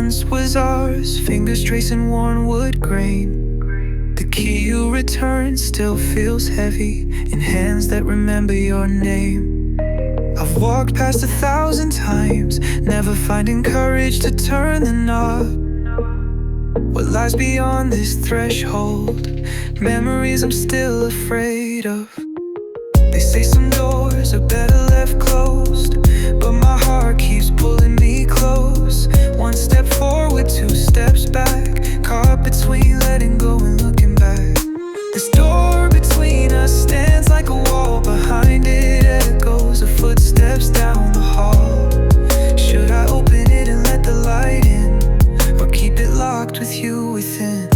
once was ours, fingers tracing worn wood grain. The key you returned still feels heavy in hands that remember your name. I've walked past 1,000 times, never finding courage to turn the knob. What lies beyond this threshold? Memories I'm still afraid of. They say some doors are better left closed, but my heart keeps pulling me close. One step forward, two steps back, caught between letting go and looking back. This door between us stands like a wall. Behind it echoes of footsteps down the hall. Should I open it and let the light in, or keep it locked with you within?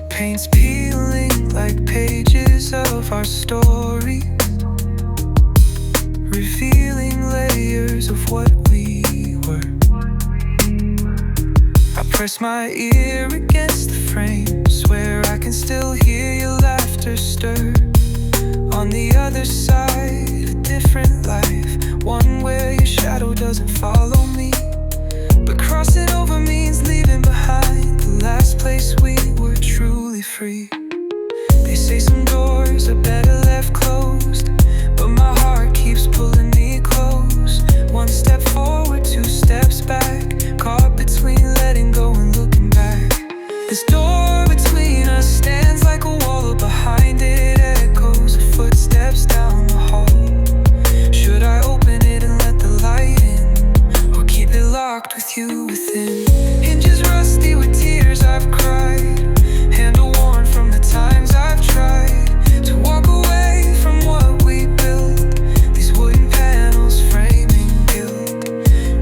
Paint's peeling like pages of our story, revealing layers of what we were. I press my ear against the frame, swear I can still hear your laughter stir. On the other side, a different life, one where your shadow doesn't follow me. But crossing over means leaving behind the last place we were truly free. They say some doors are better left closed, but my heart keeps pulling me close. One step forward, two steps back, caught between letting go and looking back. This door between us stands like a wall. Behind it echoes of footsteps down the hall. Should I open it and let the light in, or keep it locked with you within? Hinges rusty with tears I've cried, handle worn from the times I've tried to walk away from what we built. These wooden panels framing guilt,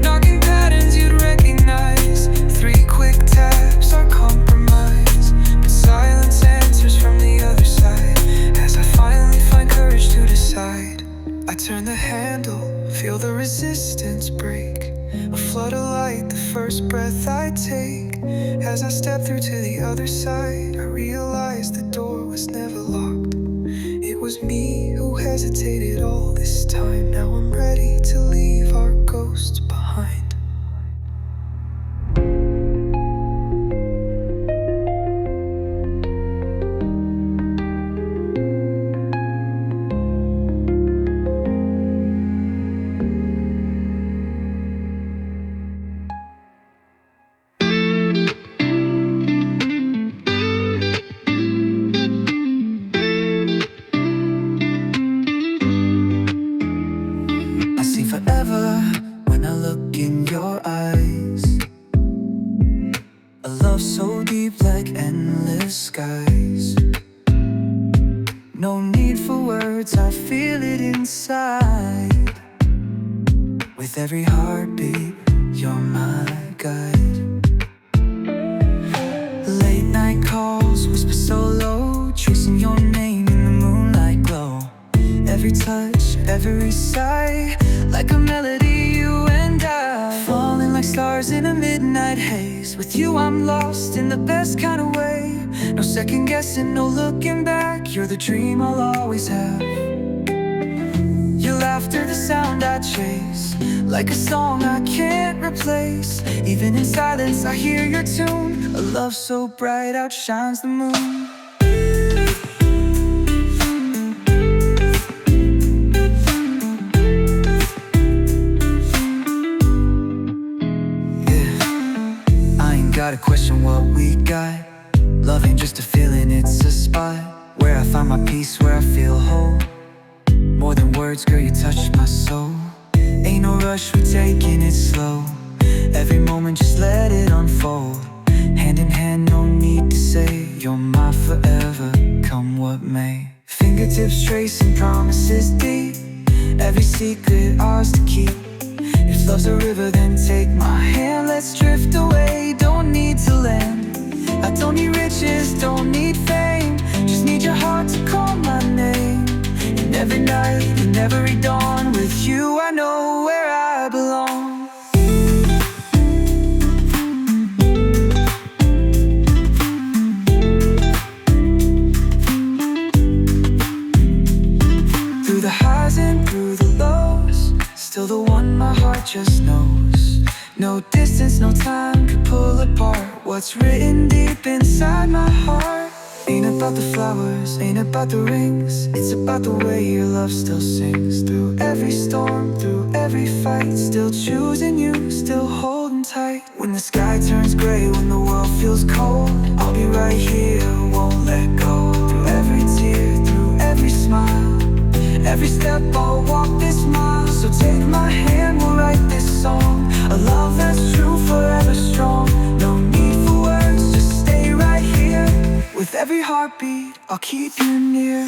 knocking patterns you'd recognize. 3 quick taps are compromise, but silence answers from the other side. As I finally find courage to decide, I turn the handle, feel the resistance break. A flood of light, the first breath I take. As I step through to the other side, I realize the door was never locked. It was me who hesitated all this time. Now I'm ready to leave our ghosts behind. When I look in your eyes, a love so deep like endless skies. No need for words, I feel it inside. With every heartbeat, you're my guide. Late night calls, whisper so low, tracing your name in the moonlight glow. Every touch, every sigh, like a melody, you and I, falling like stars in a midnight haze. With you I'm lost in the best kind of way. No second guessing, no looking back. You're the dream I'll always have. Your laughter, the sound I chase, like a song I can't replace. Even in silence I hear your tune. A love so bright outshines the moon. Gotta question what we got. Love ain't just a feeling, it's a spot where I find my peace, where I feel whole. More than words, girl, you touch my soul. Ain't no rush, we're taking it slow. Every moment, just let it unfold. Hand in hand, no need to say you're my forever, come what may. Fingertips tracing promises deep, every secret ours to keep. If love's a river, then take my hand, let's drift away. Don't need to land, I don't need riches, don't need fame. Just need your heart to call my name. And every night, and every dawn, with you I know where I belong. No distance, no time could pull apart what's written deep inside my heart. Ain't about the flowers, ain't about the rings. It's about the way your love still sings. Through every storm, through every fight, still choosing you, still holding tight. When the sky turns gray, when the world feels cold, I'll be right here, won't let go. Through every tear, through every smile, every step I'll walk this mile. So take my hand, we'll write this song. A love that's true, forever strong. No need for words, just stay right here. With every heartbeat, I'll keep you near.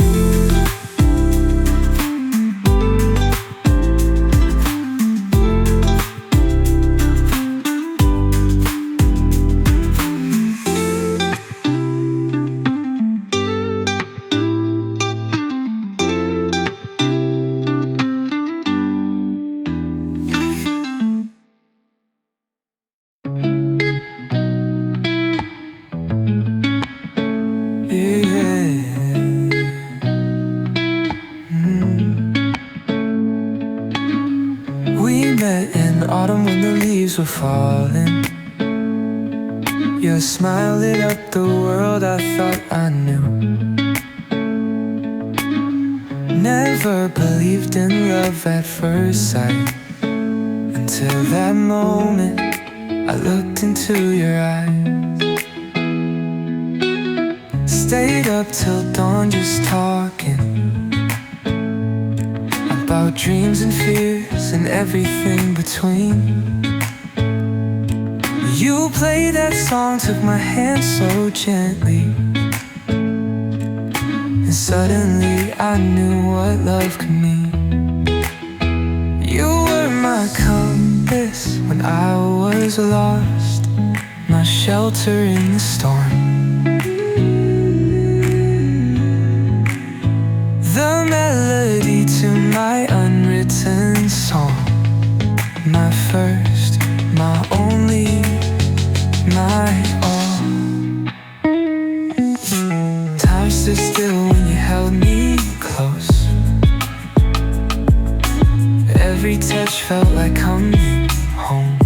Autumn when the leaves were falling, your smile lit up the world I thought I knew. Never believed in love at first sight, until that moment I looked into your eyes. Stayed up till dawn just talking about dreams and fears and everything between. You played that song, took my hand so gently, and suddenly I knew what love could mean. You were my compass when I was lost, my shelter in the storm. The melody to my unwritten song, my first, my only, my all. Time stood still when you held me close. Every touch felt like coming home.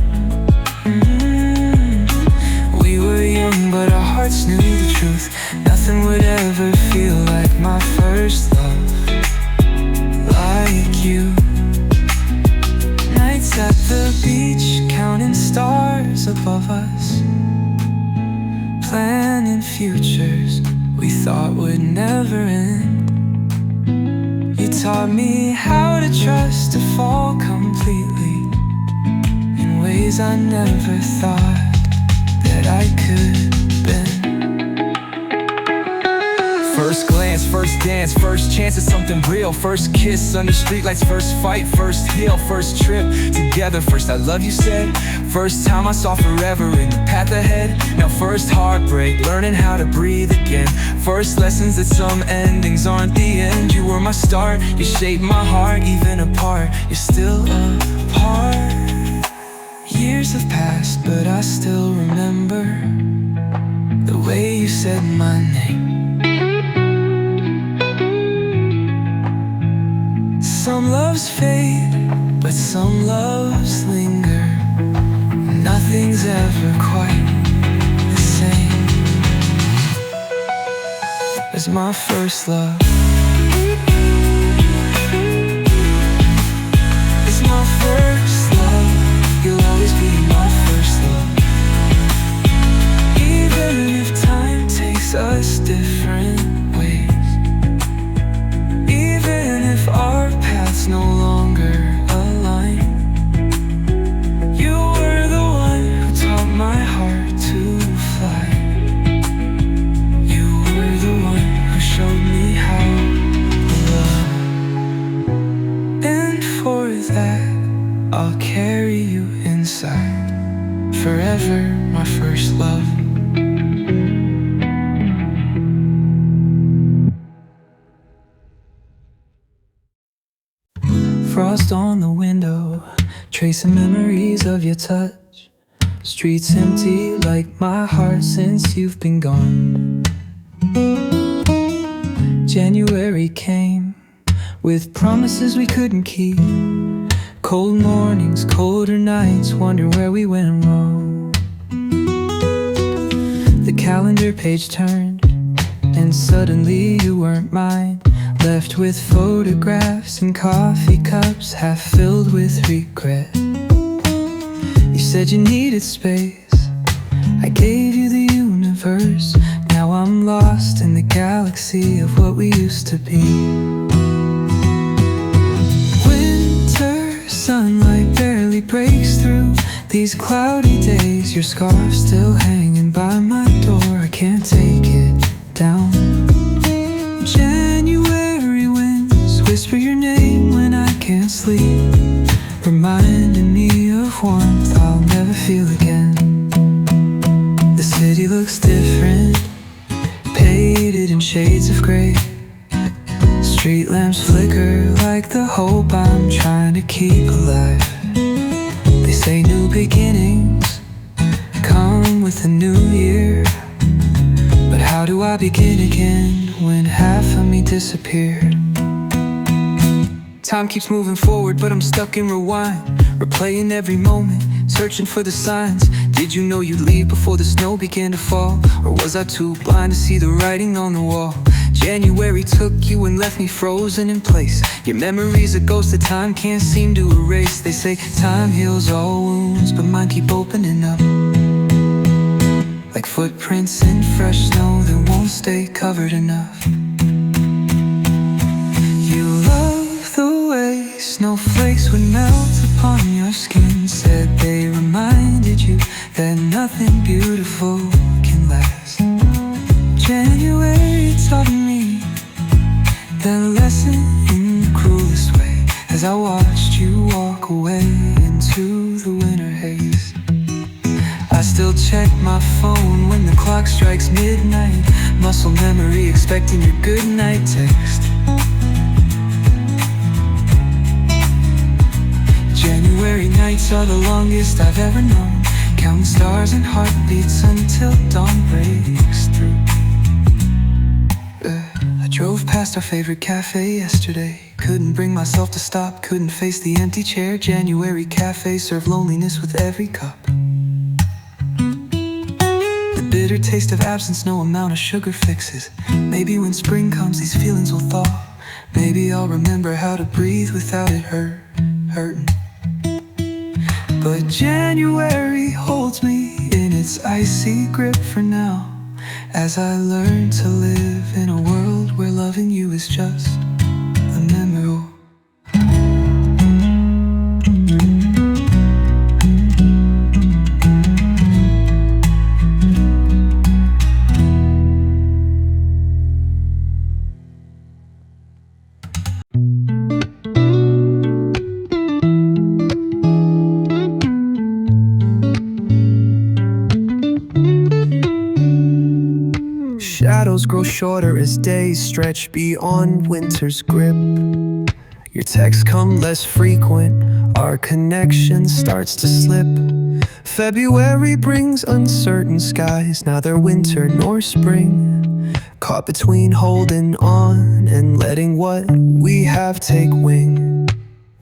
We were young but our hearts knew the truth. Nothing would ever feel like my first love. Like you. Nights at the beach, counting stars above us, planning futures we thought would never end. You taught me how to trust, to fall completely, in ways I never thought that I could bend. First glance, first dance, first chance at something real. First kiss under streetlights, first fight, first heal. First trip together, first I love you said. First time I saw forever in the path ahead. Now first heartbreak, learning how to breathe again. First lessons that some endings aren't the end. You were my start, you shaped my heart. Even apart, you're still a part. Years have passed, but I still remember the way you said my name. Some loves fade, but some loves linger. Nothing's ever quite the same as my first love. It's my first love. You'll always be my first love. Even if time takes us different ways, even if our paths no longer align, you were the one who taught my heart to fly. You were the one who showed me how to love. And for that, I'll carry you inside, forever my first love. Frost on the window, tracing memories of your touch. Streets empty like my heart since you've been gone. January came with promises we couldn't keep. Cold mornings, colder nights, wonder where we went wrong. The calendar page turned, and suddenly you weren't mine. Left with photographs and coffee cups half filled with regret. You said you needed space, I gave you the universe. Now I'm lost in the galaxy of what we used to be. Winter sunlight barely breaks through these cloudy days. Your scarf still hanging by my door, I can't take it down. January winds whisper your name when I can't sleep, reminding me of warmth I'll never feel again. The city looks different, painted in shades of gray. Street lamps flicker like the hope I'm trying to keep alive. They say new beginnings come with a new year, but how do I begin again when half of me disappeared? Time keeps moving forward, but I'm stuck in rewind, replaying every moment, searching for the signs. Did you know you'd leave before the snow began to fall? Or was I too blind to see the writing on the wall? January took you and left me frozen in place. Your memory's a ghost that time can't seem to erase. They say time heals all wounds, but mine keep opening up, like footprints in fresh snow that won't stay covered enough. You love the way snowflakes would melt upon your skin. Said they reminded you that nothing beautiful can last. January taught me that lesson in the cruelest way, as I watched you walk away into the winter haze. I still check my phone when the clock strikes midnight, muscle memory expecting your goodnight text. January nights are the longest I've ever known, counting stars and heartbeats until dawn breaks through. I drove past our favorite cafe yesterday, couldn't bring myself to stop, couldn't face the empty chair. January cafes serve loneliness with every cup. The bitter taste of absence no amount of sugar fixes. Maybe when spring comes these feelings will thaw. Maybe I'll remember how to breathe without it hurting. But January holds me in its icy grip for now, as I learn to live in a world where loving you is just a memory. Shadows grow shorter as days stretch beyond winter's grip. Your texts come less frequent, our connection starts to slip. February brings uncertain skies, neither winter nor spring. Caught between holding on and letting what we have take wing.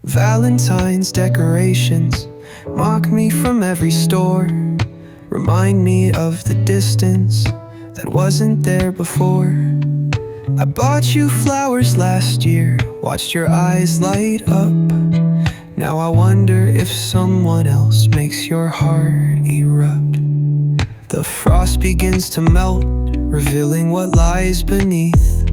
Valentine's decorations mock me from every store, remind me of the distance that wasn't there before. I bought you flowers last year, watched your eyes light up. Now I wonder if someone else makes your heart erupt. The frost begins to melt, revealing what lies beneath.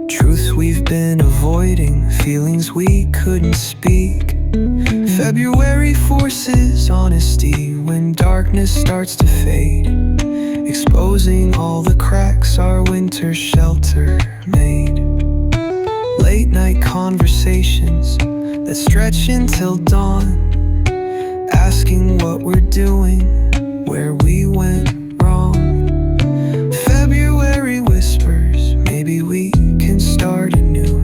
Truths we've been avoiding, feelings we couldn't speak. February forces honesty when darkness starts to fade, exposing all the cracks our winter shelter made. Late night conversations that stretch until dawn, asking what we're doing, where we went wrong. February whispers, maybe we can start anew,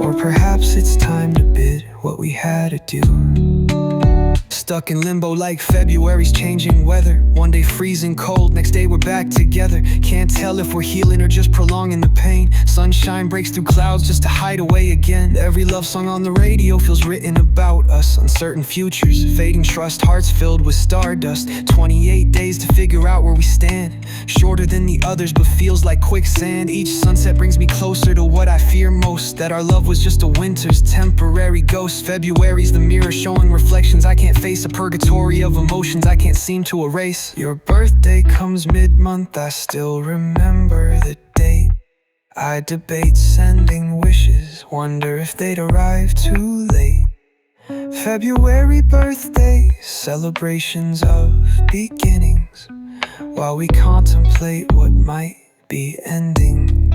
or perhaps it's time to bid what we had to do. stuck in limbo like February's changing weather. One day freezing cold, next day we're back together. Can't tell if we're healing or just prolonging the pain. Sunshine breaks through clouds just to hide away again. Every love song on the radio feels written about us. Uncertain futures, fading trust, hearts filled with stardust. 28 days to figure out where we stand. Shorter than the others but feels like quicksand. Each sunset brings me closer to what I fear most, that our love was just a winter's temporary ghost. February's the mirror showing reflections I can't face, a purgatory of emotions I can't seem to erase. Your birthday comes mid-month, I still remember the date. I debate sending wishes, wonder if they'd arrive too late. February birthday, celebrations of beginnings, while we contemplate what might be ending.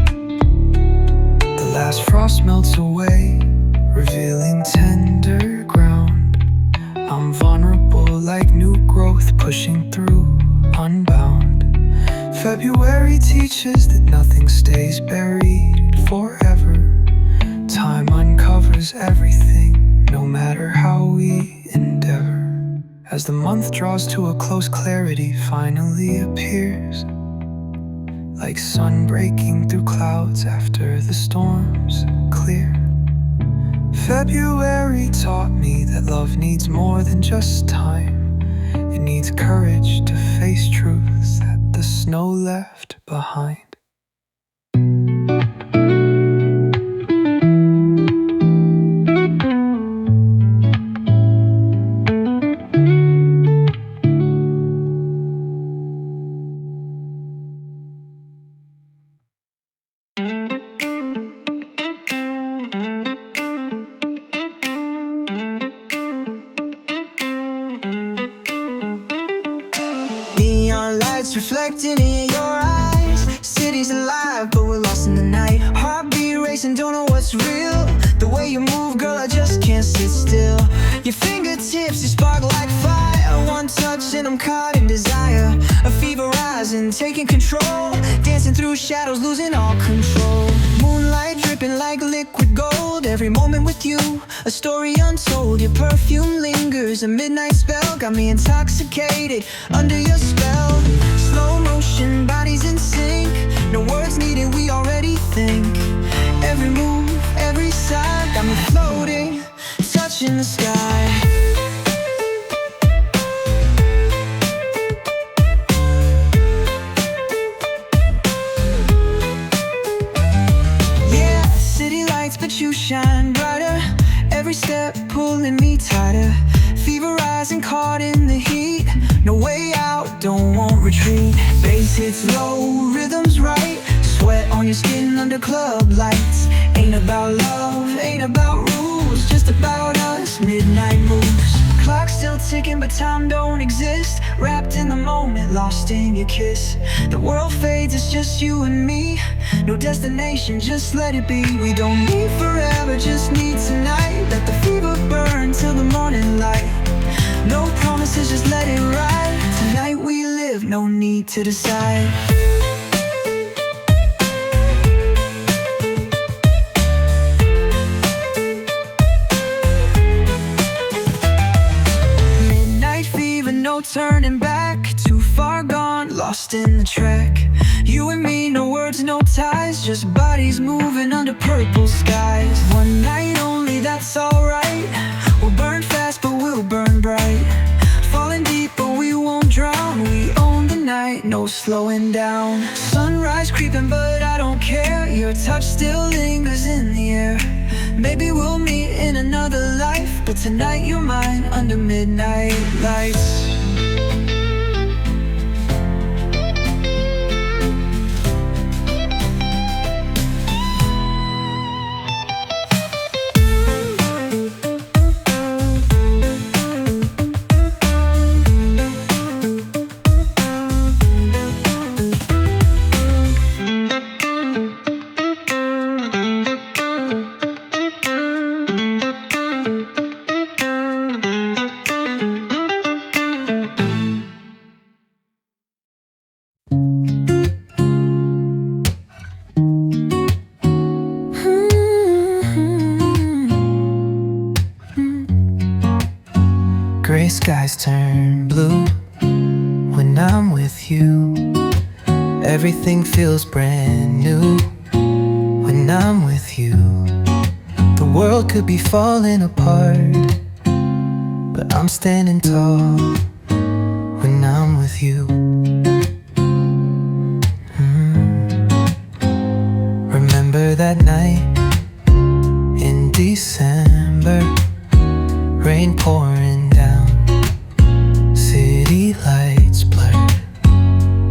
The last frost melts away, revealing tender ground. I'm vulnerable like new growth, pushing through, unbound. February teaches that nothing stays buried forever. Time uncovers everything, no matter how we endeavor. As the month draws to a close, clarity finally appears, like sun breaking through clouds after the storms clear. February taught me that love needs more than just time. It needs courage to face truths that the snow left behind. Reflecting in your eyes, city's alive but we're lost in the night. Heartbeat racing, don't know what's real. The way you move, girl, I just can't sit still. Your fingertips, you spark like fire. One touch and I'm caught in desire. A fever rising, taking control. Dancing through shadows, losing all control. Moonlight dripping like liquid gold. Every moment with you, a story untold. Your perfume lingers, a midnight spell. Got me intoxicated, under your spell. Slow motion, bodies in sync. No words needed, we already think. Every move, every side, got me floating, touching the sky. Yeah, city lights, but you shine brighter. Every step pulling me tighter. Fever rising, caught in the heat. No way out, don't want retreat. Bass hits low, rhythms right. Sweat on your skin under club lights. Ain't about love, ain't about rules, just about us, midnight moves. Clock still ticking but time don't exist. Wrapped in the moment, lost in your kiss. The world fades, it's just you and me. No destination, just let it be. We don't need forever, just need tonight. Let the fever burn till the morning light. No promises, just let it ride. Tonight we live, no need to decide. Midnight fever, no turning back. Too far gone, lost in the track. You and me, no words, no ties. Just bodies moving under purple skies. One night only, that's alright. We'll burn fast, but we'll burn bright. Falling deep, but we won't drown. We own the night, no slowing down. Sunrise creeping, but I don't care. Your touch still lingers in the air. Maybe we'll meet in another life, but tonight you're mine under midnight lights. Gray skies turn blue when I'm with you. Everything feels brand new when I'm with you. The world could be falling apart, but I'm standing tall when I'm with you. Remember that night in December, rain pouring down, city lights blurred.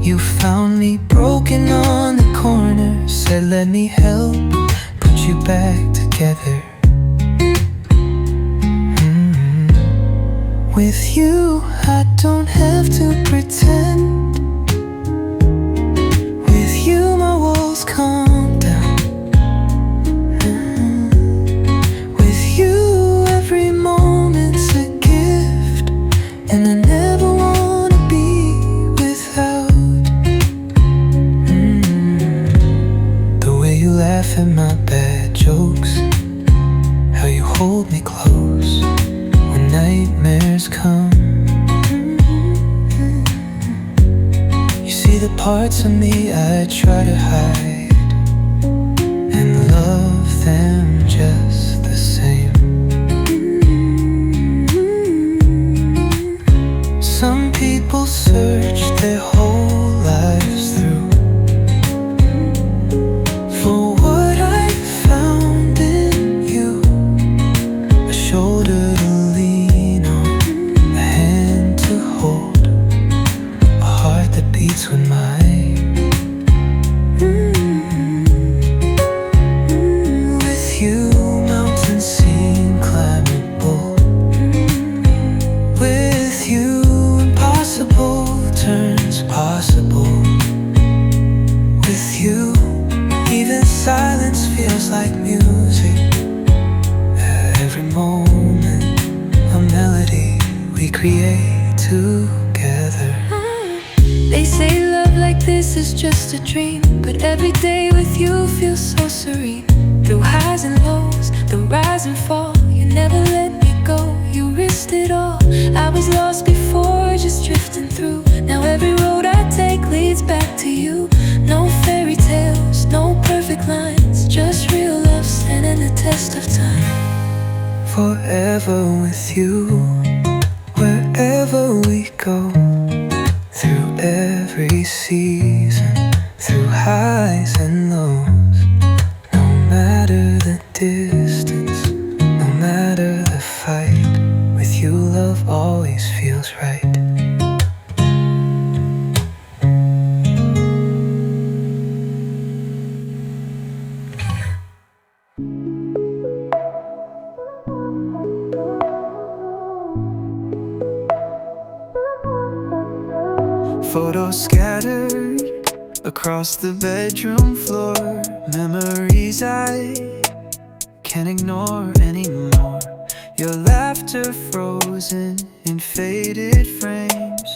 You found me broken on the corner, said let me help put you back together. With you, I don't have to pretend. With you, my walls calm down. With you, every moment's a gift, and I never wanna be without. The way you laugh at my bad jokes, how you hold me close when nightmares come. You see the parts of me I try to hide and love them just the same. Some people search their whole lives through for what I found in you. A shoulder to lean on, a hand to hold, a heart that beats with mine. With you, mountains seem climbable. With you, impossible turns possible. With you, even silence feels like music. At every moment, a melody we create together. They say love like this is just a dream, but every day with you feels so serene. Through highs and lows, the rise and fall, you never let me go, you risked it all. I was lost before, just drifting through. Now every road I take leads back to you. No fairy tales, no perfect lines, just real love standing the test of time. Forever with you, wherever we go. Through every season, through highs and lows. No matter the distance, no matter the fight, with you love always feels right. Photos scattered across the bedroom floor, memories I can't ignore anymore. Your laughter frozen in faded frames,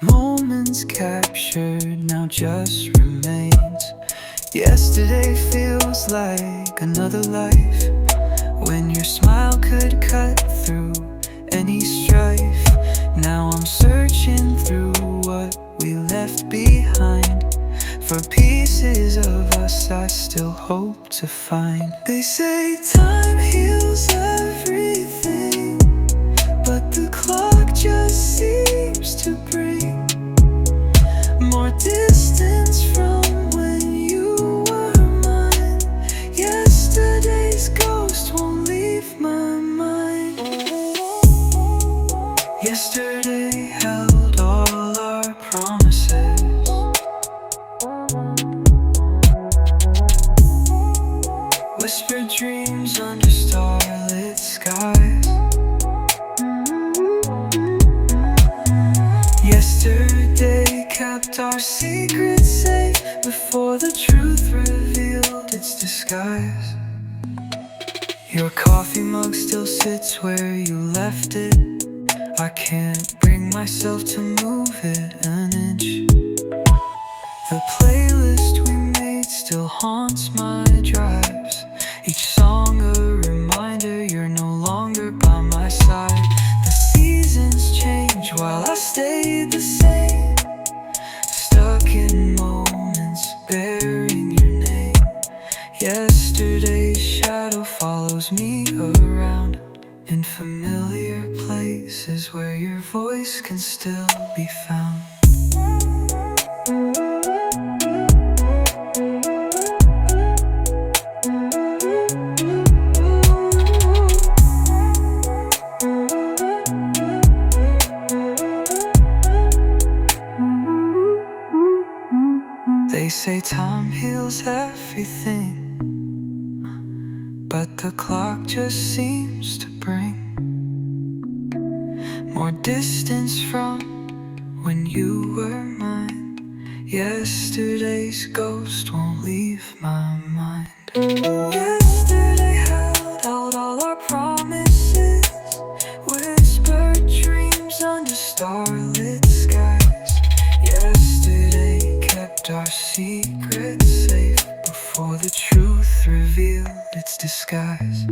moments captured now just remains. Yesterday feels like another life, when your smile could cut through any strife. Now I'm searching through what we left behind, for pieces of us I still hope to find. They say time heals everything, but the clock just seems to bring more distance from when you were mine. Yesterday's ghost won't leave my mind. Yesterday held all our promises, whispered dreams under starlit skies. Yesterday kept our secrets safe before the truth revealed its disguise. Your coffee mug still sits where you left it. I can't bring myself to move it an inch. The playlist we made still haunts my drives, each song a reminder you're no longer by my side. The seasons Yesterday's shadow follows me around in familiar places where your voice can still be found. They say time heals everything, but the clock just seems to bring more distance from when you were mine. Yesterday's ghost won't leave my mind. Yesterday held out all our promises, whispered dreams under starlit skies. Yesterday kept our secrets safe before the truth revealed its disguise.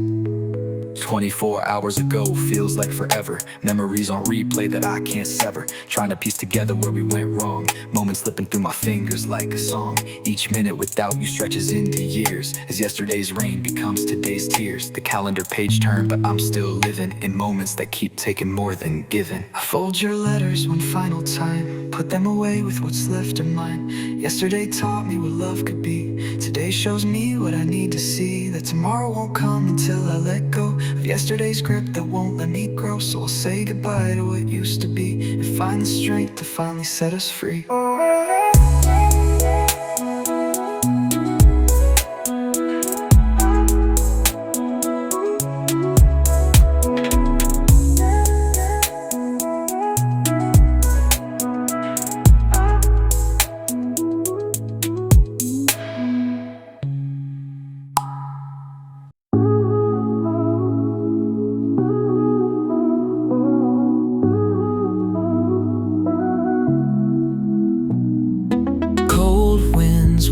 24 hours ago feels like forever. Memories on replay that I can't sever. Trying to piece together where we went wrong. Moments slipping through my fingers like a song. Each minute without you stretches into years, as yesterday's rain becomes today's tears. The calendar page turned, but I'm still living in moments that keep taking more than giving. I fold your letters one final time, put them away with what's left of mine. Yesterday taught me what love could be. Today shows me what I need to see, that tomorrow won't come until I let go of yesterday's grip that won't let me grow. So I'll say goodbye to what used to be and find the strength to finally set us free.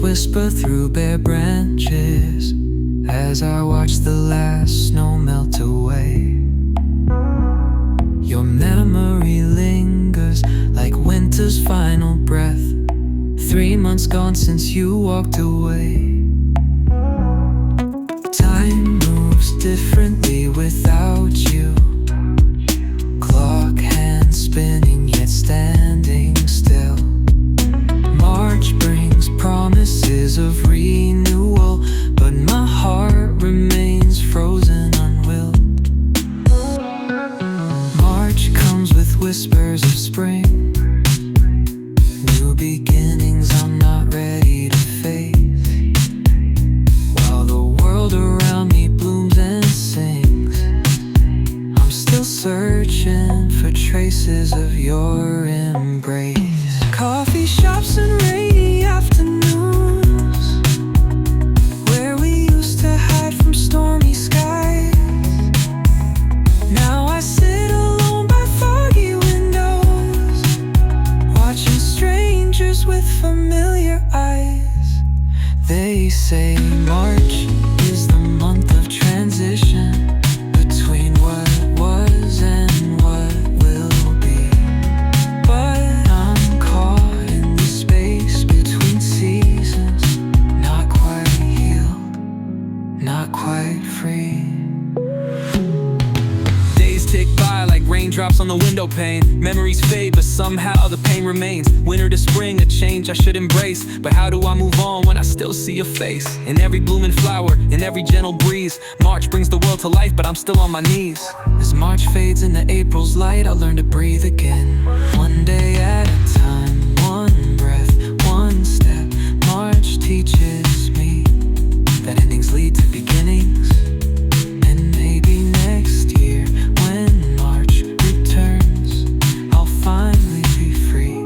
Whisper through bare branches as I watch the last snow melt away. Your memory lingers like winter's final breath. 3 months gone since you walked away. Time moves differently without you. Clock hands spinning yet standing still. March brings promises of renewal, but my heart remains frozen, unwilled. March comes with whispers of spring, new beginnings I'm not ready to face. While the world around me blooms and sings, I'm still searching for traces of your embrace. Coffee shops and rainy afternoons, where we used to hide from stormy skies. Now I sit alone by foggy windows, watching strangers with familiar eyes. They say March is the month of transition between what was and what will be. But I'm caught in the space between seasons, not quite healed, not quite free. Days tick by like raindrops on the window pane. Memories fade, but somehow the pain remains. Winter to spring, a change I should embrace. But how do I move on when I still see your face? In every blooming flower, in every gentle breeze. March brings the world to life, but I'm still on my knees. As March fades into April's light, I'll learn to breathe again. One day at a time, one breath, one step. March teaches me that endings lead to beginnings. And maybe next year, when March returns, I'll finally be free.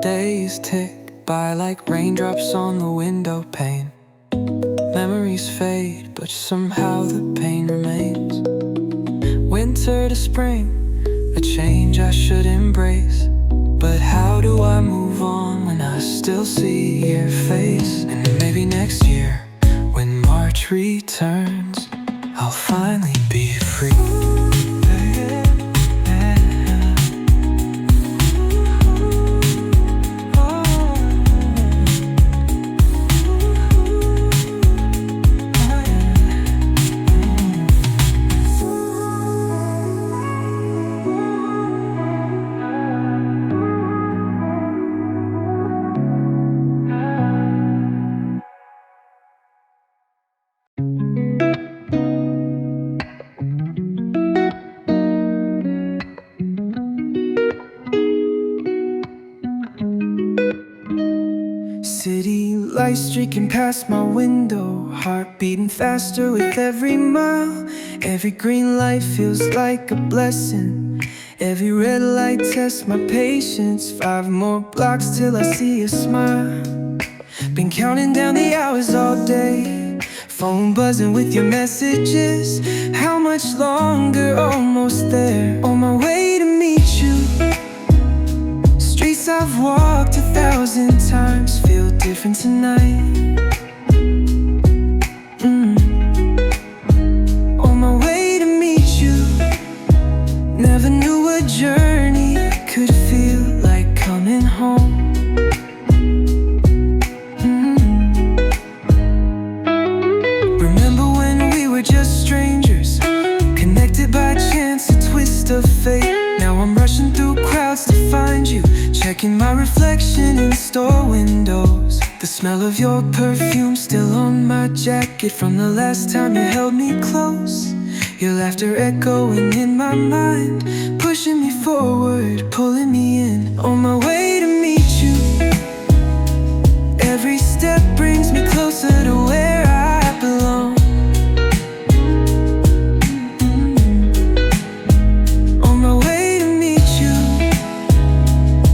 Days tick by like raindrops on the window pane. Memories fade, but somehow the pain remains. Winter to spring, a change I should embrace. But how do I move on when I still see your face? And maybe next year, when March returns, I'll finally be free. City lights streaking past my window, heart beating faster with every mile. Every green light feels like a blessing. Every red light tests my patience. 5 more blocks till I see a smile. Been counting down the hours all day, phone buzzing with your messages. How much longer? Almost there, on my way to meet you. Streets I've walked 1,000 times feel different tonight. On my way to meet you. Never knew a journey could feel like coming home. Remember when we were just strangers, connected by chance, a twist of fate. Now I'm rushing through crowds to find you, checking my reflection in store windows. The smell of your perfume still on my jacket from the last time you held me close. Your laughter echoing in my mind, pushing me forward, pulling me in. On my way to meet you. Every step brings me closer to where I belong. On my way to meet you.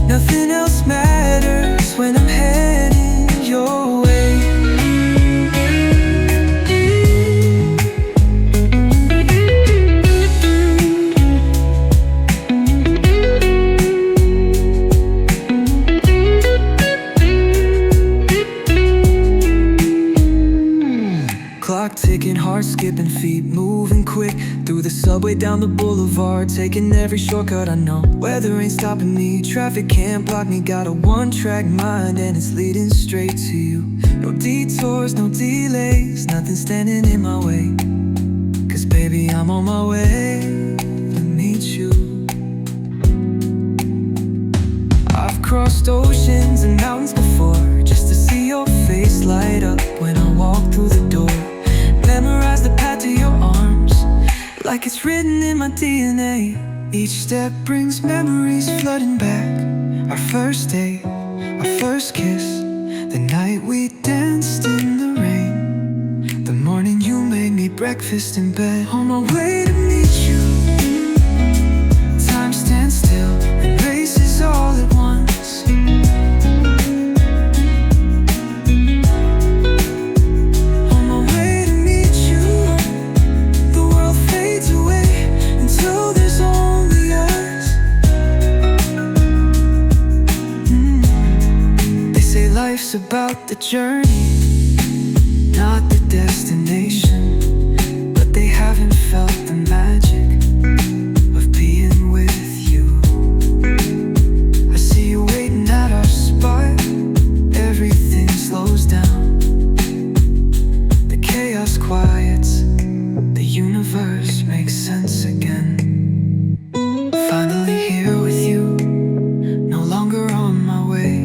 Nothing else matters when I'm heading your way. Clock ticking, heart skipping, feet moving quick through the subway, down the boulevard, taking every shortcut I know. Weather ain't stopping me, traffic can't block me. Got a one-track mind and it's leading straight to you. No detours, no delays, nothing standing in my way. 'Cause baby, I'm on my way to meet you. I've crossed oceans and mountains before, just to see your face light up when I walk through the door. Memorize the path to your arms, like it's written in my DNA. Each step brings memories flooding back. Our first date, our first kiss, the night we danced in the rain, the morning you made me breakfast in bed. On my way to meet you. Time stands still and races all at once. Life's about the journey, not the destination. But they haven't felt the magic of being with you. I see you waiting at our spot. Everything slows down. The chaos quiets, the universe makes sense again. Finally here with you, no longer on my way.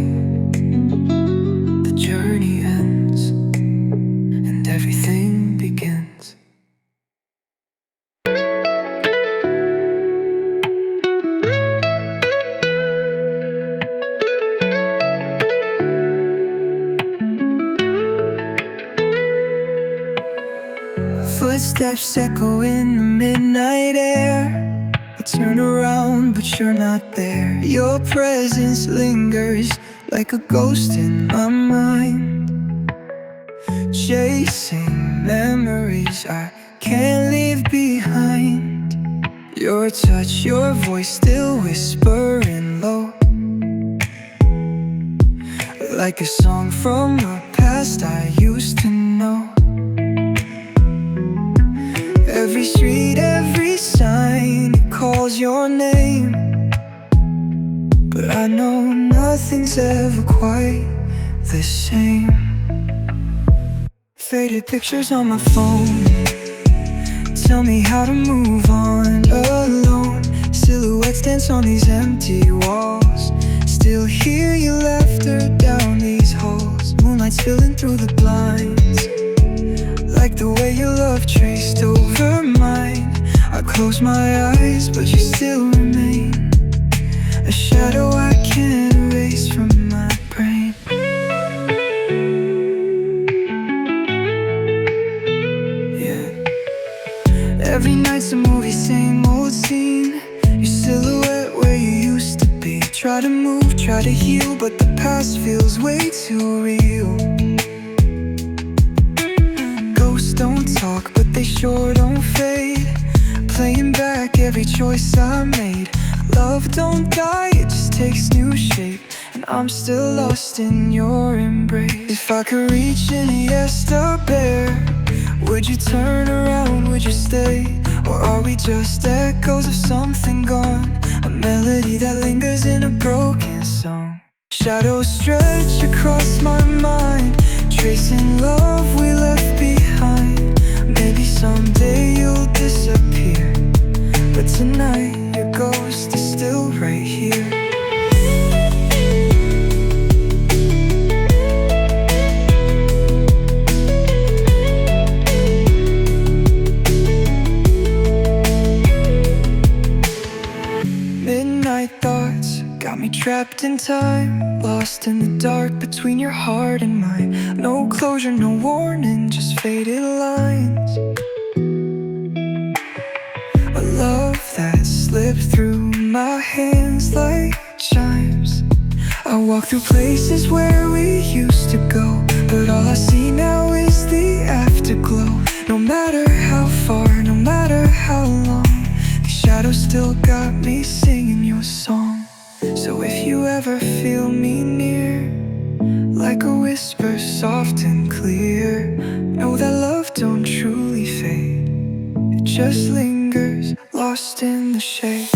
Journey ends and everything begins. Footsteps echo in the midnight air. I turn around but you're not there. Your presence lingers like a ghost in my mind, chasing memories I can't leave behind. Your touch, your voice still whispering low, like a song from a past I used to know. Every street, every sign, it calls your name, but I know nothing's ever quite the same. Faded pictures on my phone tell me how to move on alone. Silhouettes dance on these empty walls, still hear your laughter down these halls. Moonlight spilling through the blinds, like the way your love traced over mine. I close my eyes, but you still remain a shadow I can't erase from my brain. Yeah. Every night's a movie, same old scene. Your silhouette where you used to be. Try to move, try to heal, but the past feels way too real. Ghosts don't talk, but they sure don't fade, playing back every choice I made. Love don't die, it just takes new shape, and I'm still lost in your embrace. If I could reach Iniesta Bear, would you turn around, would you stay? Or are we just echoes of something gone? A melody that lingers in a broken song. Shadows stretch across my mind, tracing love we left behind. Maybe someday you'll disappear, but tonight your ghost is still right here. Midnight thoughts got me trapped in time, lost in the dark between your heart and mine. No closure, no warning, just faded lines. A love that slipped through my hands like chimes. I walk through places where we used to go, but all I see now is the afterglow. No matter how far, no matter how long, the shadows still got me singing your song. So if you ever feel me near, like a whisper soft and clear, know that love don't truly fade, it just lingers, lost in the shade.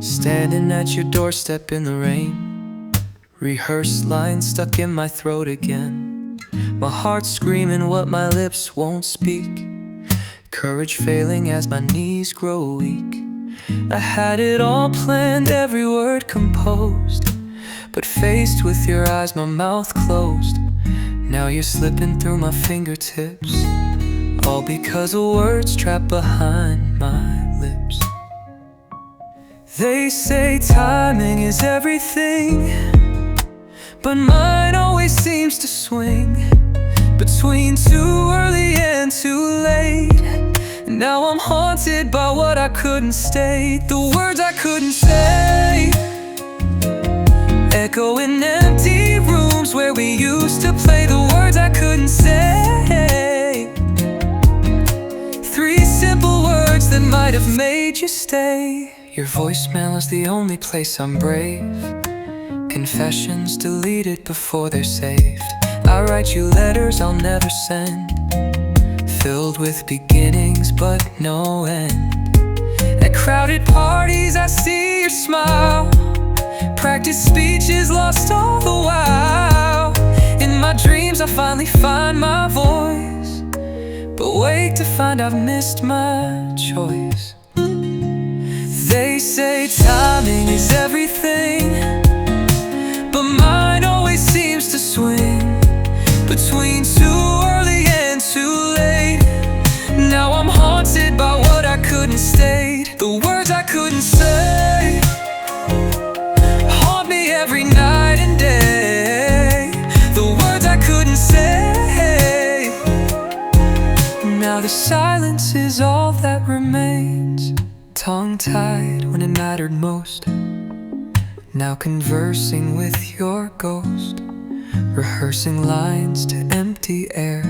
Standing at your doorstep in the rain, rehearsed lines stuck in my throat again. My heart screaming what my lips won't speak, courage failing as my knees grow weak. I had it all planned, every word composed, but faced with your eyes, my mouth closed. Now you're slipping through my fingertips, all because of words trapped behind my lips. They say timing is everything, but mine always seems to swing between too early and too late. Now I'm haunted by what I couldn't state, the words I couldn't say, echo in empty rooms where we used to play, the words I couldn't say. Three simple words that might have made you stay. Your voicemail is the only place I'm brave, confessions deleted before they're saved. I write you letters I'll never send, filled with beginnings but no end. At crowded parties I see your smile, practice speeches lost all the while. In my dreams I finally find my voice, but wake to find I've missed my choice. They say timing is everything, but mine always seems to swing between too early and too late. Now I'm haunted by what I couldn't state, the words I couldn't say, every night and day, the words I couldn't say. Now the silence is all that remains, tongue-tied when it mattered most. Now conversing with your ghost, rehearsing lines to empty air,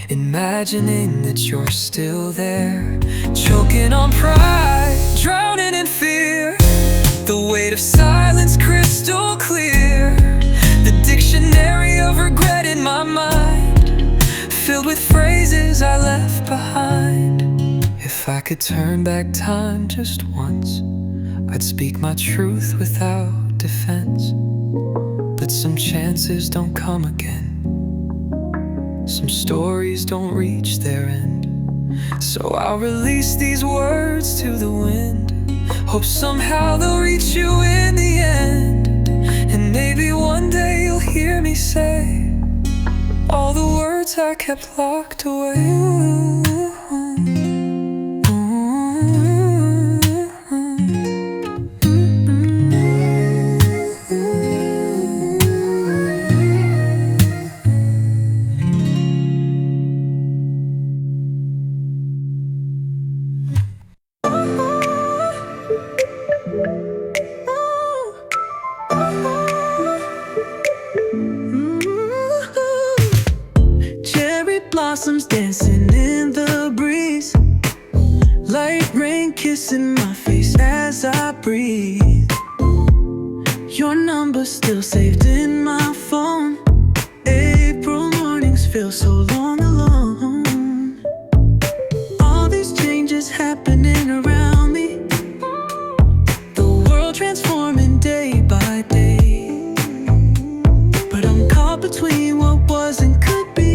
imagining that you're still there, choking on pride, drowning in fear. The weight of silence crystal clear, the dictionary of regret in my mind, filled with phrases I left behind. If I could turn back time just once, I'd speak my truth without defense. But some chances don't come again, some stories don't reach their end. So I'll release these words to the wind, hope somehow they'll reach you in the end. And maybe one day you'll hear me say all the words I kept locked away. Blossoms dancing in the breeze, light rain kissing my face as I breathe. Your number still saved in my phone. April mornings feel so long alone. All these changes happening around me, the world transforming day by day. But I'm caught between what was and could be.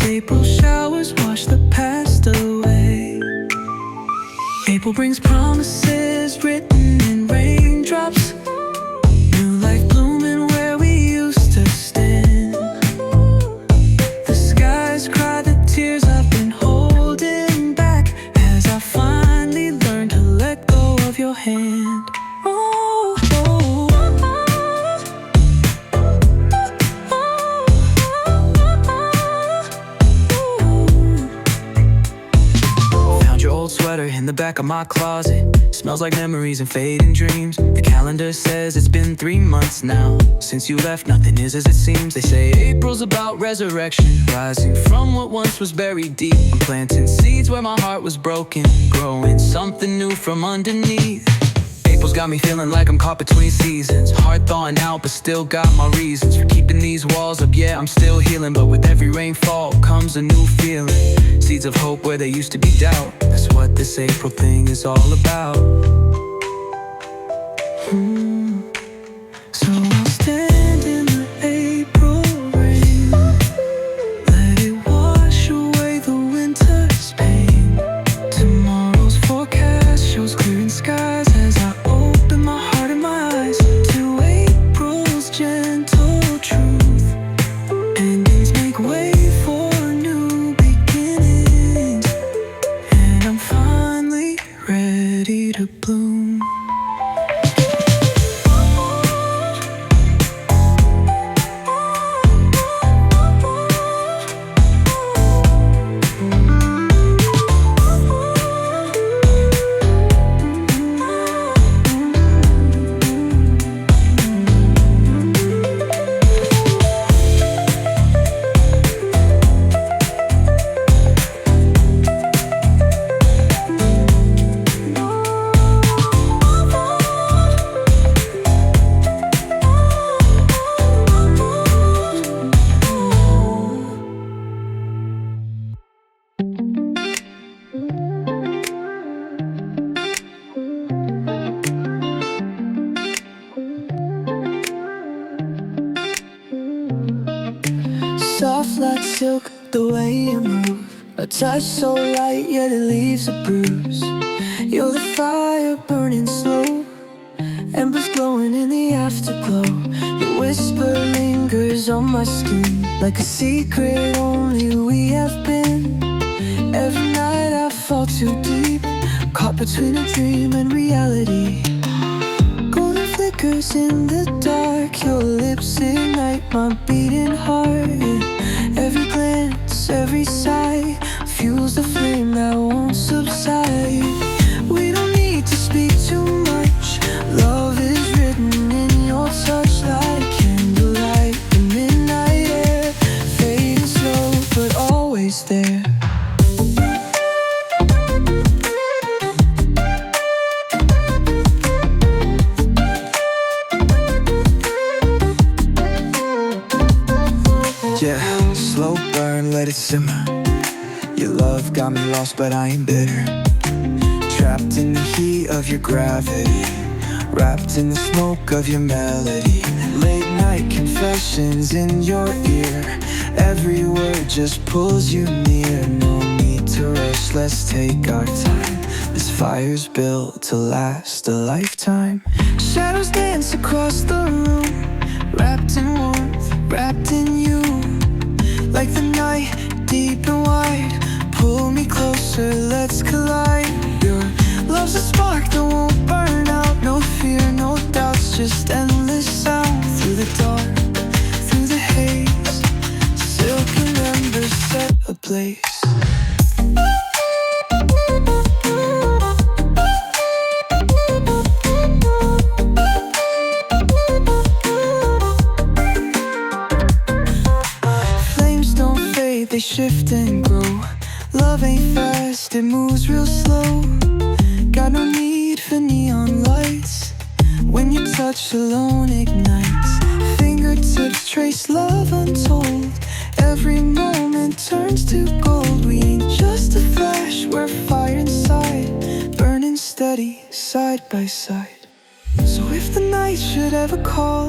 April showers wash the past away. April brings promises written in raindrops, new life blooming where we used to stand. The skies cry the tears I've been holding back, as I finally learned to let go of your hand. Oh, oh, old sweater in the back of my closet, smells like memories and fading dreams. The calendar says it's been 3 months now since you left. Nothing is as it seems. They say April's about resurrection, rising from what once was buried deep. I'm planting seeds where my heart was broken, growing something new from underneath. April's got me feeling like I'm caught between seasons, heart thawing out but still got my reasons for keeping these walls up. Yeah, I'm still healing, but with every rainfall comes a new feeling. Seeds of hope where there used to be doubt. That's what this April thing is all about. So I'll stand in the April rain, let it wash away the winter's pain. Tomorrow's forecast shows clearing skies as I open my heart and my eyes to April's gentle truth. Endings make way for new beginnings, and I'm finally ready to bloom. Soft like silk, the way you move, a touch so light yet it leaves a bruise. You're the fire burning slow, embers glowing in the afterglow. Your whisper lingers on my skin like a secret only we have been. Every night I fall too deep, caught between a dream and reality. Golden flicker lost in the dark. Your lips ignite my beating heart. Every glance, every sigh fuels the flame that won't subside. We don't need to speak too much. Love is written in your touch like candlelight in midnight air, fading slow but always there. Yeah, slow burn, let it simmer. Your love got me lost, but I ain't bitter. Trapped in the heat of your gravity, wrapped in the smoke of your melody. Late night confessions in your ear, every word just pulls you near. No need to rush, let's take our time. This fire's built to last a lifetime. Shadows dance across the room, wrapped in warmth, wrapped in you. Like the night, deep and wide, pull me closer, let's collide. Your love's a spark that won't burn out. No fear, no doubts, just endless sound. Through the dark, through the haze, silken embers set ablaze. They shift and grow. Love ain't fast, it moves real slow. Got no need for neon lights. When your touch alone ignites, fingertips trace love untold. Every moment turns to gold. We ain't just a flash, we're fire inside, burning steady, side by side. So if the night should ever call,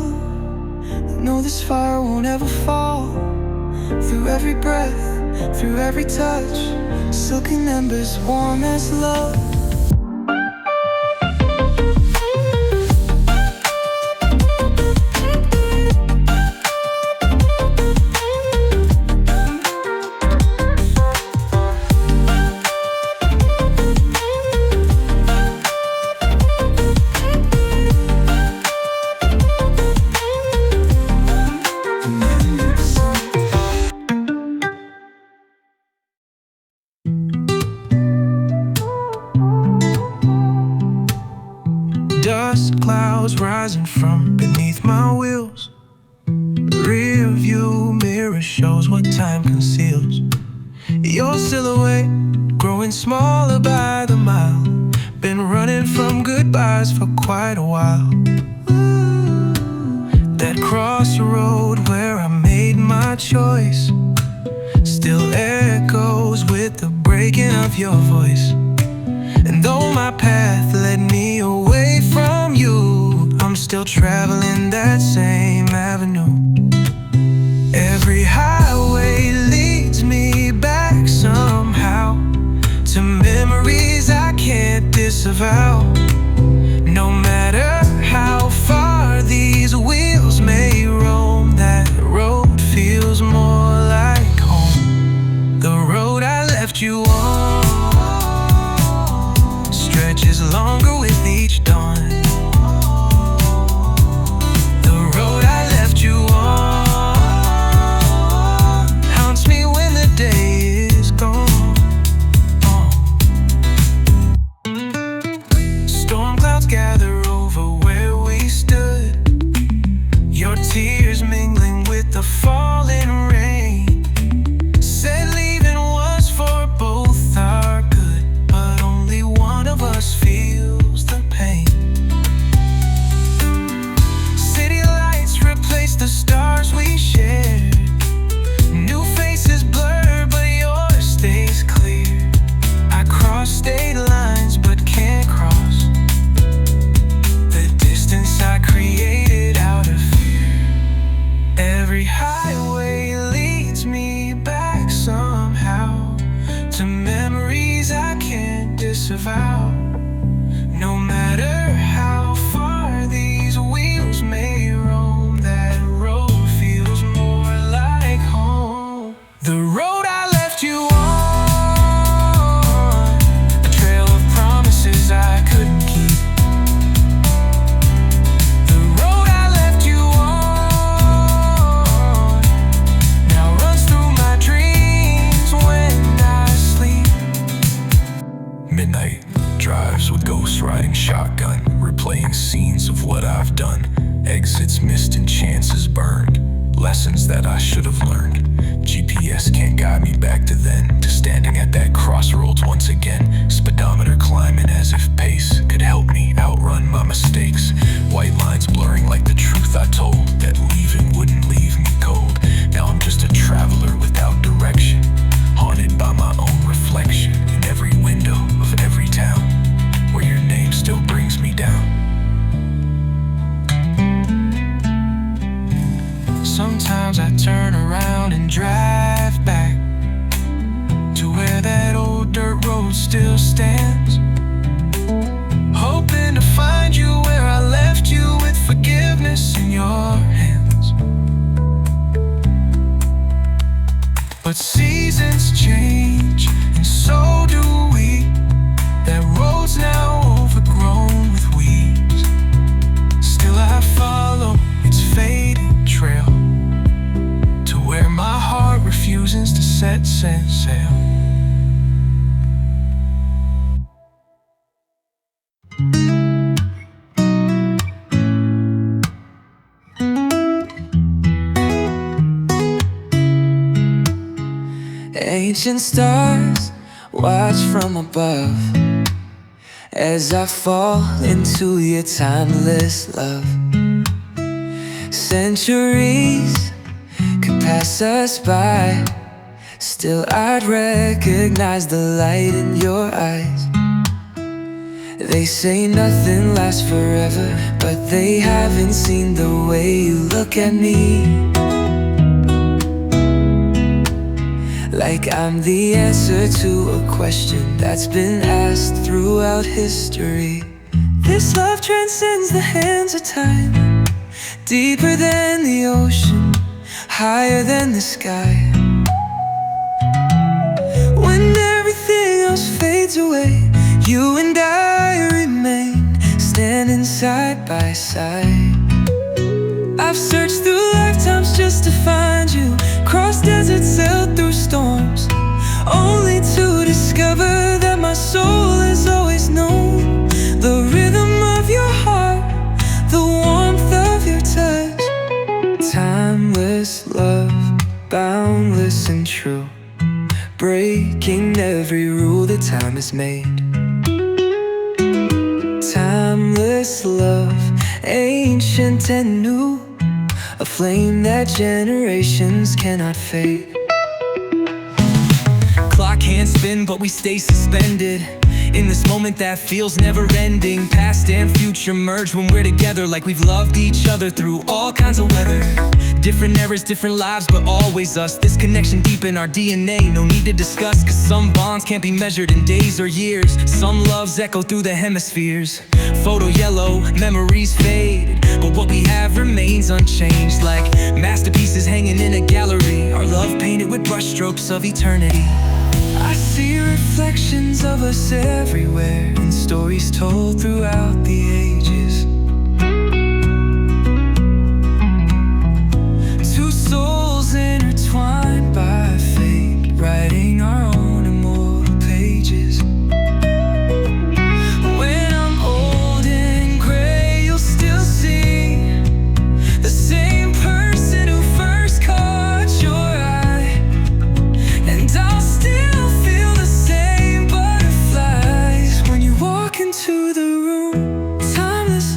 know this fire won't ever fall. Through every breath, through every touch, silken embers warm as love. Dust clouds rising from beneath my wheels. Rear view mirror shows what time conceals. Your silhouette growing smaller by the mile. Been running from goodbyes for quite a while. That crossroad where I made my choice still echoes with the breaking of your voice. And though my path led me away from you, I'm still traveling that same avenue. Every highway leads me back somehow to memories I can't disavow. No matter how far these wheels may roam, that road feels more like home. The road I left you on stretches longer with each dawn. remains of what I've done. Exits missed and chances burned. Lessons that I should have learned. GPS can't guide me back to then, to standing at that crossroads once again. Speedometer climbing as if pace could help me outrun my mistakes. White lines blurring like the truth I told, that leaving wouldn't leave me cold. Now I'm just a traveler without direction, haunted by my own reflection in every window of every town where your name still brings me down. Sometimes I turn around and drive back to where that old dirt road still stands, hoping to find you where I left you, with forgiveness in your hands. But seasons change, and so do we. That road's now overgrown with weeds. Still I follow its fading trail to where my heart refuses to set sail. Ancient stars watch from above as I fall into your timeless love. Centuries could pass us by, still I'd recognize the light in your eyes. They say nothing lasts forever, but they haven't seen the way you look at me. Like I'm the answer to a question that's been asked throughout history. This love transcends the hands of time, deeper than the ocean, higher than the sky. When everything else fades away, you and I remain, standing side by side. I've searched through lifetimes just to find you, crossed deserts, sailed through storms, only to discover that my soul has always known the rhythm of your heart, the warmth of your touch. Timeless love, boundless and true, breaking every rule that time has made. Timeless love, ancient and new, a flame that generations cannot fade. Clock can't spin, but we stay suspended in this moment that feels never ending. Past and future merge when we're together, like we've loved each other through all kinds of weather. Different eras, different lives, but always us. This connection deep in our DNA, no need to discuss, cause some bonds can't be measured in days or years. Some loves echo through the hemispheres. Photo yellow, memories fade, but what we have remains unchanged, like masterpieces hanging in a gallery, our love painted with brushstrokes of eternity. I see reflections of us everywhere, and stories told throughout the ages. Two souls intertwined by fate, writing our own immortal pages. When I'm old and gray, you'll still see the same person who first caught your eye, and I'll still feel the same butterflies when you walk into the room. Timeless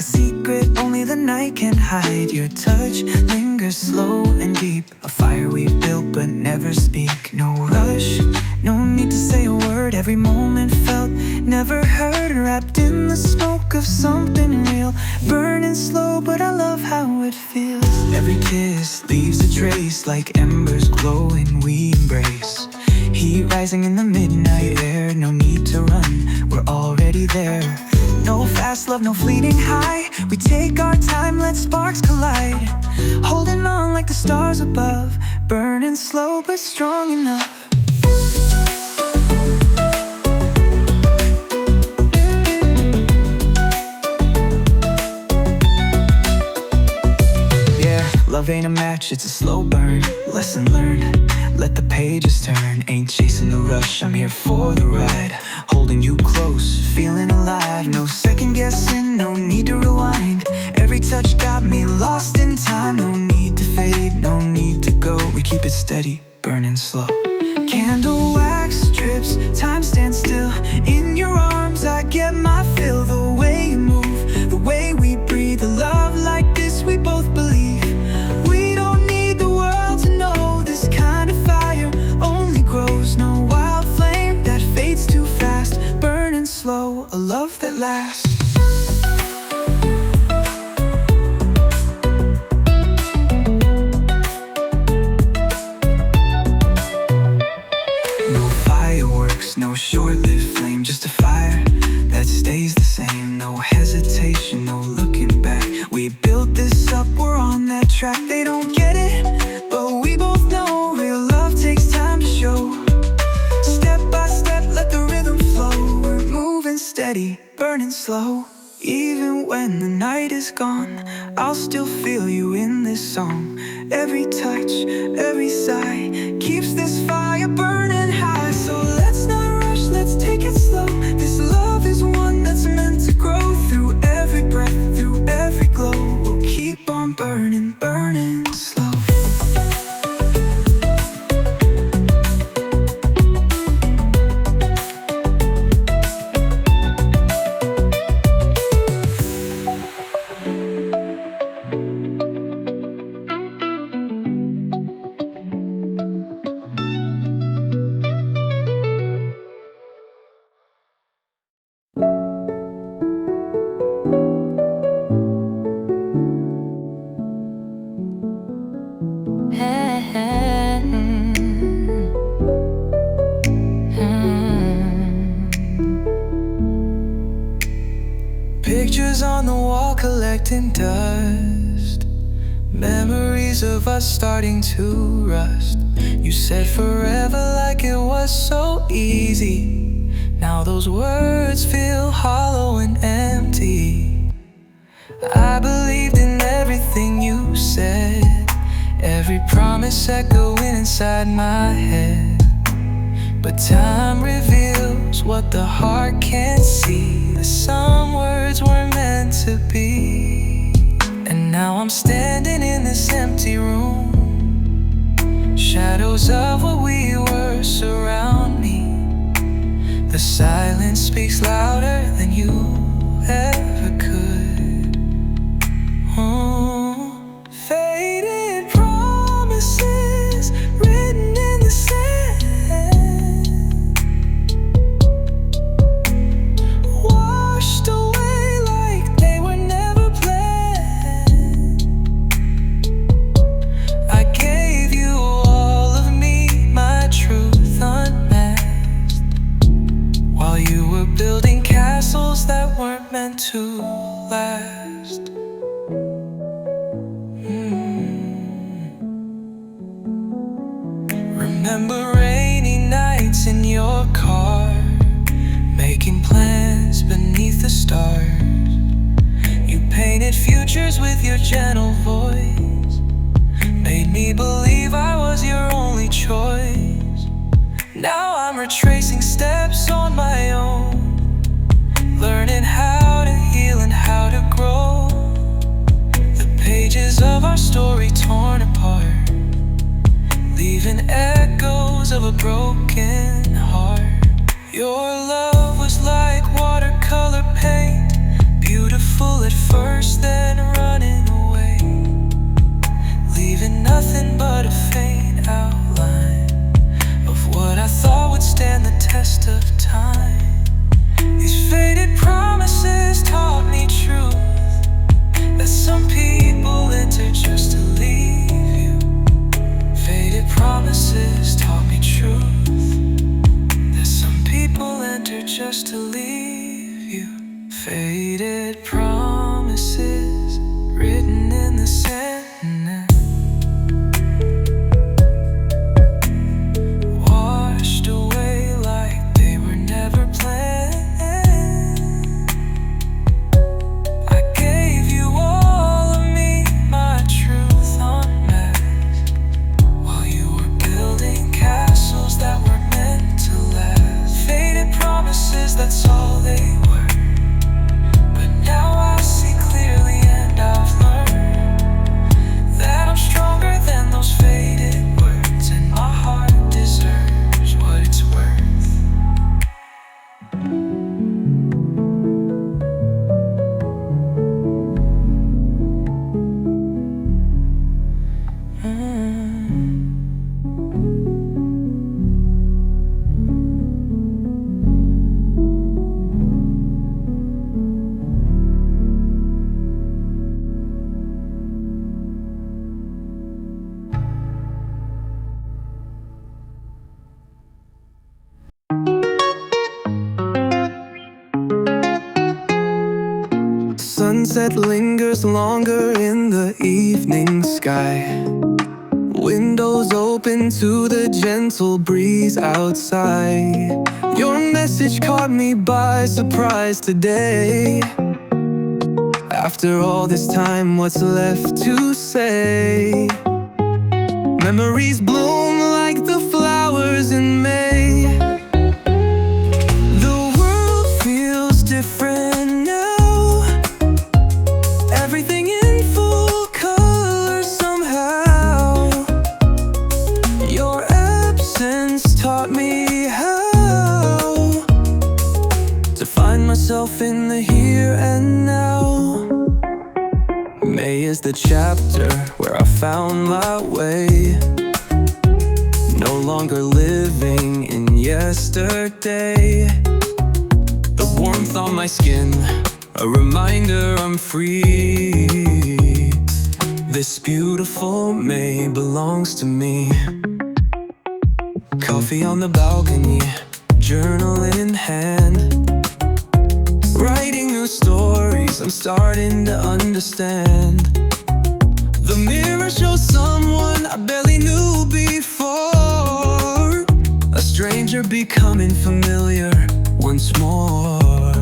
secret only the night can hide. Your touch lingers slow and deep, a fire we built but never speak. No rush, no need to say a word. Every moment felt, never heard, wrapped in the smoke of something real. Burning slow, but I love how it feels. Every kiss leaves a trace, like embers glowing we embrace. Heat rising in the midnight air, no need to run, we're already there. No fast love, no fleeting high, we take our time, let sparks collide. Holding on like the stars above, burning slow but strong enough. Love ain't a match, it's a slow burn. Lesson learned, let the pages turn. Ain't chasing the rush, I'm here for the ride. Holding you close, feeling alive. No second guessing, no need to rewind. Every touch got me lost in time. No need to fade, no need to go. We keep it steady, burning slow. Candle wax drips, time stands still. In your arms I get my fill. The way you move, the way we breathe. A love like this we both believe. Slow, a love that lasts. No fireworks, no short-lived flame, just a fire that stays the same. No hesitation, no looking back. We built this up, we're on that track. They don't get it, but we both know real love takes time to show. Step by step, let the rhythm flow. We're moving steady, burning slow. Even when the night is gone, I'll still feel you in this song. Every touch, every sigh keeps this fire burning high. So let's not rush, let's take it slow. This love is one that's meant to grow. Through every breath, through every glow, we'll keep on burning, burning slow. Pictures on the wall collecting dust. Memories of us starting to rust. You said forever like it was so easy. Now those words feel hollow and empty. I believed in everything you said, every promise echoing inside my head. But time reveals what the heart can't see. That some words were meant to be. And now I'm standing in this empty room. Shadows of what we were surround me. The silence speaks louder than you ever could. Faded promises written in the sand, washed away like they were never planned. I gave you all of me, my truth unmasked, while you were building castles that weren't meant to last. Remember rainy nights in your car, making plans beneath the stars. You painted futures with your gentle voice, made me believe I was your only choice. Now I'm retracing steps on my own, learning how to heal and how to grow. The pages of our story torn apart, leaving echoes of a broken heart. Your love was like watercolor paint, beautiful at first sunset lingers longer in the evening sky. Windows open to the gentle breeze outside. Your message caught me by surprise today. After all this time, what's left to say? Memories bloom like the flowers in May. The world feels different now. Everything in full color somehow. Your absence taught me how to find myself in the here and now. May is the chapter where I found my way. No longer living in yesterday. The warmth on my skin, a reminder I'm free. This beautiful May belongs to me. Coffee on the balcony, journal in hand. Writing new stories, I'm starting to understand. The mirror shows someone I barely knew before. A stranger becoming familiar once more.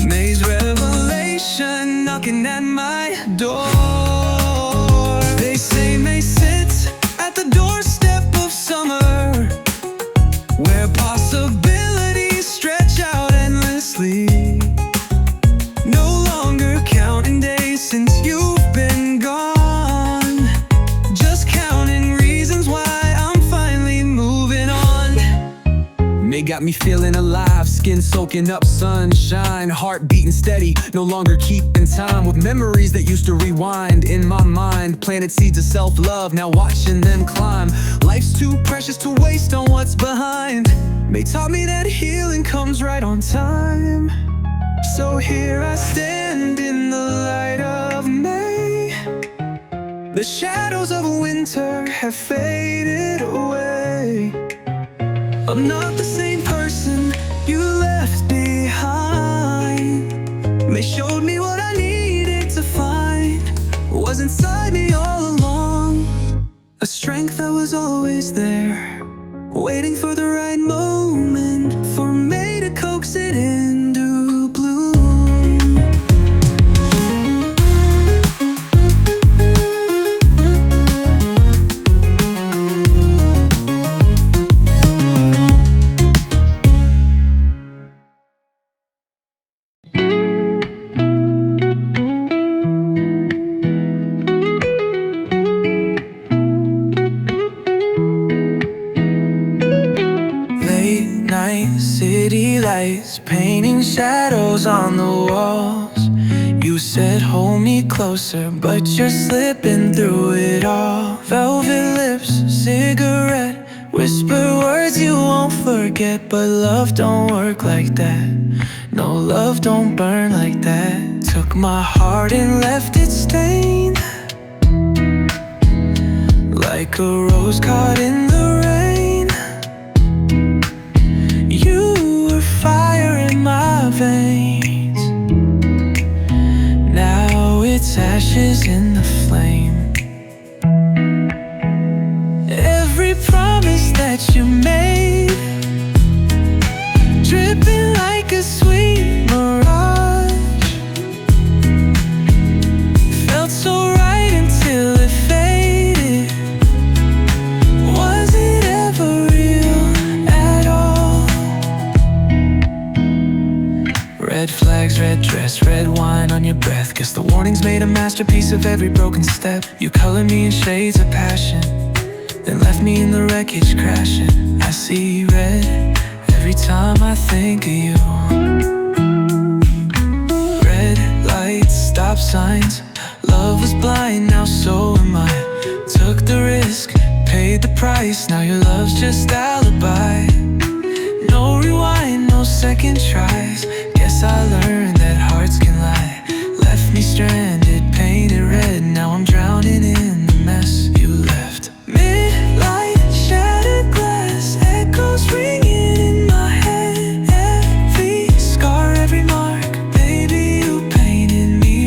May's revelation knocking at my door. They say May sits at the doorstep of summer, where possibilities stretch out endlessly. No longer counting days since you've been gone. Just counting reasons why I'm finally moving on. May got me feeling alive, skin soaking up sunshine, heart beating steady, no longer keeping time with memories that used to rewind in my mind. Planted seeds of self-love, now watching them climb. Life's too precious to waste on what's behind. May taught me that healing comes right on time. So here I stand in the light of May. The shadows of winter have faded away. I'm not the same person you left behind. They showed me what I needed to find was inside me all along. A strength that was always there, waiting for the right moment for May to coax it into bloom. City lights painting shadows on the walls. You said hold me closer, but you're slipping through it all. Velvet lips, cigarette, whisper words you won't forget. But love don't work like that. No, love don't burn like that. Took my heart and left it stained, like a rose caught in the rain. Fire in my veins, now it's ashes in the flame. Every promise that you made, dripping like a sweet mirage, felt so right until it faded. Was it ever real at all? Red flags, red dress, red wine on your breath. Guess the warnings made a masterpiece of every broken step. You color me in shades of passion, then left me in the wreckage crashing. I see red every time I think of you. Red lights, stop signs, love was blind, now so am I. Took the risk, paid the price, now your love's just alibi. No rewind, no second tries. Guess I learned that hearts can lie. Left me stranded, painted red. Now I'm drowning in the mess you left. Midlight, shattered glass, echoes ringing in my head. Every scar, every mark, baby, you painted me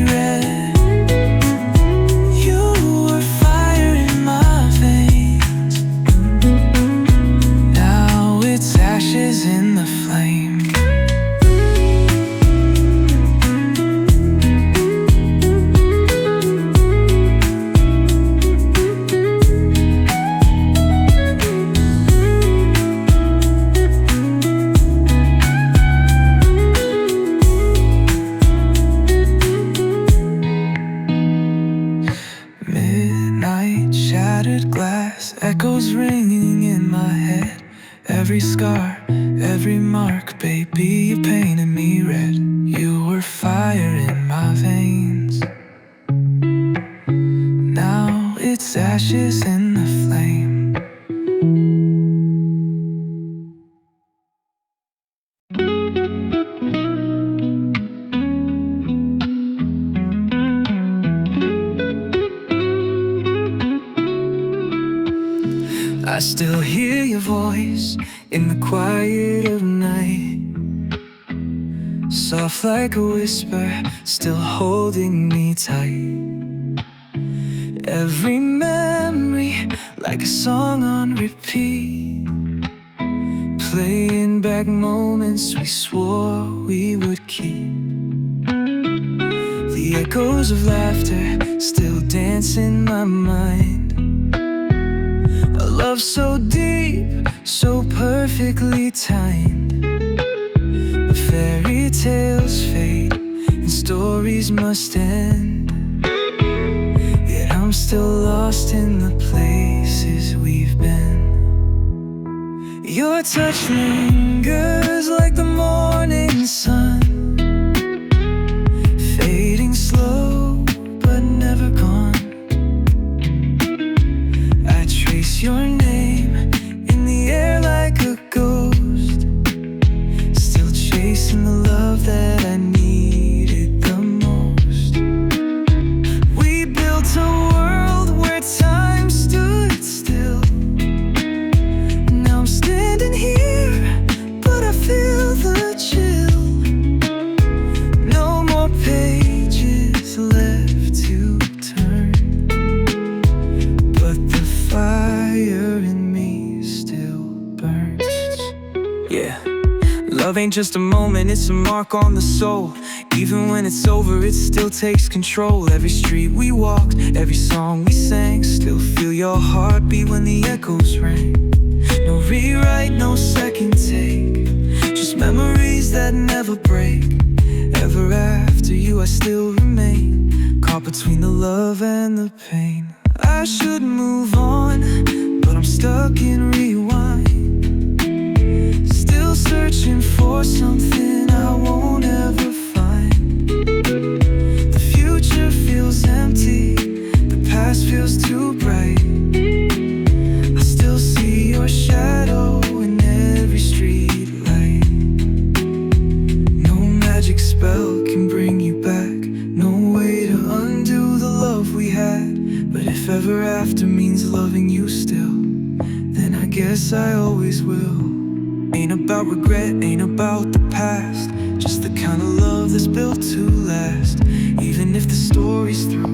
echoes ringing in my head. Every scar, every mark, baby, you painted me red. You were fire in my veins. Now it's ashes in the flame. I still hear your voice in the quiet of night, soft like a whisper, still holding me tight. Every memory like a song on repeat, playing back moments we swore we would keep. The echoes of laughter still dance in my mind. A love so deep, so perfectly timed. But fairy tales fade and stories must end. Yet I'm still lost in the places we've been. Your touch lingers like the morning sun, fading slow but never gone. I trace your name in the air like a ghost, still chasing the love that I needed the most. We built a world where time stood still. Now I'm standing here, but I feel the chill. No more pages left to turn, but the fire in me still burns. Yeah, love ain't just a moment, it's a mark on the soul. Even when it's over, it still takes control. Every street we walked, every song we sang, still feel your heartbeat when the echoes rang. No rewrite, no second take, just memories that never break. Ever after you I still remain, caught between the love and the pain. I should move on, but I'm stuck in rewind, still searching for something I won't ever find. The future feels empty, the past feels too bright. I still see your shadow in every street light. No magic spell can bring you back, no way to undo the love we had. But if ever after means loving you still, then I guess I always will. Ain't about regret, ain't about the past, just the kind of love that's built to last. Even if the story's through,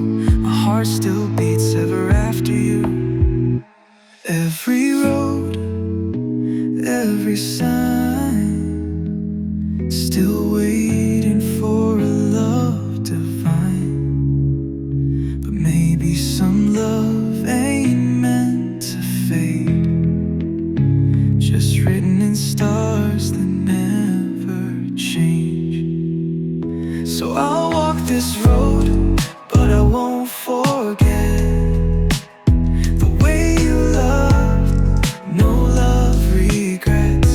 my heart still beats ever after you. Every road, every sign, still waiting for a love divine. But maybe some love ain't meant to fade, just written in stars that never change. So I'll walk this road, but I won't forget the way you loved, no love regrets.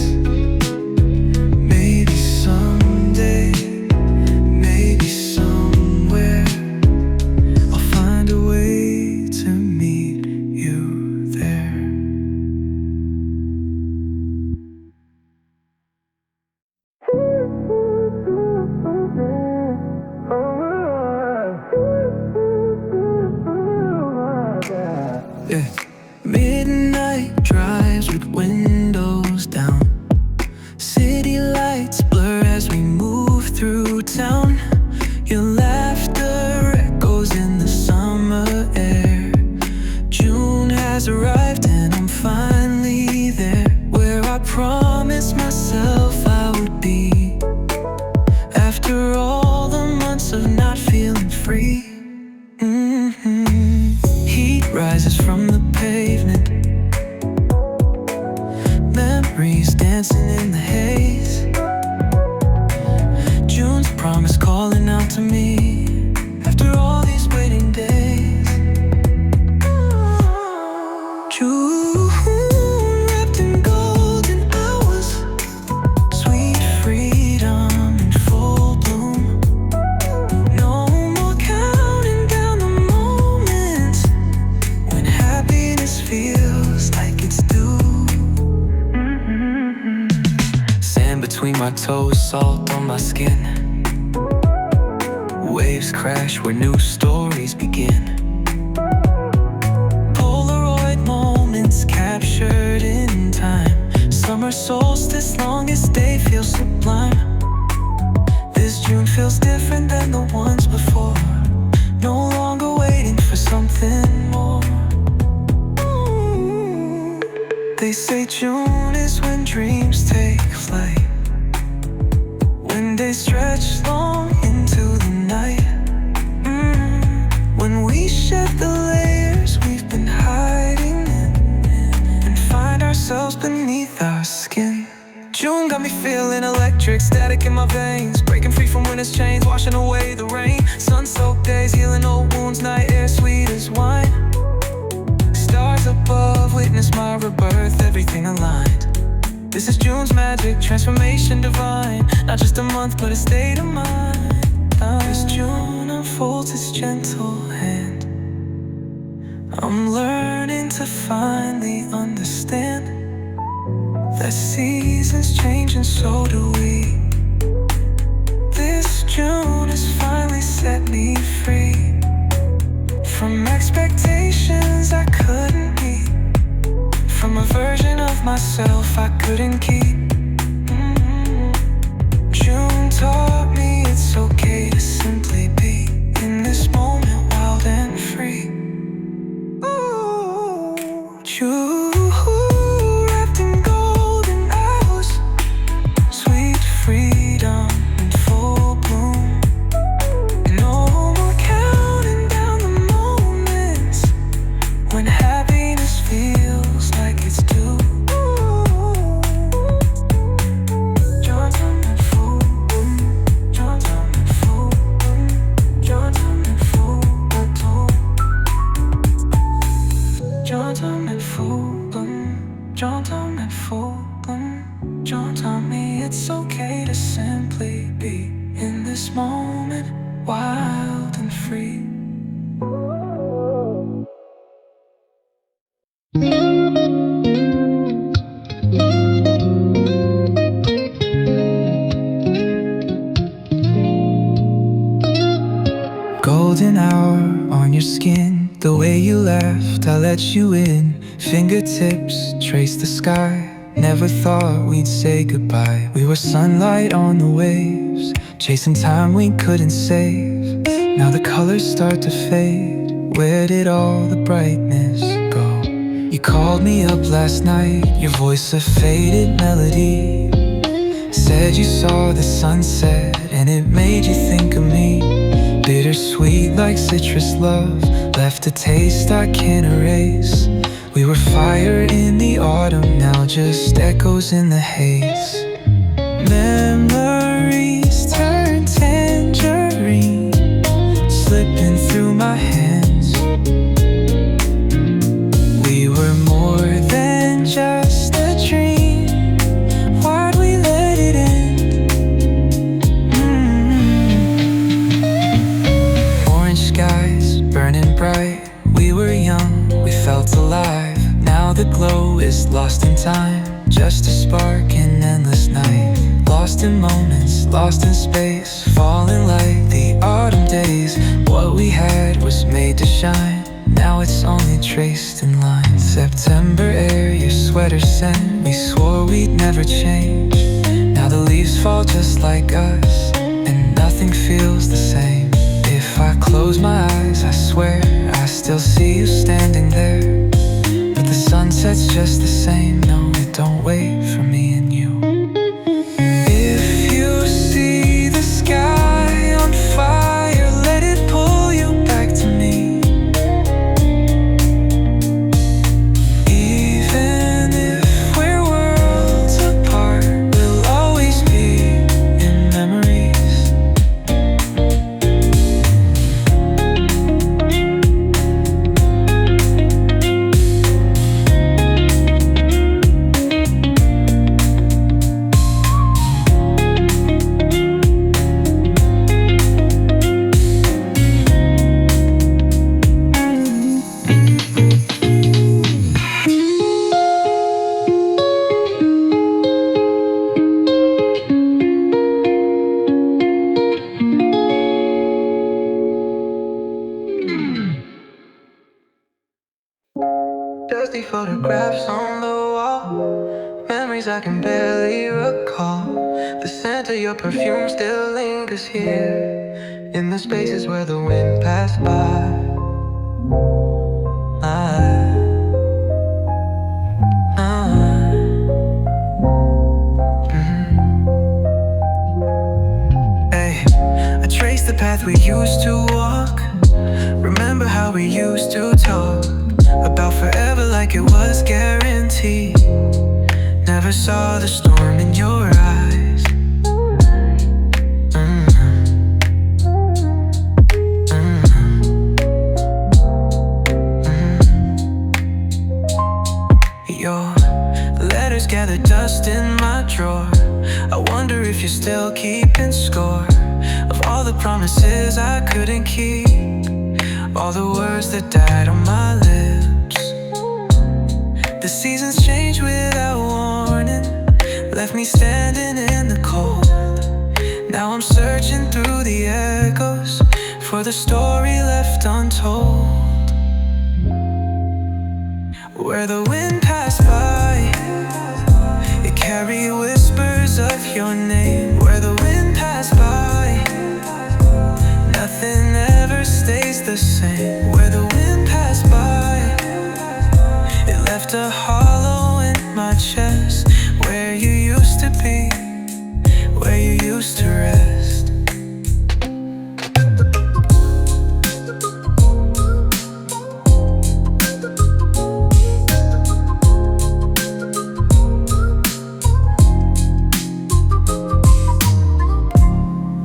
toes, salt on my skin. Waves crash where new stories begin. Polaroid moments captured in time. Summer solstice, longest day feels sublime. This June feels different than the ones before. No longer waiting for something more. They say June is when dreams take flight, when days stretch long into the night. When we shed the layers we've been hiding in and find ourselves beneath our skin. June got me feeling electric, static in my veins, breaking free from winter's chains, washing away the rain. Sun-soaked days, healing old wounds, night air sweet as wine. Stars above, witness my rebirth, everything aligned. This is June's magic, transformation divine. Not just a month, but a state of mind. As June unfolds its gentle hand, I'm learning to finally understand that seasons change and so do we. This June has finally set me free from expectations I couldn't meet, from a version of myself I couldn't keep. June taught me it's okay to simply be in this moment, wild and free. Ooh, June wrapped in golden hours, sweet freedom in full bloom. No more counting down the moments when happiness feels like it's due. John taught me it's okay to simply be in this moment, wild and free. Golden hour on your skin, the way you laughed, I let you in. Fingertips trace the sky. Never thought we'd say goodbye. We were sunlight on the waves, chasing time we couldn't save. Now the colors start to fade. Where did all the brightness go? You called me up last night, your voice a faded melody. Said you saw the sunset and it made you think of me. Bittersweet like citrus love, left a taste I can't erase. We were fire in the autumn, now just echoes in the haze. Memories turn tangerine, slipping through my hands. We were more than just a dream. Why'd we let it end? Orange skies burning bright. We were young, we felt alive. Now the glow is lost in time, just a spark in endless night. Lost in moments, lost in space, falling like the autumn days. What we had was made to shine, now it's only traced in lines. September air, your sweater scent, we swore we'd never change. Now the leaves fall just like us, and nothing feels the same. If I close my eyes, I swear I still see you standing there. But the sunset's just the same, no, it don't wait for me and you. If you see the sky on fire, let it pull you back to me. Even if we're worlds apart, we'll always be in memories. dusty photographs on the wall, memories I can barely recall. The scent of your perfume still lingers here, in the spaces where the wind passed by. I trace the path we used to walk. Remember how we used to talk about forever like it was guaranteed. Never saw the storm in your eyes. Your letters gather dust in my drawer. I wonder if you're still keeping score of all the promises I couldn't keep, all the words that died on my lips. The seasons change without warning, left me standing in the cold. Now I'm searching through the echoes for the story left untold. Where the wind passed by, it carried whispers of your name. Where the wind passed by, nothing ever stays the same. Where the wind passed by, it left a hollow in my chest. Where you used to be, where you used to rest.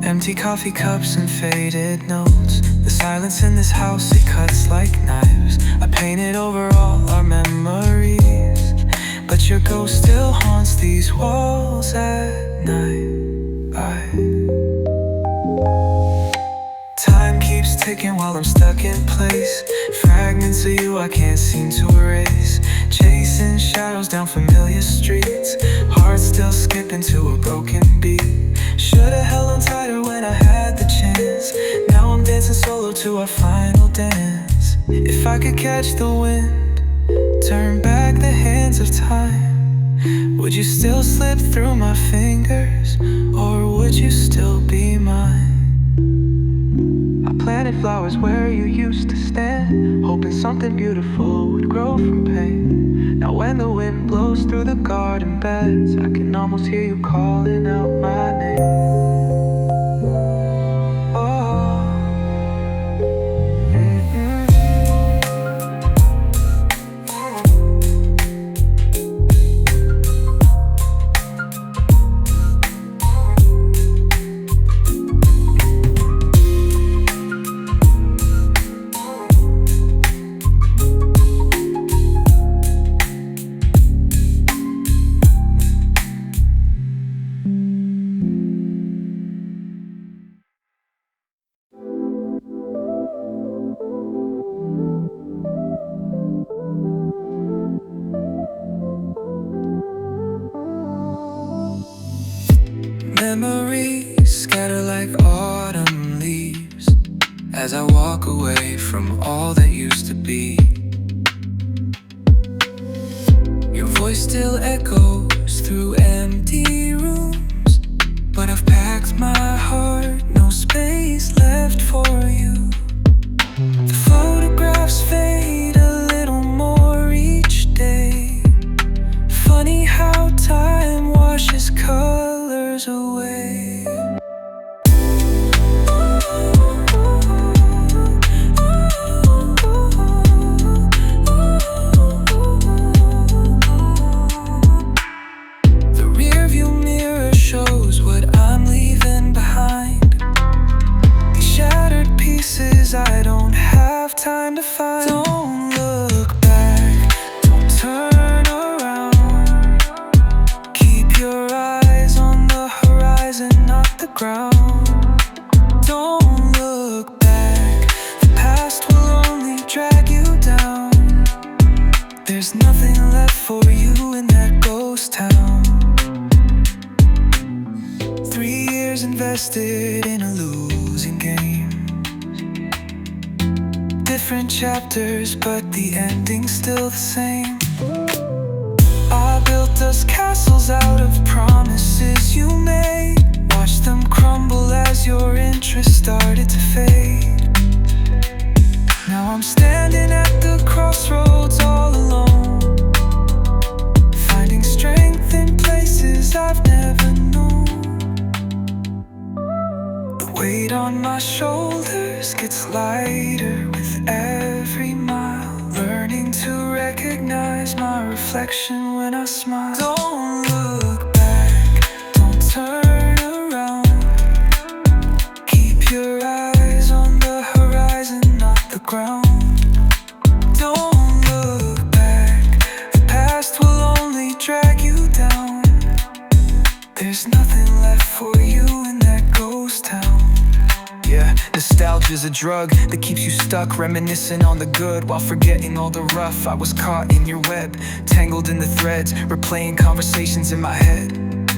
Empty coffee cups and faded notes. The silence in this house, it cuts like knives. I painted over all our memories, but your ghost still haunts these walls at night. Time keeps ticking while I'm stuck in place. Fragments of you I can't seem to erase. Chasing shadows down familiar streets, heart still skipping to a broken beat. Should've held on tighter when I had the chance. Now I'm dancing solo to our final dance. If I could catch the wind, turn back the hands of time, would you still slip through my fingers, or would you still be mine? I planted flowers where you used to stand, hoping something beautiful would grow from pain. Now when the wind blows through the garden beds, I can almost hear you calling out my name. Memories scatter like autumn leaves as I walk away from all that used to be. Your voice still echoes through empty rooms, but I've packed my heart, no space left for you. The photographs fade a little more each day. Funny how time washes colors away. The rearview mirror shows what I'm leaving behind. These shattered pieces I don't have time to find. Don't look back, don't turn around. Keep your eyes on the horizon, not the ground. Don't look back, the past will only drag you down. There's nothing left for you in that ghost town. 3 years invested in a losing game. Different chapters, but the ending's still the same. built us castles out of promises you made. Watch them crumble as your interest started to fade. Now I'm standing at the crossroads all alone, finding strength in places I've never known. The weight on my shoulders gets lighter with every mile, learning to recognize my reflection when I smile. Don't look back, don't turn around. Keep your eyes on the horizon, not the ground. Don't look back, the past will only drag you down. There's nothing left for you in that ghost town. Yeah, nostalgia's a drug that keeps you stuck, reminiscing on the good while forgetting all the rough. I was caught in your web, tangled in the threads, replaying conversations in my head.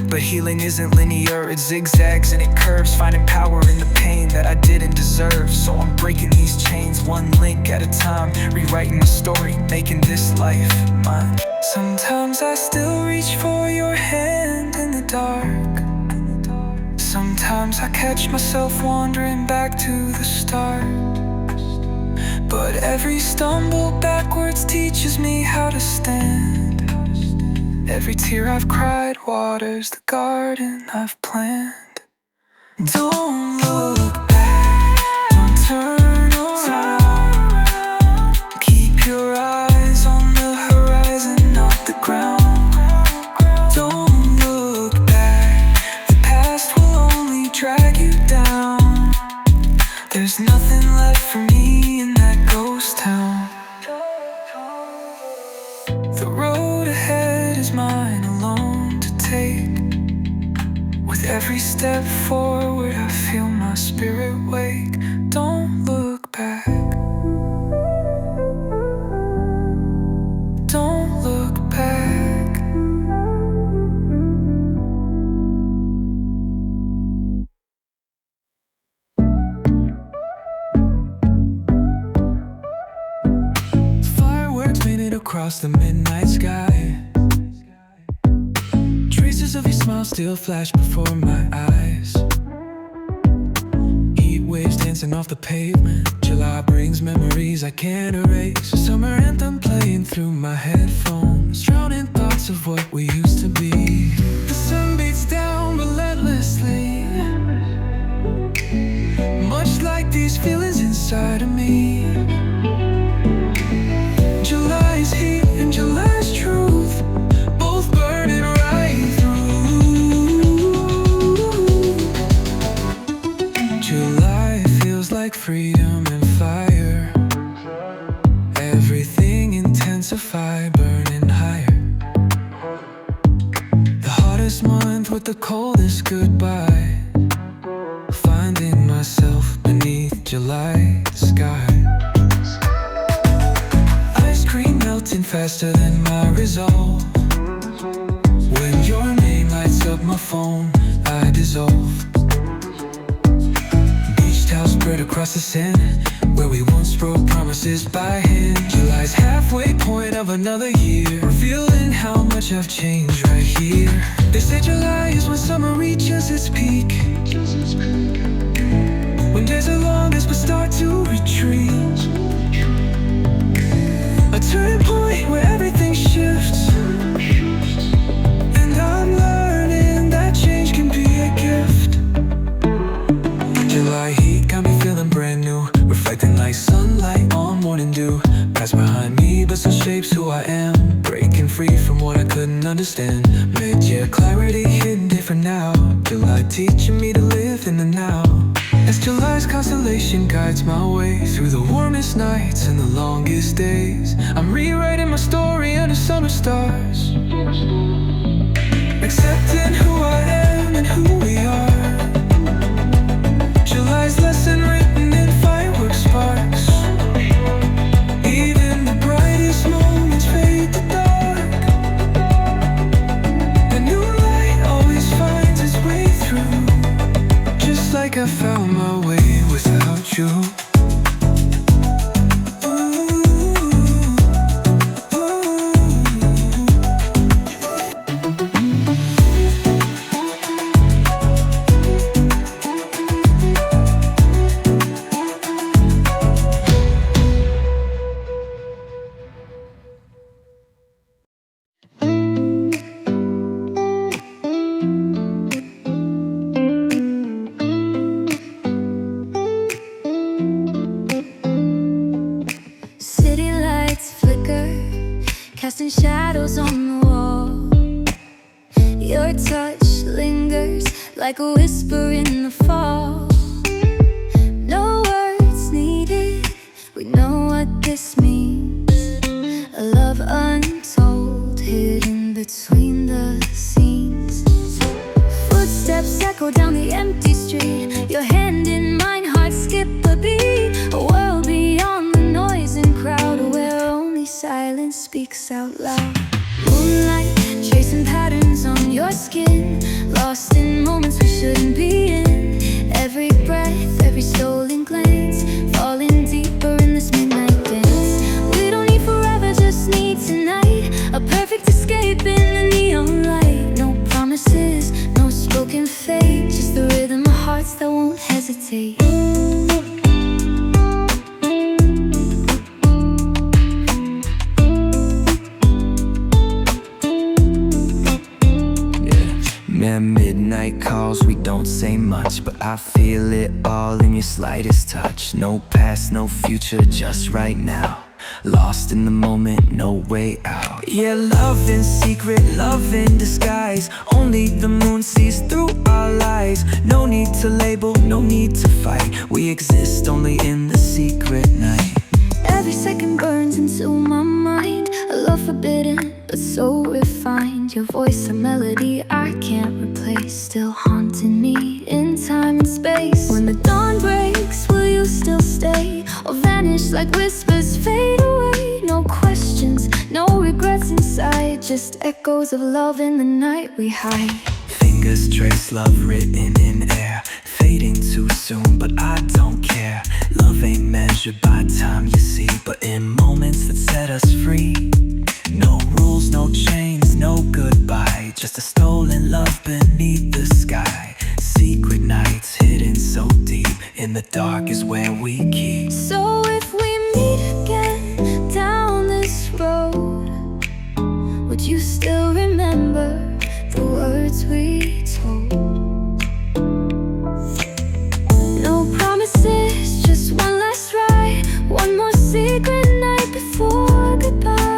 But healing isn't linear, it zigzags and it curves, finding power in the pain that I didn't deserve. So I'm breaking these chains one link at a time, rewriting my story, making this life mine. Sometimes I still reach for your hand in the dark. Sometimes I catch myself wandering back to the start. But every stumble backwards teaches me how to stand. Every tear I've cried waters the garden I've planned. Don't look back, don't turn around. Keep your eyes on the horizon, not the ground. Don't look back, the past will only drag you down. There's nothing left for me in that ghost town. The road ahead is mine alone to take. With every step forward I feel my spirit wake. Don't look back, don't look back. Fireworks painted across the midnight sky. Traces of your smile still flash before my eyes. Heat waves dancing off the pavement. July brings memories I can't erase. A summer anthem playing through my headphones, drowning thoughts of what we used to be. The sun beats down relentlessly, much like these feelings inside of me. July's heat and July's truth, both burning right through. July feels like freedom and fire, everything intensified, burning higher. The hottest month with the coldest goodbye, finding myself beneath July's sky. Ice cream melting faster than my resolve. When your name lights up my phone, I dissolve. Beach towels spread across the sand, where we once wrote promises by hand. July's halfway point of another year, revealing how much I've changed right here. They say July is when summer reaches its peak, when days are longest but start to retreat. A turning point where everything shifts, and I'm learning that change can be a gift. July heat got me feeling brand new, reflecting like sunlight on morning dew. Past behind me but still shapes who I am, breaking free from what I couldn't understand. Mid-year clarity hidden different now, July teaching me to live in the now. As July's constellation guides my way through the warmest nights and the longest days, I'm rewriting my story under summer stars, accepting who I am and who we are. July's lesson written in fireworks sparks, even the brightest moments fade to dark. A new light always finds its way through, just like I found my way without you. casting shadows on the wall. Your touch lingers like a whisper in the fall. No words needed, we know what this means. A love untold, hidden between the scenes. Footsteps echo down the empty street. Your hand in mine, heart skip a beat. A world beyond the noise and crowd, where only silence speaks out loud. Moonlight, tracing patterns on your skin. Lost in moments we shouldn't be in. Every breath, every stolen glance, falling deeper in this midnight dance. We don't need forever, just need tonight. A perfect escape in the neon light. No promises, no spoken fate, just the rhythm of hearts that won't hesitate. Midnight calls, we don't say much, but I feel it all in your slightest touch. No past, no future, just right now. Lost in the moment, no way out. Yeah, love in secret, love in disguise. Only the moon sees through our lies. No need to label, no need to fight. We exist only in the secret night. Every second burns into my mind. A love forbidden, but so refined. Your voice, a melody I can't replace, still haunting me in time and space. When the dawn breaks, will you still stay, or vanish like whispers fade away? No questions, no regrets inside, just echoes of love in the night we hide. Fingers trace love written in air, fading too soon, but I don't care. Love ain't measured by time, you see, but in moments that set us free. No rules, no chains, no goodbye, just a stolen love beneath the sky. Secret nights hidden so deep, in the dark is where we keep. So if we meet again down this road, would you still remember the words we told? No promises, just one last ride, one more secret night before goodbye.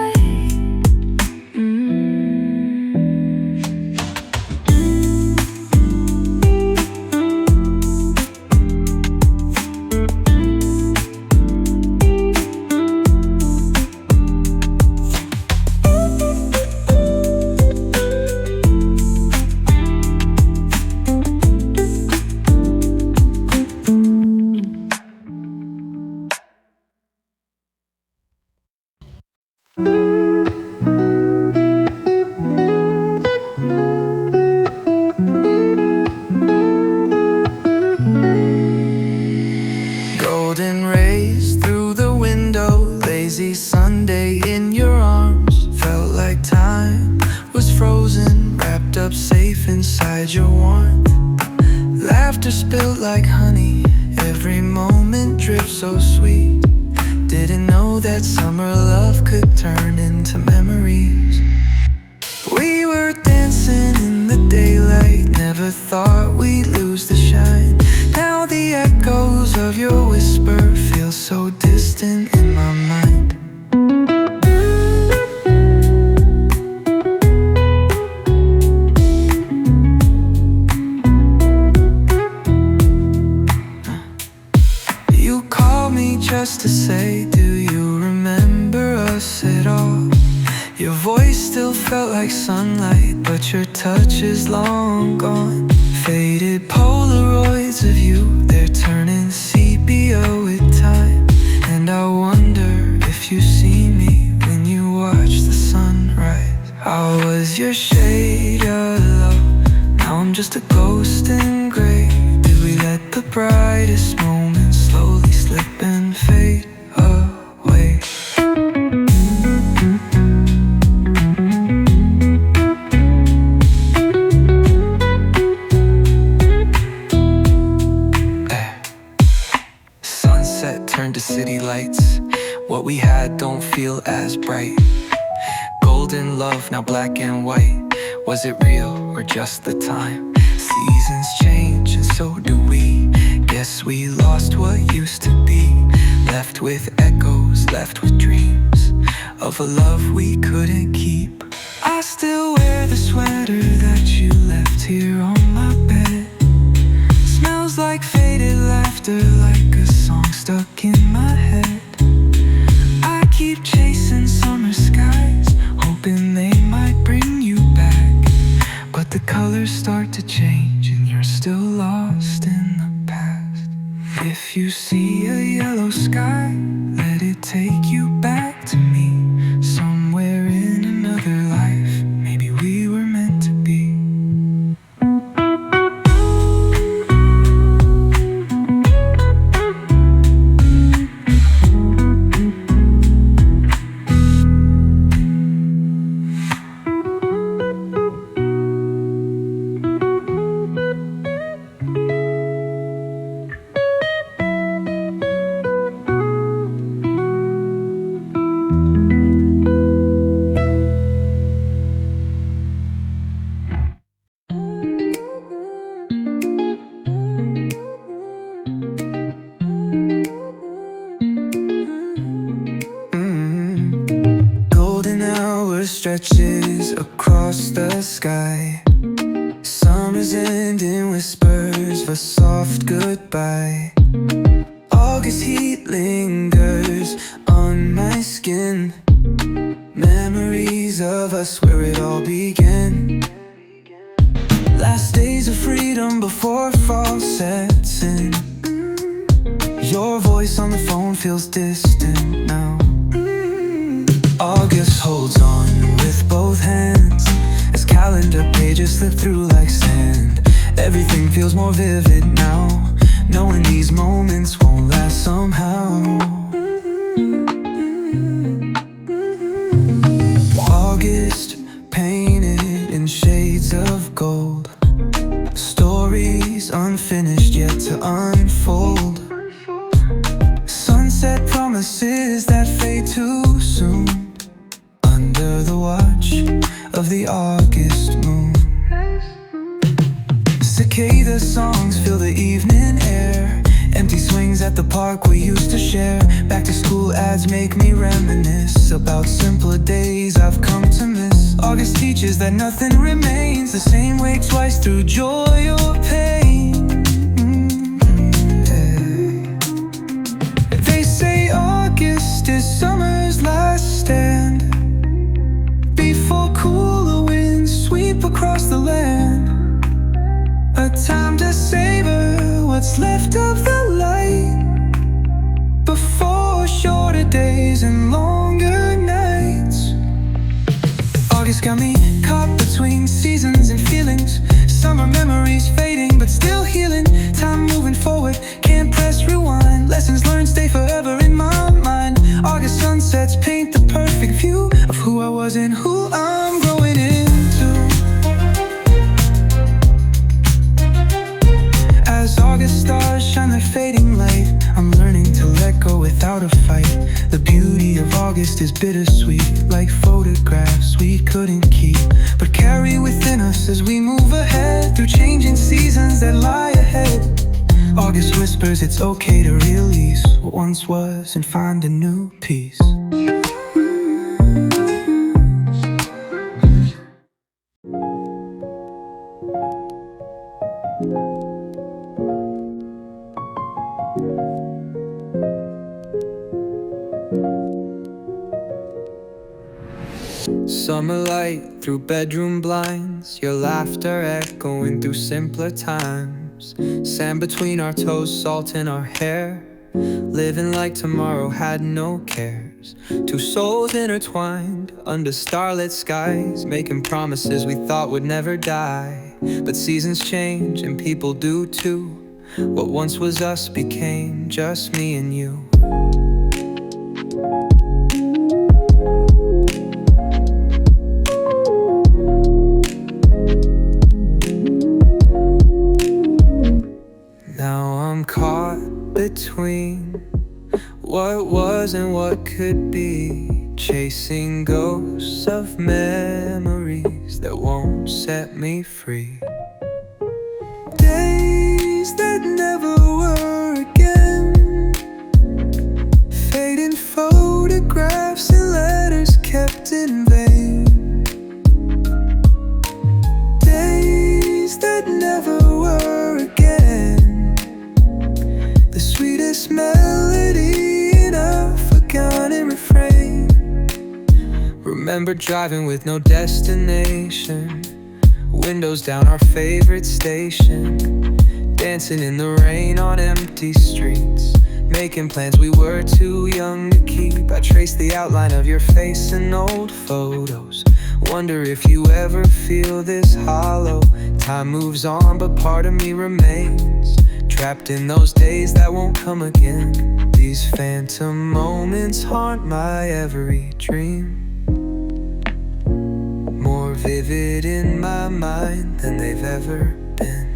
Golden rays through the window, lazy Sunday in your arms. Felt like time was frozen, wrapped up safe inside your warmth. Laughter spilled like honey, every moment dripped so sweet. Didn't know that summer love could turn into memories. We were dancing in the daylight, never thought we'd lose the shine. Now the echoes of your whisper feel so distant in my mind. You called me just to say, do you remember us at all? Your voice still felt like sunlight, but your touch is long gone. Faded Polaroids of you, they're turning sepia with time. And I wonder if you see me when you watch the sunrise. I was your shade of love, now I'm just a ghost in gray. Did we let the brightest moments slowly slip and fade away? Turned to city lights, what we had don't feel as bright. Golden love, now black and white. Was it real or just the time? Seasons change and so do we. Guess we lost what used to be. Left with echoes, left with dreams. of a love we couldn't keep. I still wear the sweater that you left here on my bed. Smells like faded laughter, like a song stuck in my head. I keep chasing summer skies, hoping they might bring you back. But the colors start to change and you're still lost in the past. If you see a yellow sky, let it take you back to me. Somewhere in another life, maybe we were meant to be. Stretches across the sky. Summer's ending whispers of a soft goodbye. August heat lingers on my skin. Memories of us where it all began. Last days of freedom before fall sets in. Your voice on the phone feels distant now. August holds on with both hands as calendar pages slip through like sand. Everything feels more vivid now, knowing these moments won't last somehow. August painted in shades of gold, stories unfinished yet to unfold. Sunset promises that fade too soon, under the watch of the August moon. Cicada songs fill the evening air. Empty swings at the park we used to share. Back to school ads make me reminisce about simpler days I've come to miss. August teaches that nothing remains the same way twice through joy or pain. They say August is summer's last stand, before cooler winds sweep across the land. A time to savor what's left of the light, before shorter days and longer nights. August got me caught between seasons and feelings. Summer memories fading but still healing. Time moving forward, can't press rewind. Lessons learned stay forever in my mind. August sunsets paint the perfect view of who I was and who I'm growing into. As August stars shine their fading light, I'm learning to let go without a fight. The beauty of August is bittersweet, like photographs we couldn't keep, but carry within us as we move ahead through changing seasons that lie ahead. August whispers it's okay to release what once was and find a new peace. Summer light through bedroom blinds, your laughter echoing through simpler times. Sand between our toes, salt in our hair, living like tomorrow had no cares. Two souls intertwined under starlit skies, making promises we thought would never die. But seasons change and people do too. What once was us became just me and you. I'm caught between what was and what could be, chasing ghosts of memories that won't set me free. Days that never were again, fading photographs and letters Remember driving with no destination, windows down our favorite station, dancing in the rain on empty streets, making plans we were too young to keep. I traced the outline of your face in old photos. Wonder if you ever feel this hollow. Time moves on, but part of me remains trapped in those days that won't come again. These phantom moments haunt my every dream, more vivid in my mind than they've ever been.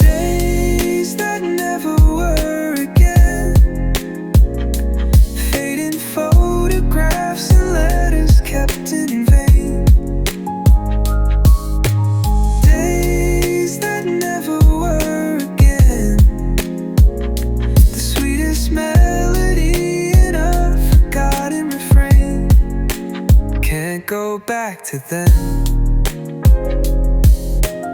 Days that never were again, fading photographs and letters kept in vain. Days that never were again, the sweetest melody in a forgotten refrain. Can't go back to then,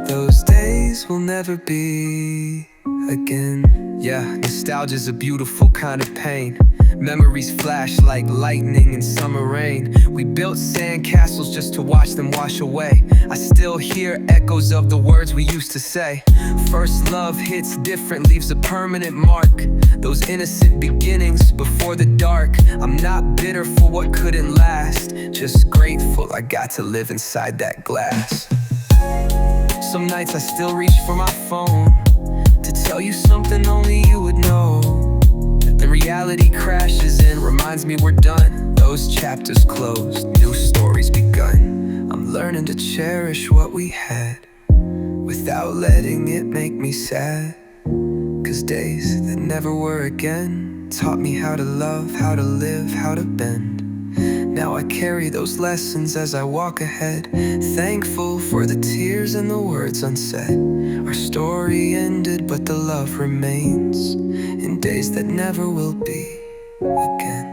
those days will never be again. Yeah, nostalgia's a beautiful kind of pain. Memories flash like lightning in summer rain. We built sandcastles just to watch them wash away. I still hear echoes of the words we used to say. First love hits different, leaves a permanent mark. Those innocent beginnings before the dark. I'm not bitter for what couldn't last, just grateful I got to live inside that glass. Some nights I still reach for my phone to tell you something only you would know. Then reality crashes in, reminds me we're done. Those chapters closed, new stories begun. I'm learning to cherish what we had without letting it make me sad. 'Cause days that never were again taught me how to love, how to live, how to bend. Now I carry those lessons as I walk ahead, thankful for the tears and the words unsaid. Our story ended, but the love remains in days that never will be again.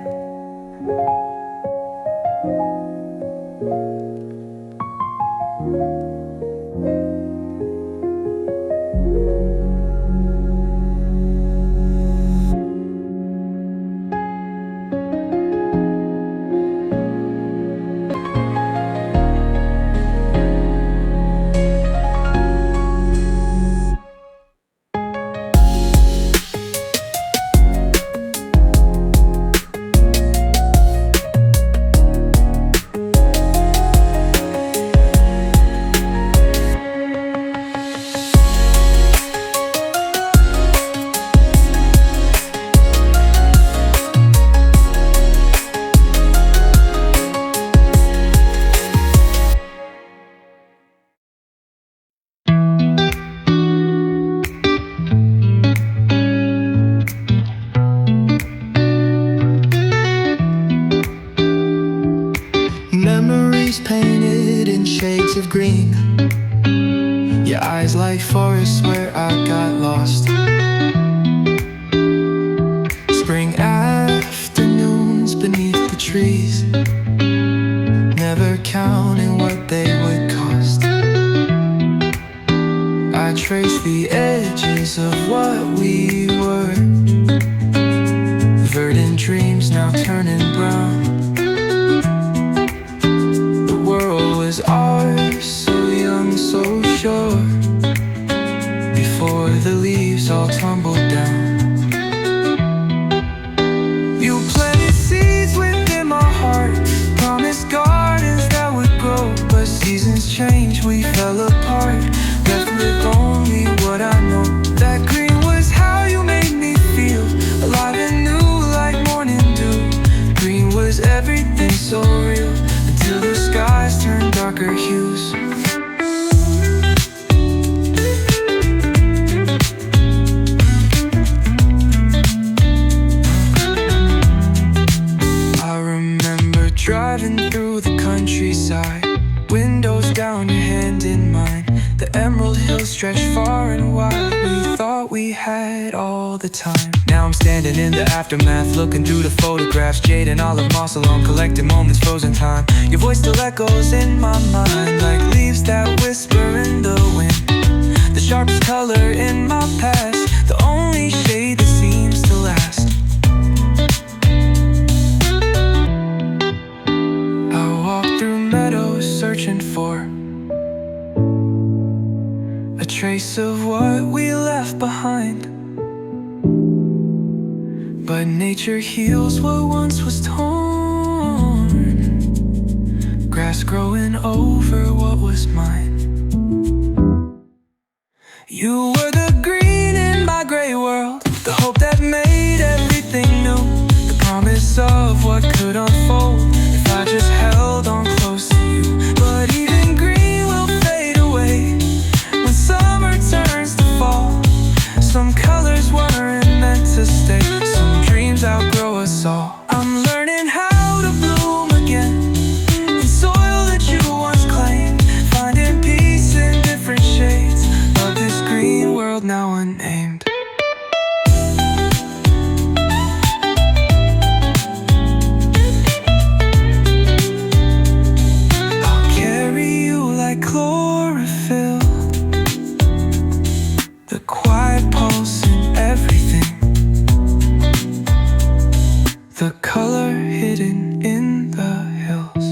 Memories painted in shades of green, your eyes like forests where I got lost. Spring afternoons beneath the trees, never counting what they would cost. I trace the edges of what we were, verdant dreams now turning brown. Was ours, so young, so sure, before the leaves all tumbled down. You planted seeds within my heart, promised gardens that would grow. But seasons change, we fell apart, left with only what I know. That green was how you made me feel, alive and new like morning dew. Green was everything so real, till the skies turn darker hues. I remember driving through the countryside, windows down, your hand in mine. The emerald hills stretched far and wide, we thought we had all the time. Now I'm standing in the aftermath, looking through the photographs, jade and olive moss alone, collecting moments frozen time. Your voice still echoes in my mind, like leaves that whisper in the wind. The sharpest color in my past, the only shade that seems to last. But nature heals what once was torn, grass growing over what was mine. You were the green in my gray world, the hope that made everything new, the promise of what could unfold if I just held on close to you. But even green will fade away when summer turns to fall. Some colors weren't meant to stay, some dreams outgrow us all. I'm learning how to bloom again in soil that you once claimed, finding peace in different shades of this green world now unnamed. I'll carry you like chlorophyll, the quiet pulse in everything, the color hidden in the hills,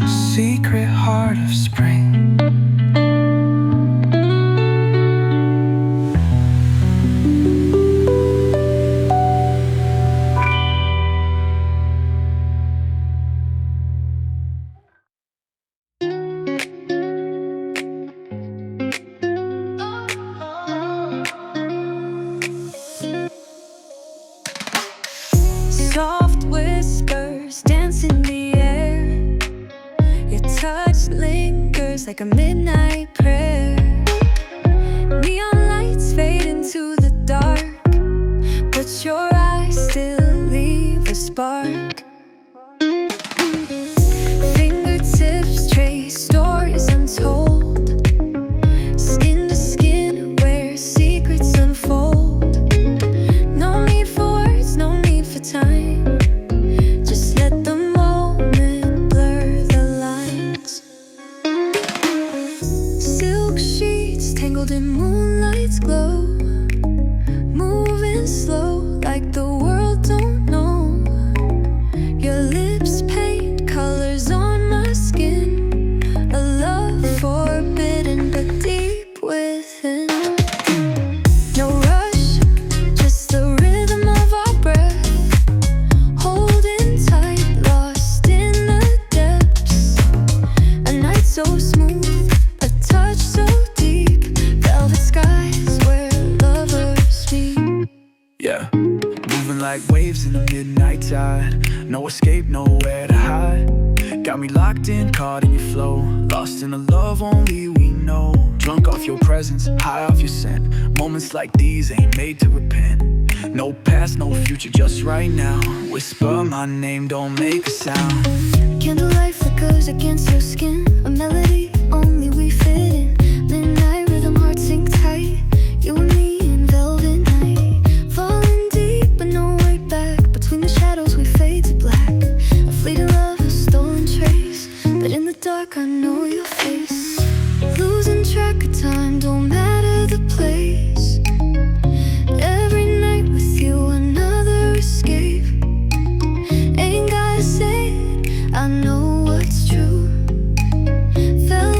the secret heart of spring. Soft whispers dance in the air. Your touch lingers like a midnight prayer. Neon lights fade into the dark, but your eyes still leave a spark. Fingertips trace stories untold, skin to skin where secrets unfold. No need for words, no need for time. Just let the moment blur the lines. Silk sheets tangled in moonlight's glow, moving slow like the world don't know. Your lips paint colors on my skin, a love forbidden but deep within. No rush, just the rhythm of our breath, holding tight, lost in the depths. A night so smooth, a touch so deep, velvet skies where lovers meet. Yeah, moving like waves in the midnight tide, no escape, nowhere to hide. Got me locked in, caught in your flow, lost in a love only we know. Drunk off your presence, high off your scent. Moments like these ain't made to repent. No past, no future, just right now. Whisper my name, don't make a sound. Candlelight flickers against your skin, a melody only we fit in. Midnight rhythm, hearts sink tight, you and me in velvet night. Falling deep but no way back, between the shadows we fade to black. A fleeting love, a stolen trace, but in the dark I know your face. Losing track of time, don't matter the place. Every night with you, another escape. Ain't gotta say it, I know what's true. Felt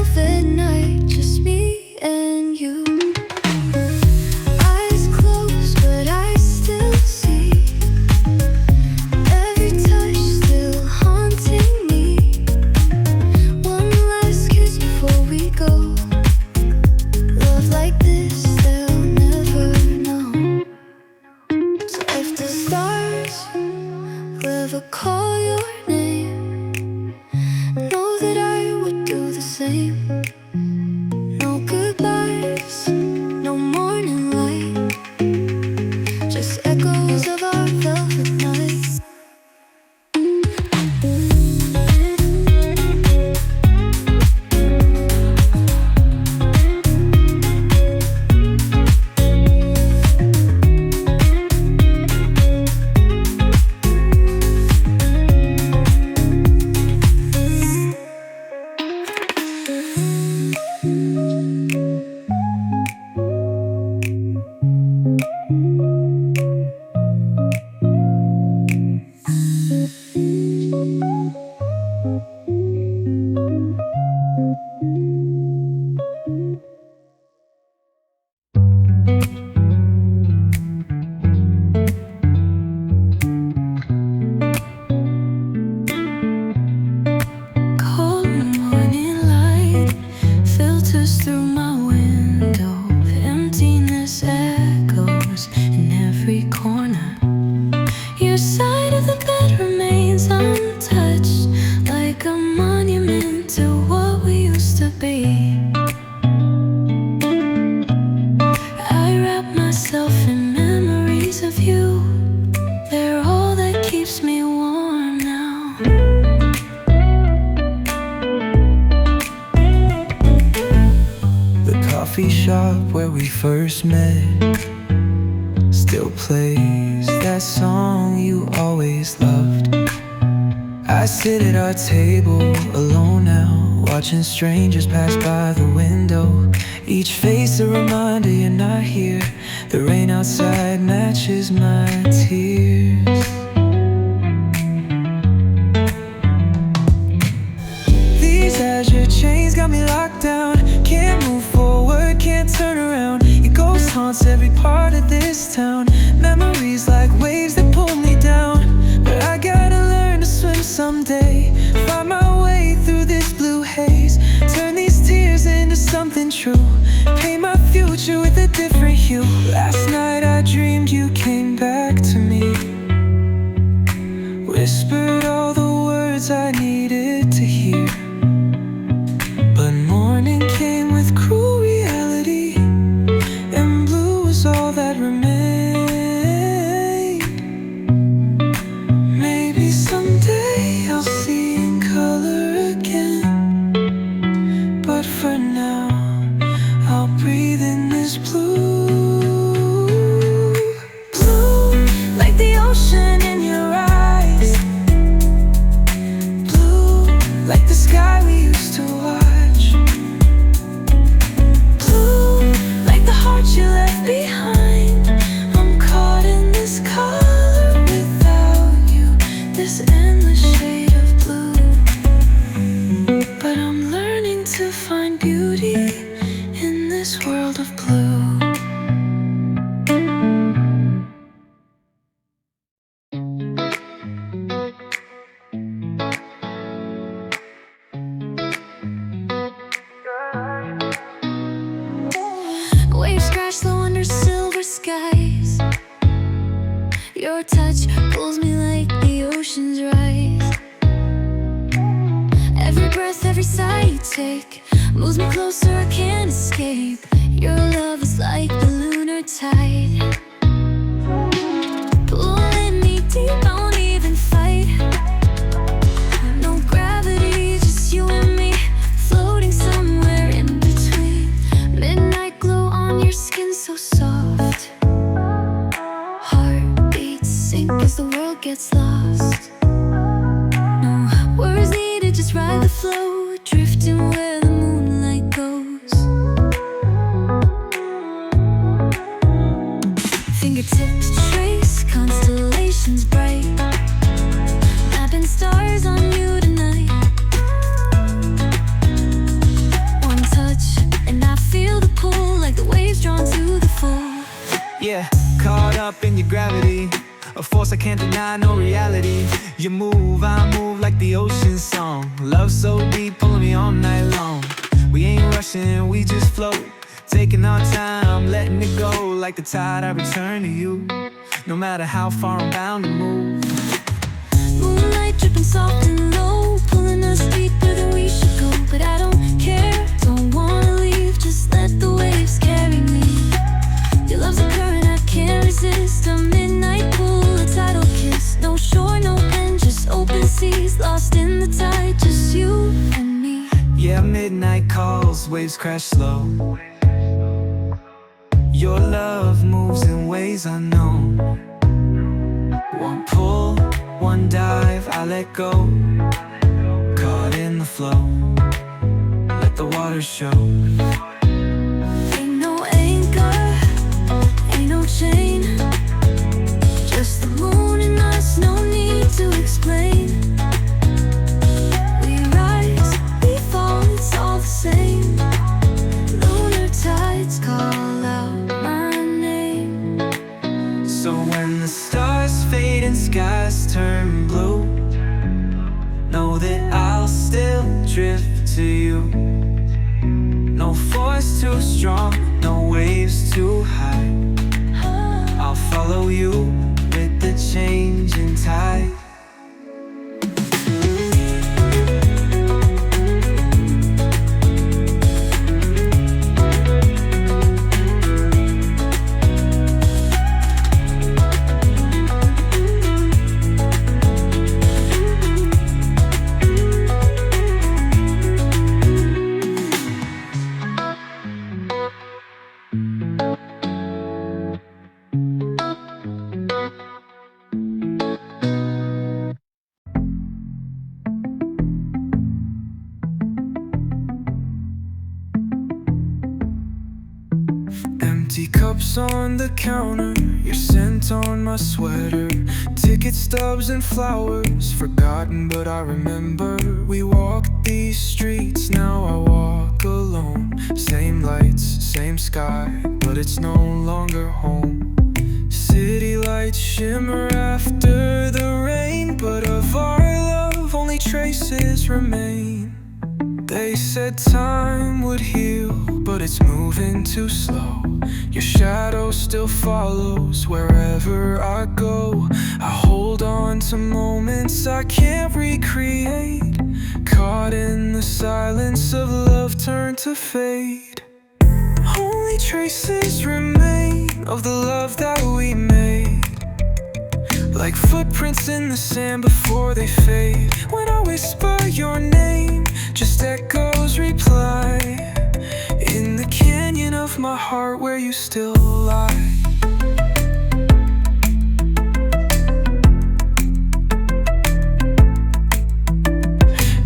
where we first met still plays that song you always loved. I sit at our table alone now, watching strangers pass by the window. Each face a reminder you're not here. The rain outside matches my tears. These azure chains got me locked down. Can't move forward, can't turn around. Your ghost haunts every part of this town. Memories like waves that pull me down. But I gotta learn to swim someday. Find my way through this blue haze. Turn these tears into something true. Paint my future with a different hue. Last night I dreamed you came back to me. Whispered all the words I needed to hear. But morning came with cruel reality, and blue was all that remained. Maybe someday I'll see in color again, but for now I'll breathe in this blue. Blue, like the ocean in your eyes. Blue, like the sky we used to watch. Blue, like the heart you left behind. I'm caught in this color without you, this endless shade of blue. But I'm learning to find beauty in this world of blue. Waves crash slow under silver skies. Your touch pulls me like the ocean's rise. Every breath, every sigh you take moves me closer, I can't escape. Your love is like the lunar tide, pulling me deep, I won't even fight. No gravity, just you and me, floating somewhere in between. Midnight glow on your skin so soft. Heartbeats sink as the world gets lost. No words needed, just ride the flow, drifting where the moonlight goes. Fingertips trace constellations bright, mapping stars on you tonight. One touch and I feel the pull, like the waves drawn to the full. Yeah, caught up in your gravity, a force I can't deny, no reality. You move, I move like the ocean song. Love so deep, pulling me all night long. We ain't rushing, we just float, taking our time, letting it go. Like the tide, I return to you, no matter how far I'm bound to move. Moonlight dripping soft and low, pulling us deeper than we should go. But I don't care, don't wanna leave, just let the waves carry me. Your love's a current I can't resist, a midnight pool, a tidal kiss. No shore, no end, just open seas, lost in the tide, just you and me. Yeah, midnight calls, waves crash slow. Your love moves in ways unknown. One pull, one dive, I let go. Caught in the flow, let the water show. Ain't no anchor, ain't no chain, just the moon and us, no need to explain. We rise, we fall, it's all the same. Lunar tides call out my name. So when the stars fade and skies turn blue, know that I'll still drift to you. No force too strong, no waves too high. I'll follow you with the changing tide. cups on the counter, your scent on my sweater, ticket stubs and flowers, forgotten but I remember. We walked these streets, now I walk alone. Same lights, same sky, but it's no longer home. City lights shimmer after the rain, but of our love only traces remain. They said time would heal, but it's moving too slow. Your shadow still follows wherever I go. I hold on to moments I can't recreate, caught in the silence of love turned to fade. Only traces remain of the love that we made, like footprints in the sand before they fade. When I whisper your name, just echoes reply in the canyon of my heart where you still lie.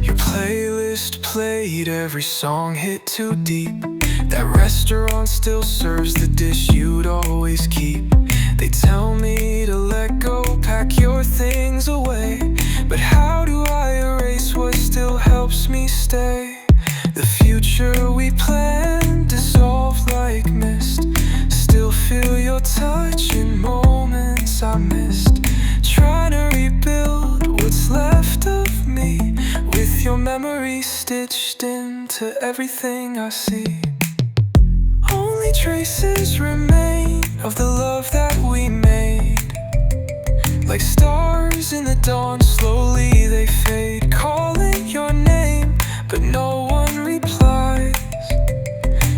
Your playlist played, every song hit too deep. That restaurant still serves the dish you'd always keep. They tell me to let go, pack your things away, but how do I erase what still helps me stay? The future we planned dissolved like mist. Still feel your touch in moments I missed. Trying to rebuild what's left of me, with your memory stitched into everything I see. Only traces remain of the love that we made, like stars in the dawn, slowly they fade. Calling your name, but no one replies,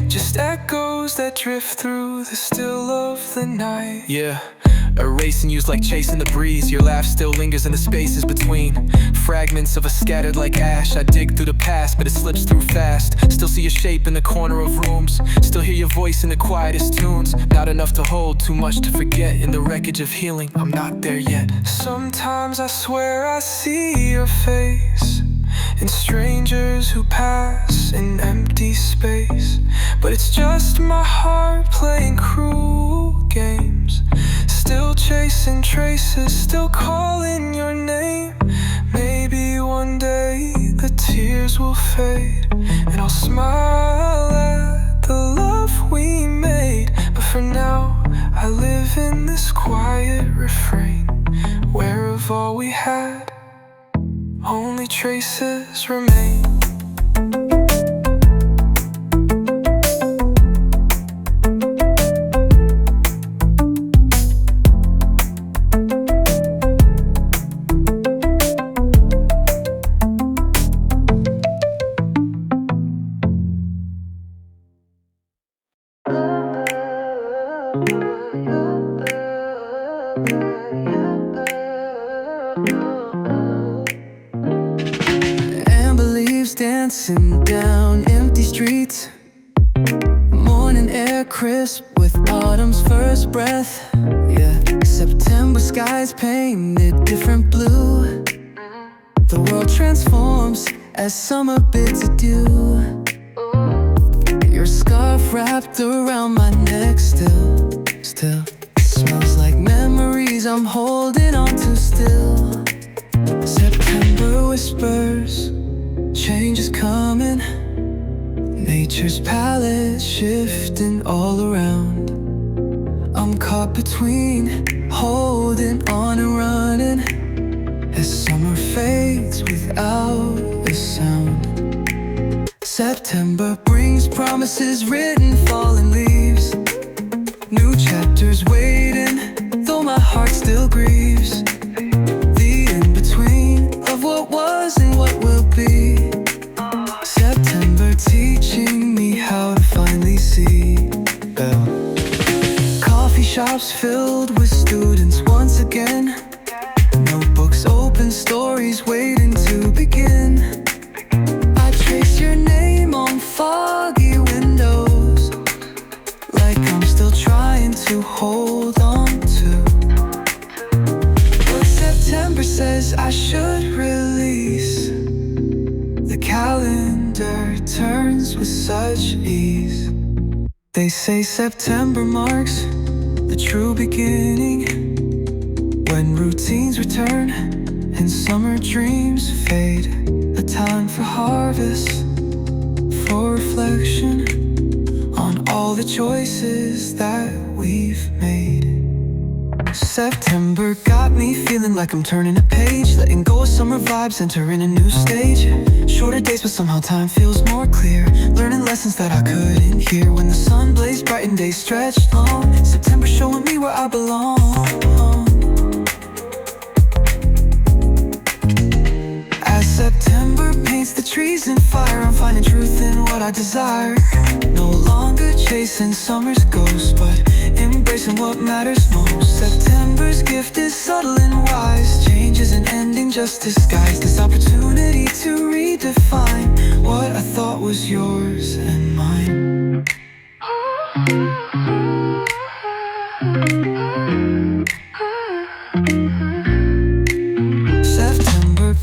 just echoes that drift through the still of the night. Yeah, erasing you's like chasing the breeze. Your laugh still lingers in the spaces between fragments of us scattered like ash. I dig through the past, but it slips through fast. Still see your shape in the corner of rooms, still hear your voice in the quietest tunes. Not enough to hold, too much to forget. In the wreckage of healing, I'm not there yet. Sometimes I swear I see your face in strangers who pass in empty space, but it's just my heart playing cruel games. Still chasing traces, still calling your name. Maybe one day the tears will fade, and I'll smile at the love we made. But for now, I live in this quiet refrain, where of all we had, only traces remain. Dancing down empty streets, morning air crisp with autumn's first breath. Yeah, September skies painted different blue. The world transforms as summer bids adieu. Your scarf wrapped around my neck still smells like memories I'm holding on to still. September whispers, change is coming. Nature's palette shifting all around. I'm caught between holding on and running, as summer fades without a sound. September brings promises written, fallen leaves, new chapters waiting, though my heart still grieves. The in-between of what was and what will be. September teaching me how to finally see. Coffee shops filled with students once again, notebooks open, stories waiting to begin. I trace your name on foggy windows, like I'm still trying to hold on to. But September says I should release. The calendar turns with such ease. They say September marks the true beginning, when routines return and summer dreams fade. A time for harvest, for reflection on all the choices that we've made. September got me feeling like I'm turning a page, letting go of summer vibes, entering a new stage. Shorter days but somehow time feels more clear, learning lessons that I couldn't hear when the sun blazed bright and days stretched long. September showing me where I belong. As September paints the trees in fire, I'm finding truth in what I desire. No longer chasing summer's ghost, but embracing what matters most. September's gift is subtle and wise. Change isn't ending, just disguised. This opportunity to redefine what I thought was yours and mine. September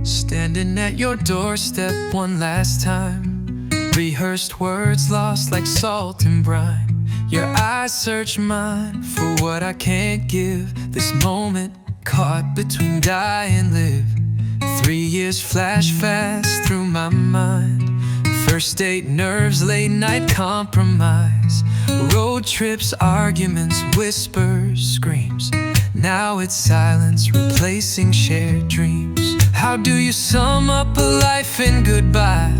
standing at your doorstep one last time, rehearsed words lost like salt and brine. Your eyes search mine for what I can't give. This moment caught between die and live. 3 years flash fast through my mind. First date nerves, late night compromise, road trips, arguments, whispers, screams. Now it's silence replacing shared dreams. How do you sum up a life in goodbye,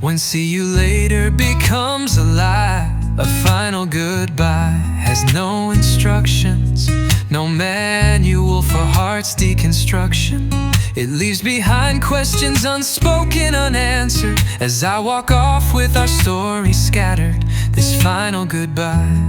when see you later becomes a lie? A final goodbye has no instructions, no manual for heart's deconstruction. It leaves behind questions unspoken, unanswered, as I walk off with our story scattered. This final goodbye.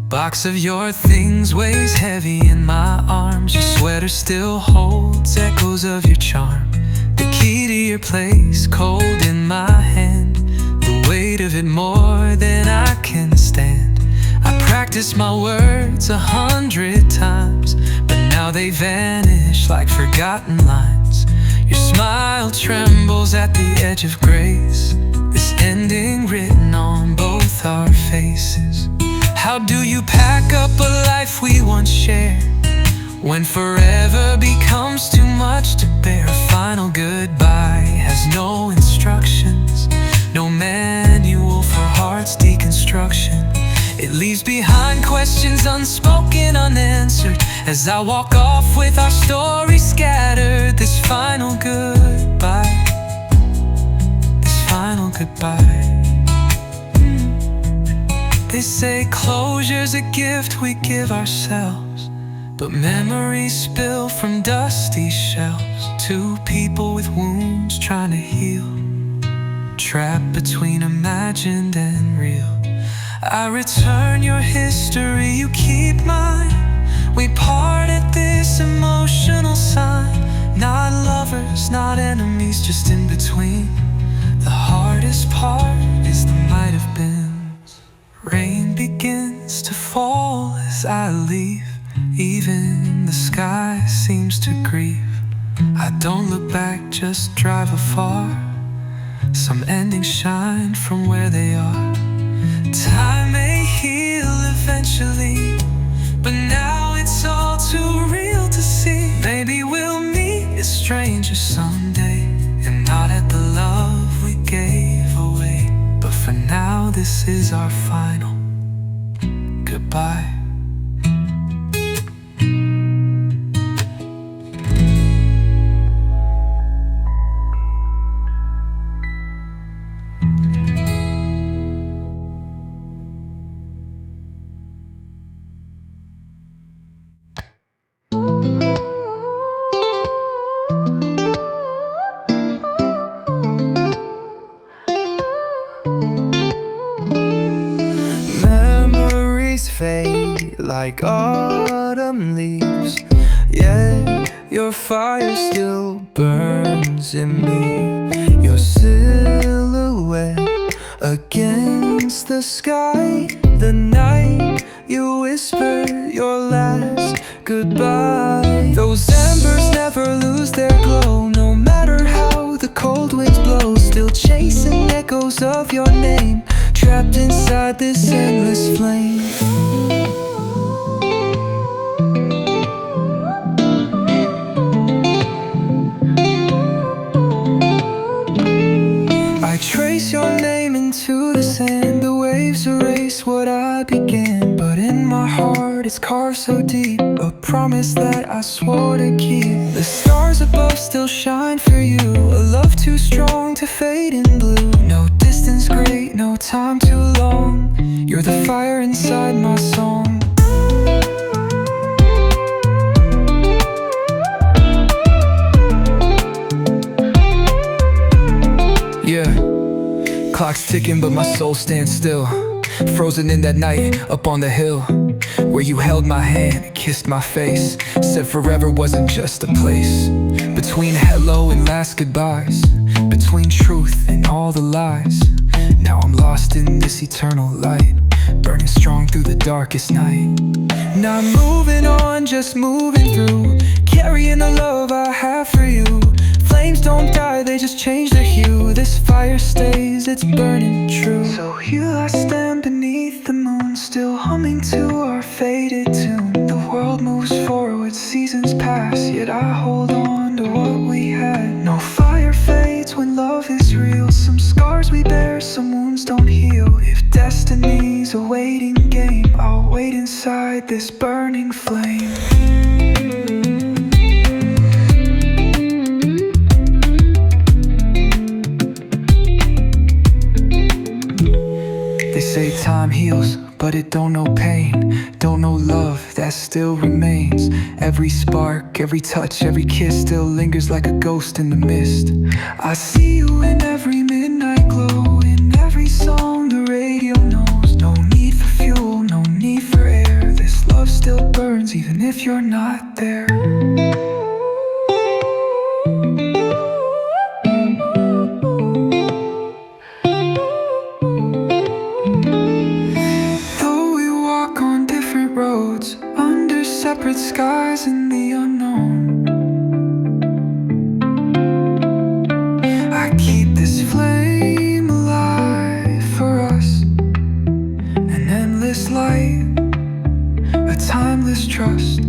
Box of your things weighs heavy in my arms. Your sweater still holds echoes of your charm. The key to your place cold in my hand, the weight of it more than I can stand. I practiced my words 100 times, but now they vanish like forgotten lines. Your smile trembles at the edge of grace, this ending written on both our faces. How do you pack up a life we once shared, when forever becomes too much to bear? A final goodbye has no instructions, no manual for heart's deconstruction. It leaves behind questions unspoken, unanswered, as I walk off with our story scattered. This final goodbye, this final goodbye. They say closure's a gift we give ourselves, but memories spill from dusty shelves. Two people with wounds trying to heal, trapped between imagined and real. I return your history, you keep mine. We part at this emotional sign. Not lovers, not enemies, just in between. The hardest part is the might have been. Rain begins to fall as I leave, even the sky seems to grieve. I don't look back, just drive afar. Some endings shine from where they are. Time may heal eventually, but now it's all too real to see. Maybe we'll meet as strangers someday, and not at the love we gave away. But for now, this is our final goodbye. fade like autumn leaves. Yet your fire still burns in me. Your silhouette against the sky. The night you whisper your last goodbye. Those embers never lose their glow, no matter how the cold winds blow. Still chasing echoes of your name, trapped inside this endless flame. I trace your name into the sand. The waves erase what I began, but in my heart it's carved so deep, a promise that I swore to keep. The stars above still shine for you, a love too strong to fade in blue. No distance great, no time too long. You're the fire inside my song. Yeah, clock's ticking but my soul stands still, frozen in that night up on the hill, where you held my hand, kissed my face, said forever wasn't just a place. Between hello and last goodbyes, between truth and all the lies, now I'm lost in this eternal light, burning strong through the darkest night. Not moving on, just moving through, carrying the love I have for you. Flames don't die, they just change their hue. This fire stays, it's burning true. So here I stand beneath the moon, still humming to our faded tune. The world moves forward, seasons pass, yet I hold on to what we had. No fire fades when love is real. Some scars we bear, some wounds don't heal. If destiny's a waiting game, I'll wait inside this burning flame. They say time heals, but it don't know pain, don't know love that still remains. Every spark, every touch, every kiss still lingers like a ghost in the mist. I see you in every midnight glow, in every song the radio knows. No need for fuel, no need for air. This love still burns even if you're not there. Under separate skies in the unknown, I keep this flame alive for us, an endless light, a timeless trust.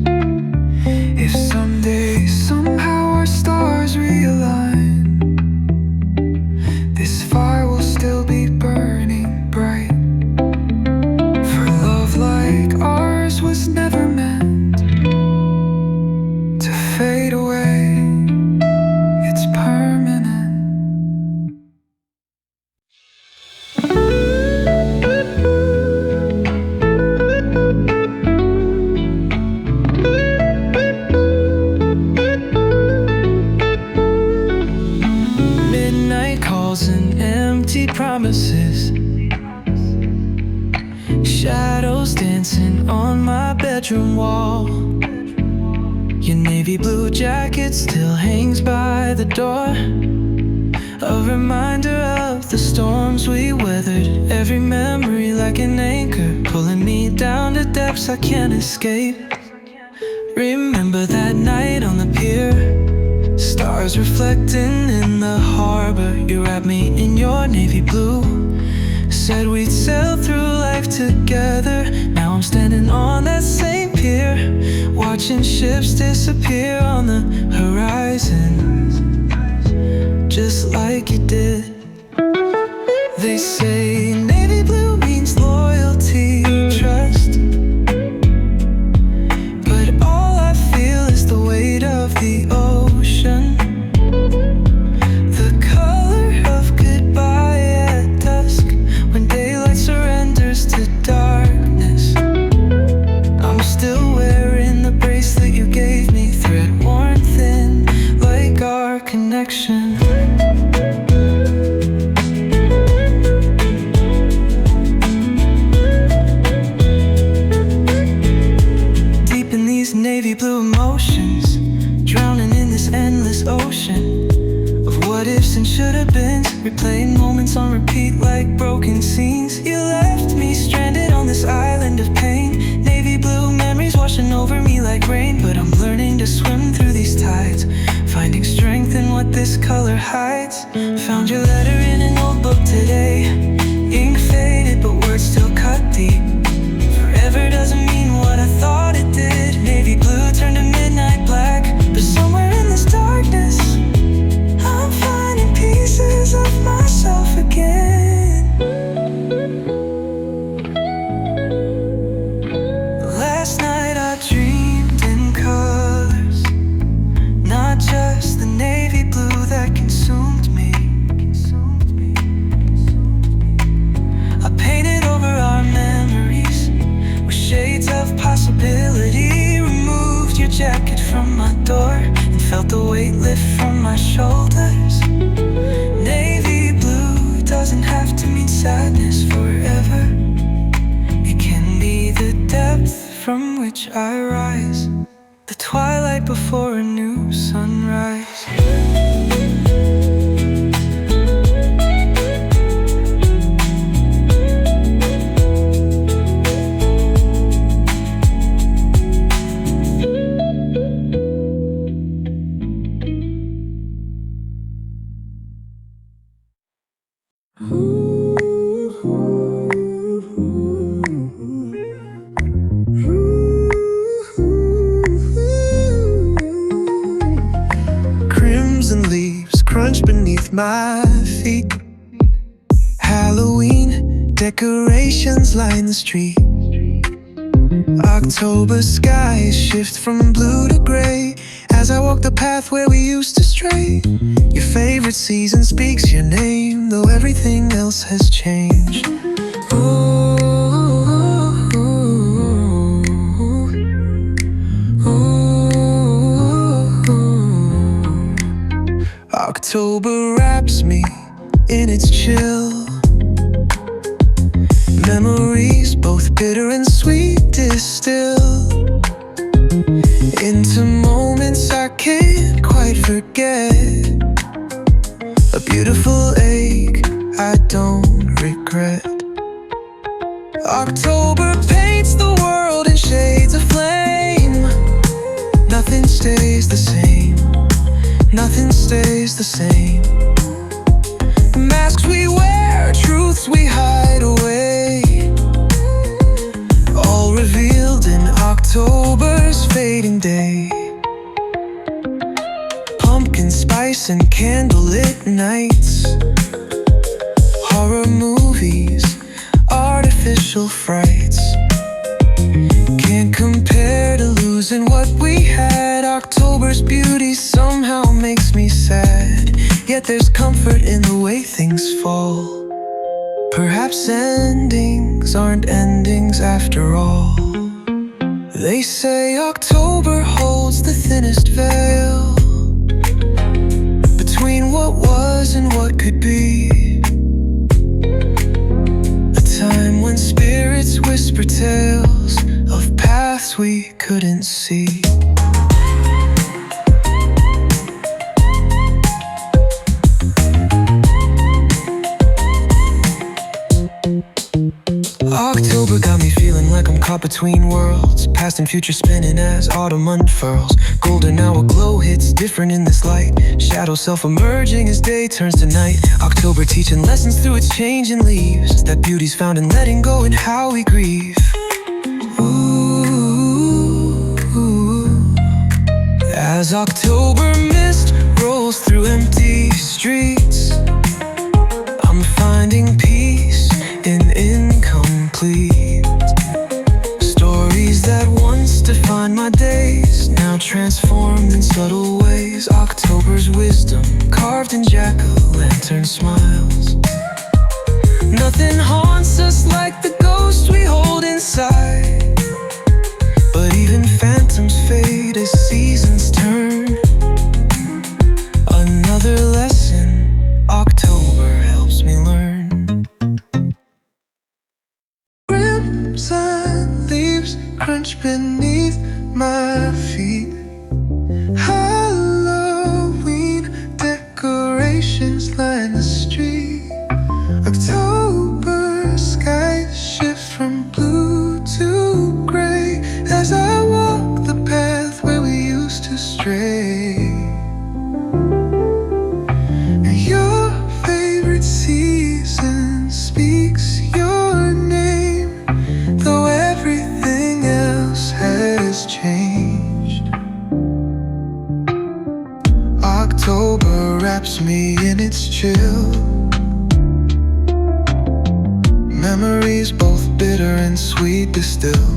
If someday, somehow our stars realign, this fire will still be burning bright. For love like ours was never meant to fade away, it's permanent. Midnight calls and empty promises, shadows dancing on my bedroom wall. Your navy blue jacket still hangs by the door, a reminder of the storms we weathered. Every memory like an anchor, pulling me down to depths I can't escape. Remember that night on the pier, stars reflecting in the harbor. You wrapped me in your navy blue, said we'd sail through life together. Now I'm standing on that same pier, watching ships disappear on the horizon, just like you did. They say navy blue means loyalty, trust, but all I feel is the weight of the ocean. Darkness, I'm still wearing the bracelet you gave me, thread worn thin like our connection. broken scenes. You left me stranded on this island of pain. Navy blue memories washing over me like rain. But I'm learning to swim through these tides, finding strength in what this color hides. Found your letter in an old book today. Ink faded but words still cut deep. Forever doesn't mean what I thought it did. Navy blue turned to midnight black. But somewhere in this darkness, I'm finding pieces of myself again. Last night I dreamed in colors, not just the navy blue that consumed me. I painted over our memories with shades of possibility. Removed your jacket from my door and felt the weight lift from my shoulders. Navy blue doesn't have to mean sadness forever. It can be the depth from which I rise, the twilight before a new sunrise. Crimson leaves crunch beneath my feet. Halloween decorations line the street. October skies shift from blue to gray as I walk the path where we used to stray. Your favorite season speaks your name, though everything else has changed. October wraps me in its chill. Memories both bitter and sweet distill into moments I can't quite forget. A beautiful ache I don't regret. October paints the world in shades of flame. Nothing stays the same. Nothing stays the same. Masks we wear, truths we hide away, all revealed in October's fading day. Pumpkin spice and candlelit nights, horror movies, artificial frights. Can't compare to losing what we had. October's beauty somehow makes me sad, yet there's comfort in the way things fall. Perhaps endings aren't endings after all. They say October holds the thinnest veil between what was and what could be. A time when spirits whisper tales of paths we couldn't see. October got me feeling like I'm caught between worlds, past and future spinning as autumn unfurls. Golden hour glow hits different in this light, shadow self-emerging as day turns to night. October teaching lessons through its changing leaves, that beauty's found in letting go and how we grieve. As October mist rolls through empty streets, I'm finding peace in incomplete stories that once defined my days, now transformed in subtle ways. October's wisdom carved in jack-o'-lantern smiles. Nothing haunts us like the ghosts we hold inside, but even phantoms fade as seasons turn. Another lesson October helps me learn. Crimson leaves crunch beneath my feet. Halloween decorations line the street. October memories both bitter and sweet distill.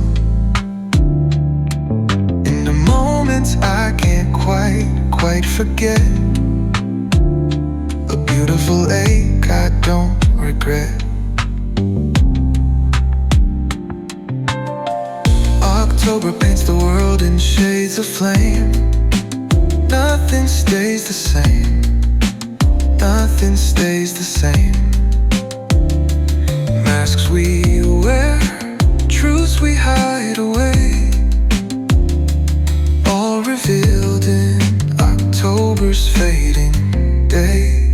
In the moments I can't quite forget, a beautiful ache I don't regret. October paints the world in shades of flame. Nothing stays the same. Nothing stays the same. Masks we wear, truths we hide away, all revealed in October's fading day.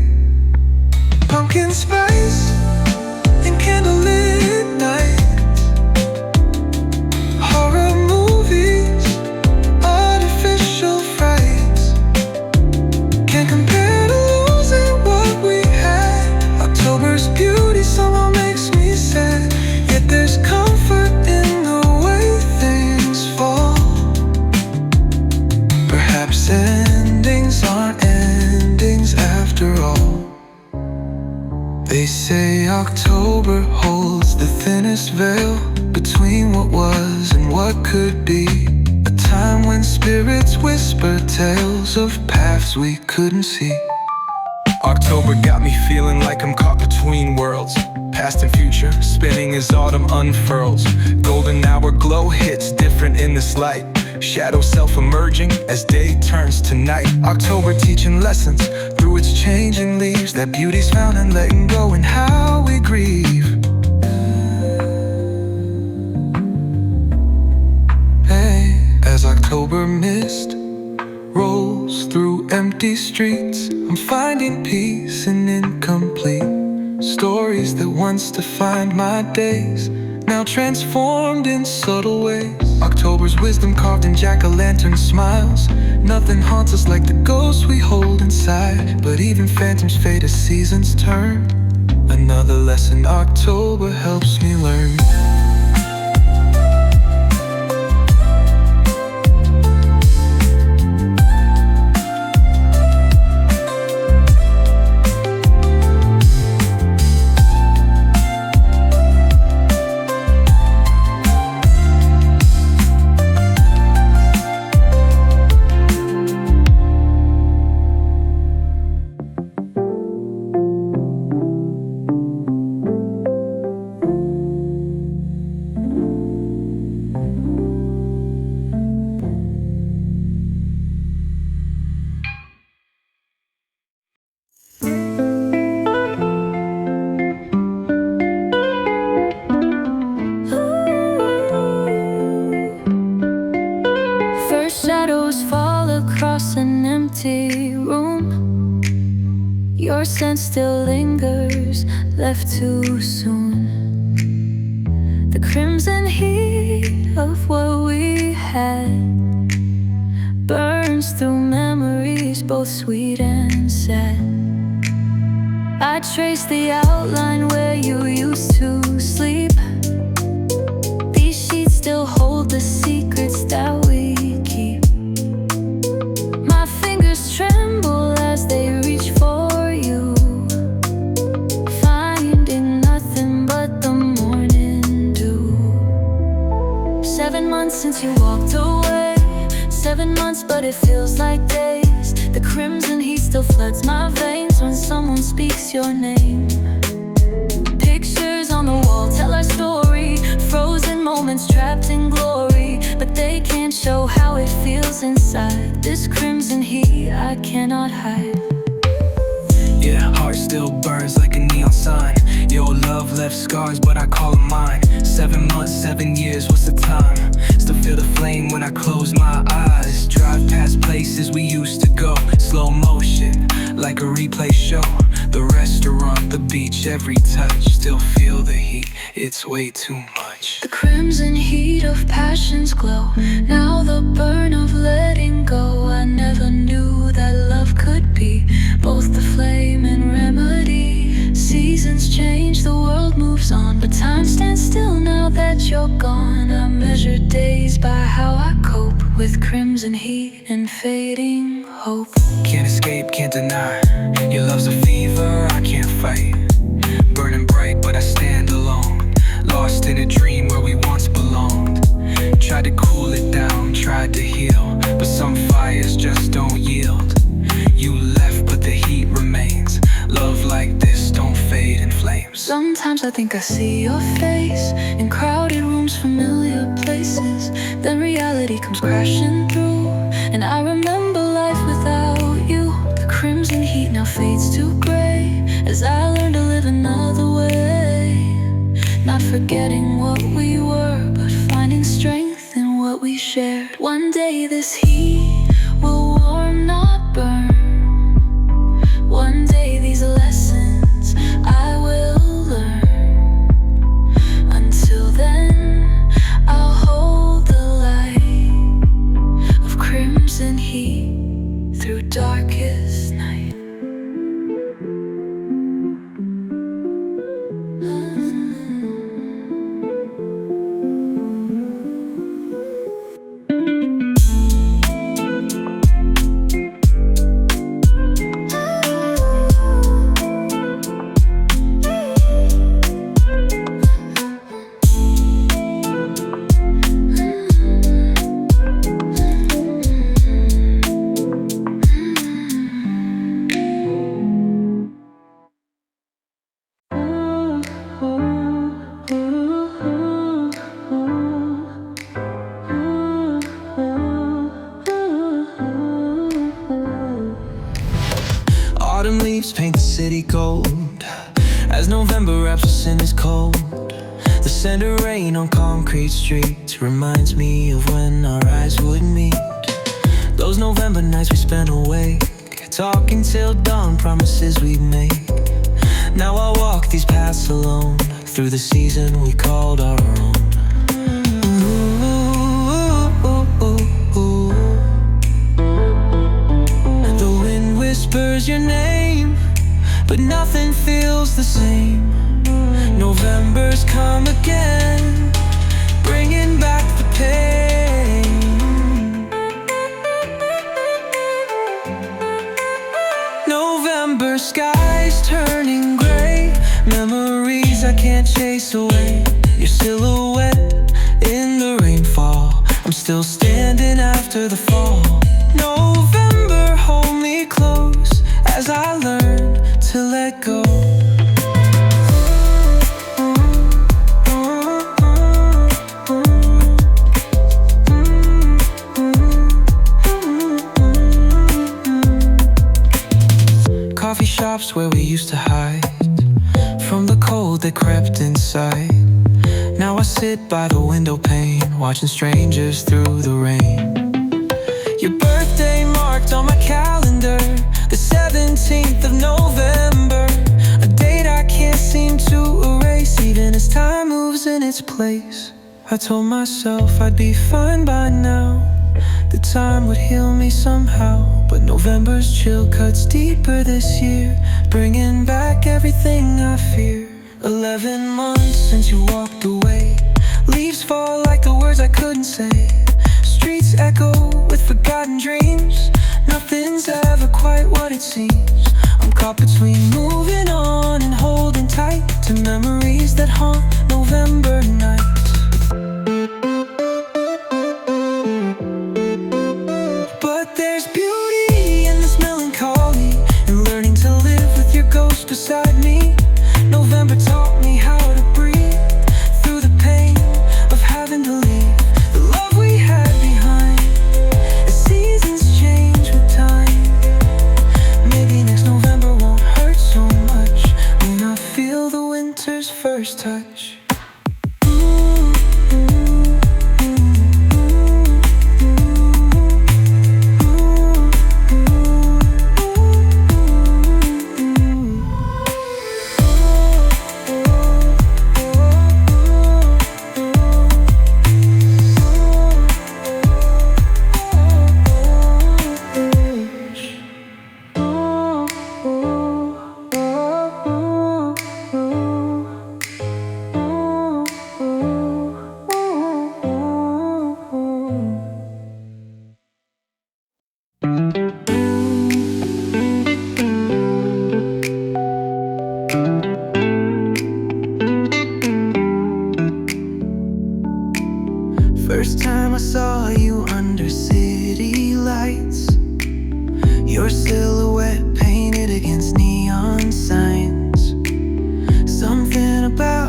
Pumpkin spice and candlelit nights, horror movies, artificial frights, can't compare to losing what we had. October's beauty somehow makes me sad, yet there's comfort in the way things fall. Perhaps endings aren't endings after all. They say October holds the thinnest veil between what was and what could be, a time when spirits whisper tales of paths we couldn't see. October got me feeling like I'm caught between worlds, past and future, spinning as autumn unfurls. Golden hour glow hits different in this light, shadow self-emerging as day turns to night. October teaching lessons through its changing leaves, that beauty's found in letting go and how we grieve. Hey, as October mist rolls through empty streets, I'm finding peace in incomplete stories that once defined my days, now transformed in subtle ways. October's wisdom carved in jack-o'-lantern smiles. Nothing haunts us like the ghosts we hold inside, but even phantoms fade as seasons turn. Another lesson October helps me learn. Your scent still lingers, left too soon. The crimson heat of what we had burns through memories, both sweet and sad. I trace the outline where you used to sleep. These sheets still hold the secrets that we keep. My fingers tremble as they reach for you, finding nothing but the morning dew. 7 months since you walked away, 7 months but it feels like days. The crimson heat still floods my veins when someone speaks your name. Pictures on the wall tell our story, frozen moments trapped in glory, but they can't show how it feels inside. This crimson heat I cannot hide. Yeah, heart still burns like a neon sign. Your love left scars, but I call them mine. 7 months, 7 years, what's the time? Still feel the flame when I close my eyes. Drive past places we used to go, slow motion, like a replay show. The restaurant, the beach, every touch, still feel the heat, it's way too much. The crimson heat of passion's glow, now the burn of letting go. I never knew that love could be both the flame and remedy. Seasons change, the world moves on, but time stands still now that you're gone. I measure days by how I cope with crimson heat and fading hope. Can't escape, can't deny, your love's a fever I can't fight. Burning bright, but I stand alone. I think I see your face in crowded rooms, familiar places. Then reality comes crashing through, and I remember life without you. The crimson heat now fades to gray as I learn to live another way. Not forgetting what we were, but finding strength in what we shared. One day this heat will warm, not burn. One day these lessons I will learn. Until then, I'll hold the light of crimson heat through darkest night. Autumn leaves paint the city gold as November wraps us in its cold. The scent of rain on concrete streets reminds me of when our eyes would meet. Those November nights we spent awake, talking till dawn, promises we made. Now I walk these paths alone through the season we called our own. The wind whispers your name, but nothing feels the same. November's come again, bringing back the pain. November skies turning gray, memories I can't chase away. Your silhouette in the rainfall, I'm still standing after the fall. November, hold me close as I learn to let go. Coffee shops where we used to hide from the cold that crept inside. Now I sit by the window pane, watching strangers through the rain. Your birthday marked on my calendar, the 17th of November, a date I can't seem to erase, even as time moves in its place. I told myself I'd be fine by now, the time would heal me somehow. But November's chill cuts deeper this year, bringing back everything I fear. 11 months since you walked away, leaves fall like the words I couldn't say. Streets echo with forgotten dreams, nothing's ever quite what it seems. I'm caught between moving on and holding tight to memories that haunt November nights. But there's beauty in this melancholy, and learning to live with your ghost beside me. November taught me how to breathe through the pain of having to leave the love we had behind. As seasons change with time, maybe next November won't hurt so much when I feel the winter's first touch. First time I saw you under city lights, your silhouette painted against neon signs. Something about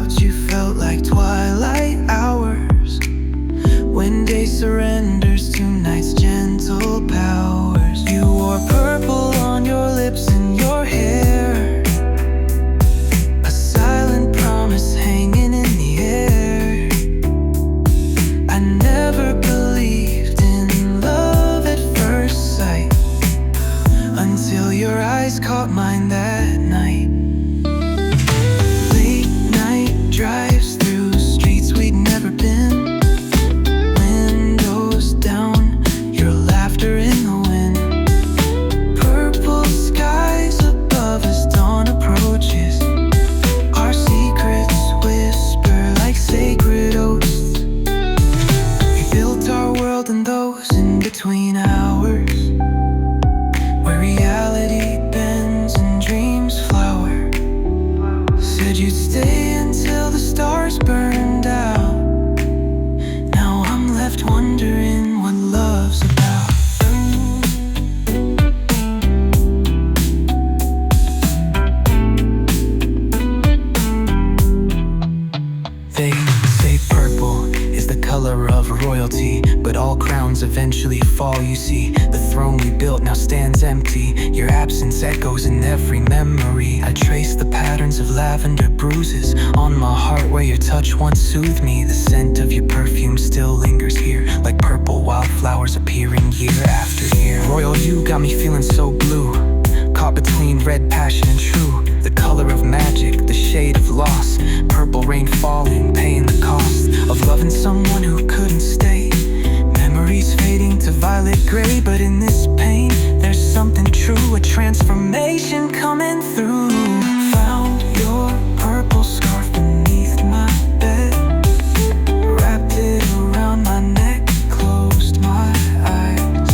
color of royalty. But all crowns eventually fall, you see. The throne we built now stands empty. Your absence echoes in every memory. I trace the patterns of lavender bruises on my heart where your touch once soothed me. The scent of your perfume still lingers here, like purple wildflowers appearing year after year. Royal, you got me feeling so blue, caught between red passion and true. The color of magic, the shade of loss. Purple rain falling, paying the cost of loving someone who couldn't stay. Memories fading to violet gray, but in this pain there's something true, a transformation coming through. Found your purple scarf beneath my bed, wrapped it around my neck, closed my eyes,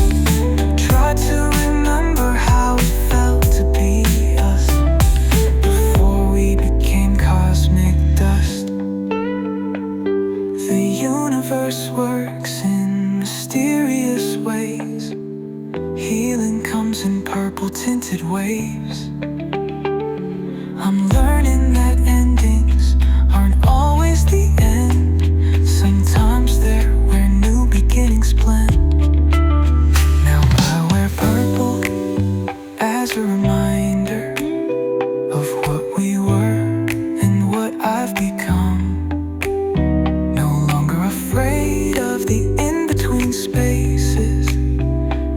tried to remember how it felt to be us before we became cosmic dust. The universe works in mysterious ways. Healing comes in purple tinted waves. I'm learning that endings aren't always the end. Sometimes they're where new beginnings blend. Now I wear purple as a reminder of what we were and what I've become. No longer afraid of the in-between spaces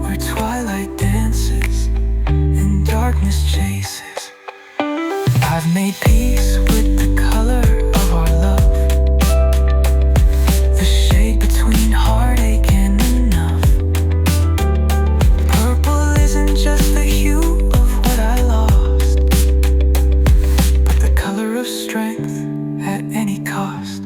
where twilight dances and darkness chases. I've made peace with the color of our love, the shade between heartache and enough. Purple isn't just the hue of what I lost, but the color of strength at any cost.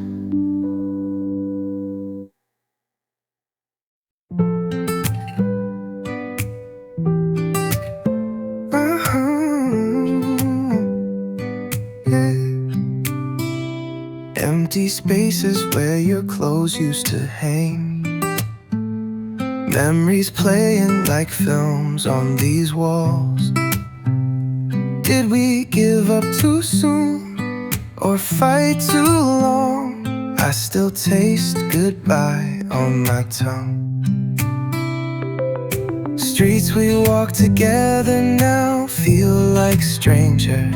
Empty spaces where your clothes used to hang. Memories playing like films on these walls. Did we give up too soon or fight too long? I still taste goodbye on my tongue. Streets we walk together now feel like strangers.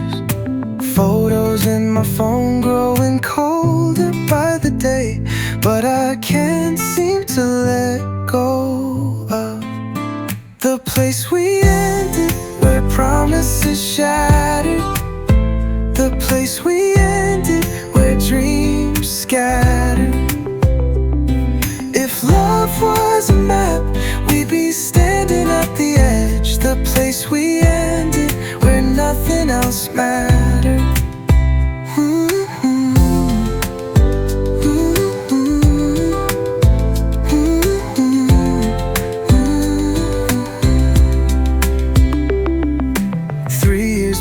Photos in my phone growing colder by the day, but I can't seem to let go of the place we ended, where promises shattered. The place we ended, where dreams scattered. If love was a map, we'd be standing at the edge. The place we ended, where nothing else mattered.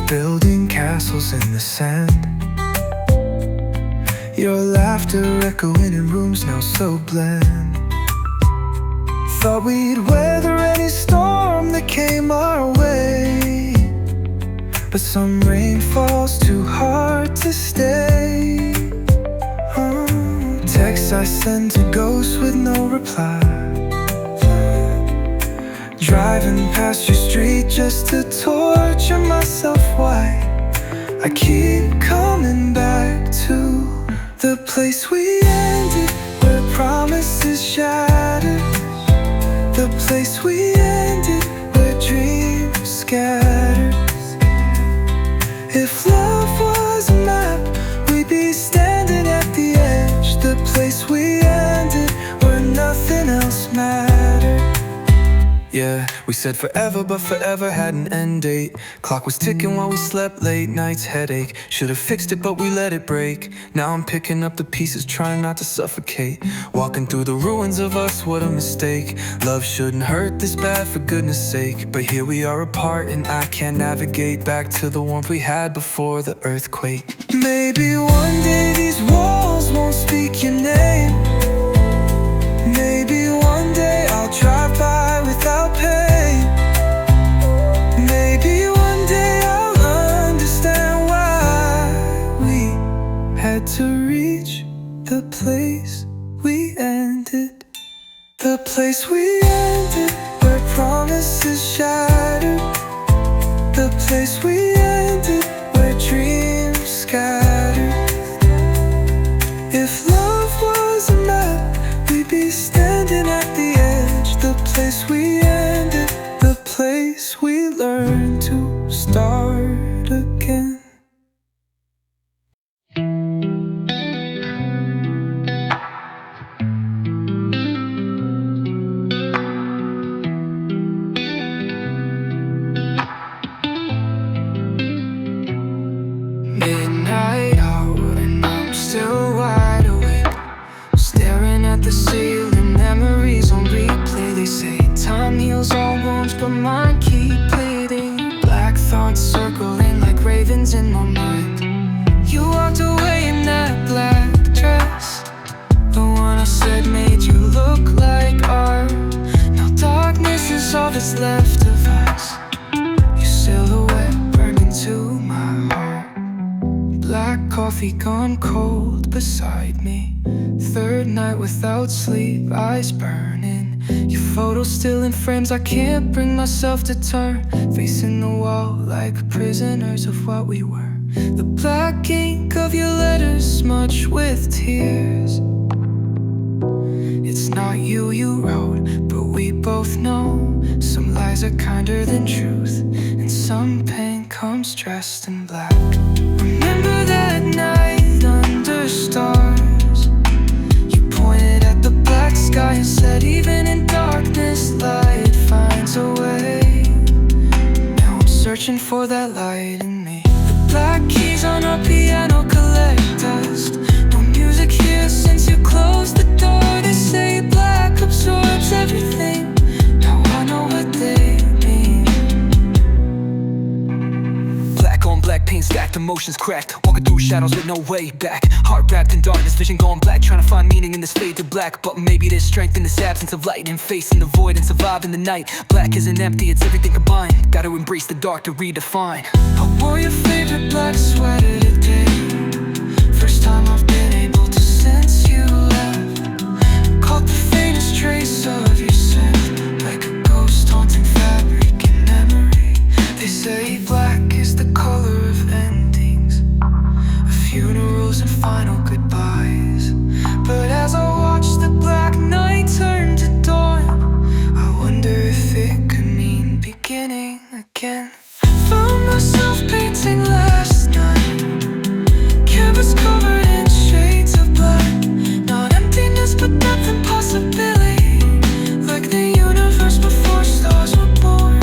Building castles in the sand, your laughter echoing in rooms now so bland. Thought we'd weather any storm that came our way, but some rain falls too hard to stay. Texts I send to ghosts with no reply, driving past your street just to torture myself. Why? I keep coming back to the place we ended, where promises shattered. The place we ended, where dreams scattered. If love was a map, we'd be standing at the edge. The place we ended, where nothing else mattered. Yeah, we said forever, but forever had an end date. Clock was ticking while we slept, late nights headache. Should've fixed it, but we let it break. Now I'm picking up the pieces, trying not to suffocate. Walking through the ruins of us, what a mistake. Love shouldn't hurt this bad, for goodness sake. But here we are apart, and I can't navigate back to the warmth we had before the earthquake. Maybe one day these walls won't speak your name. Maybe one day I'll drive by without pain. Maybe one day I'll understand why we had to reach the place we ended. The place we ended, where promises shattered. The place we ended, where dreams scattered. If love was a map, we'd be standing at the edge. The place we ended, the place we learned to start again. Midnight hour and I'm still wide awake, staring at the ceiling, memories on replay. They say time heals all wounds, but mine keep bleeding. Black thoughts circling like ravens in my mind. You walked away in that black dress, the one I said made you look like art. Now darkness is all that's left of us. Your silhouette burned into my heart. Black coffee gone cold beside me. Third night without sleep, eyes burning. Your photos still in frames, I can't bring myself to turn. Facing the wall like prisoners of what we were. The black ink of your letters smudged with tears. It's not you wrote, but we both know some lies are kinder than truth, and some pain comes dressed in black. Remember that night under stars, you pointed at the black sky and said even in darkness light finds a way. Now I'm searching for that light in me. The black keys on our piano collect dust. No music here since you closed the door. They say black absorbs everything. Now I know what they mean. Black on black, paint stacked, emotions cracked. Walking through shadows with no way back. Heart wrapped in darkness, vision gone black. Trying to find meaning in this fade to black. But maybe there's strength in this absence of light, and facing the void and surviving the night. Black isn't empty, it's everything combined. Gotta embrace the dark to redefine. I wore your favorite black sweater today. First time I've been able to sense you left. Caught the faintest trace of your scent, like a ghost haunting fabric in memory. They say black is the color of endings, of funerals and final goodbyes. But as I watch the black night turn to dawn, I wonder if it could mean beginning again. Found myself painting last night, canvas covered in shades of black. Not emptiness but depth and possibility, like the universe before stars were born.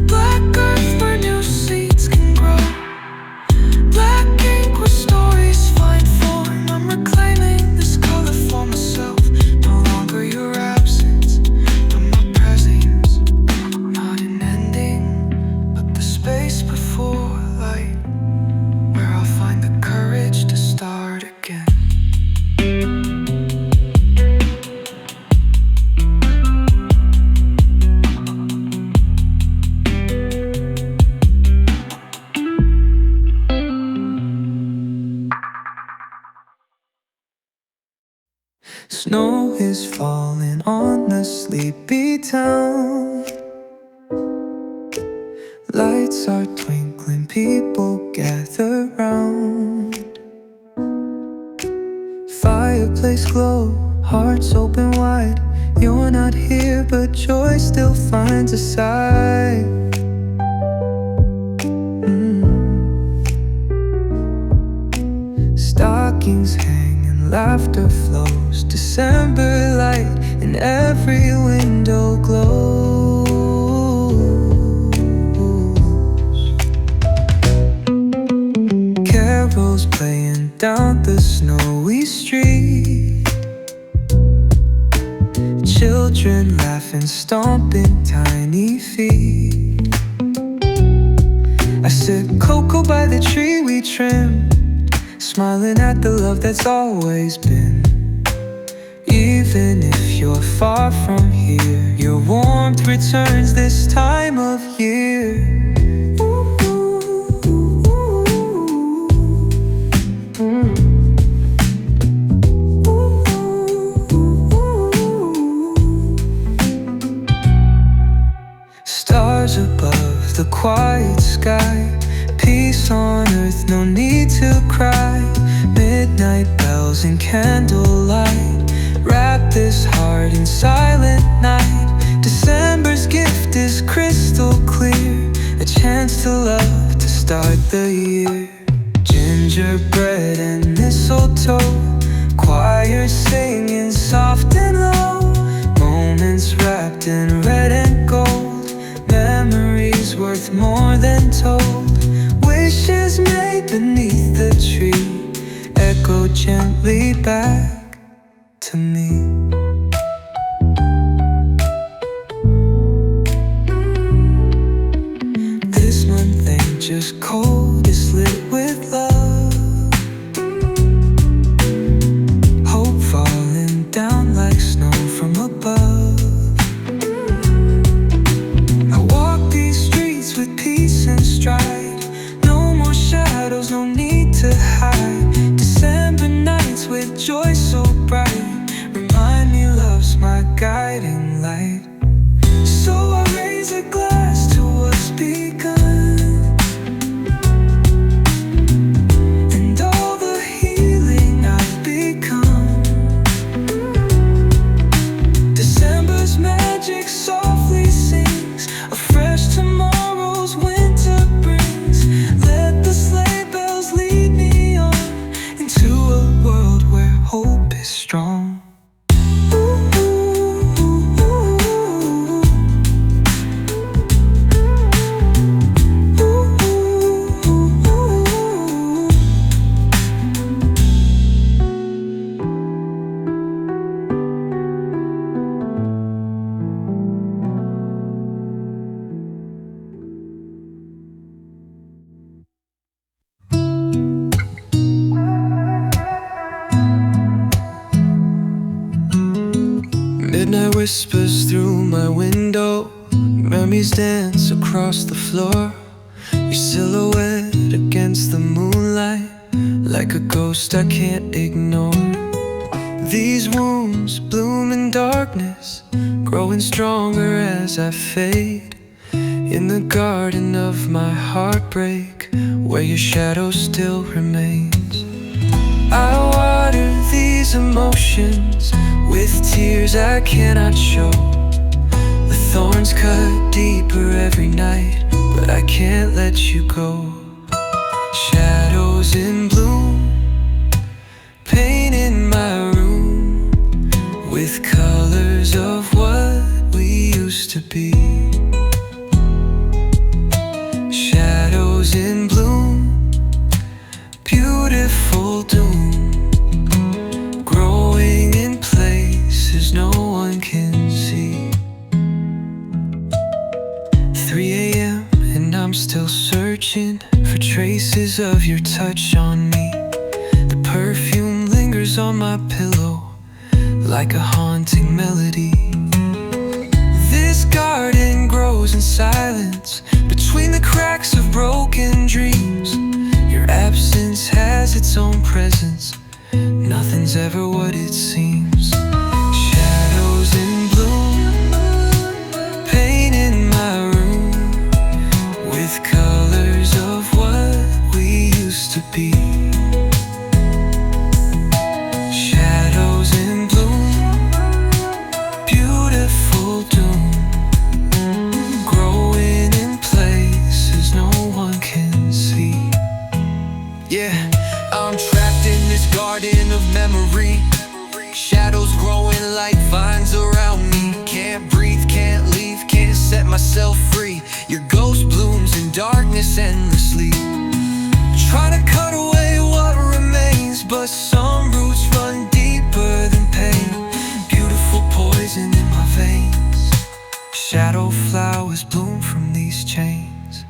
Black earth where new seeds can grow. Black ink where stories find form. I'm reclaiming this color for myself. No longer your absence, but my presence. Not an ending, but the space before light, where I'll find the courage to start again. Snow is falling on the sleepy town. Lights are twinkling, people gather round. Fireplace glow, hearts open wide. You're not here, but joy still finds a side. Stockings hang and laughter flows. December light in every window glows. Carols playing down the snowy street. Children laughing, stomping tiny feet. I sip cocoa by the tree we trimmed, smiling at the love that's always been. Even if you're far from here, your warmth returns this time of year. midnight bells and candlelight. Wrap this heart in silent night. December's gift is crystal clear, a chance to love to start the year. Gingerbread and mistletoe, choirs singing soft and low. Moments wrapped in red and gold, memories worth more than told. Wishes made beneath the tree echo gently back to me. This month ain't just cold, it's lit with love. Hope falling down like snow from above. I walk these streets with peace and stride. No more shadows, no need to hide. December nights with joy so bright remind me love's my guiding light. So I raise a glass to what's begun, and all the healing I've become. December's magic softly sings, a fresh tomorrow's winter brings. Let the sleigh bells lead me on into a world where hope is strong. Midnight whispers through my window, memories dance across the floor. Your silhouette against the moonlight, like a ghost I can't ignore. These wounds bloom in darkness, growing stronger as I fade. In the garden of my heartbreak, where your shadow still remains. I water these emotions with tears I cannot show. The thorns cut deeper every night, but I can't let you go. Shadows in bloom, paint in my room, with colors of what we used to be. Shadows in bloom, beautiful doom, growing in places no one can see. 3 a.m. and I'm still searching for traces of your touch on me. The perfume lingers on my pillow like a haunting melody. This garden grows in silence between the cracks of broken dreams. Your absence has its own presence, nothing's ever what it seems. Shadows in bloom, paint in my room, with colors of what we used to be. Shadows in bloom, beautiful doom, growing in places no one can see. Yeah, I'm trapped in this garden of memory. Shadows growing like vines around me. Can't breathe, can't leave, can't set myself free. Your ghost blooms in darkness endlessly, trying to cut away what remains, but some roots run deeper than pain. Beautiful poison in my veins. Shadow flowers bloom from these chains.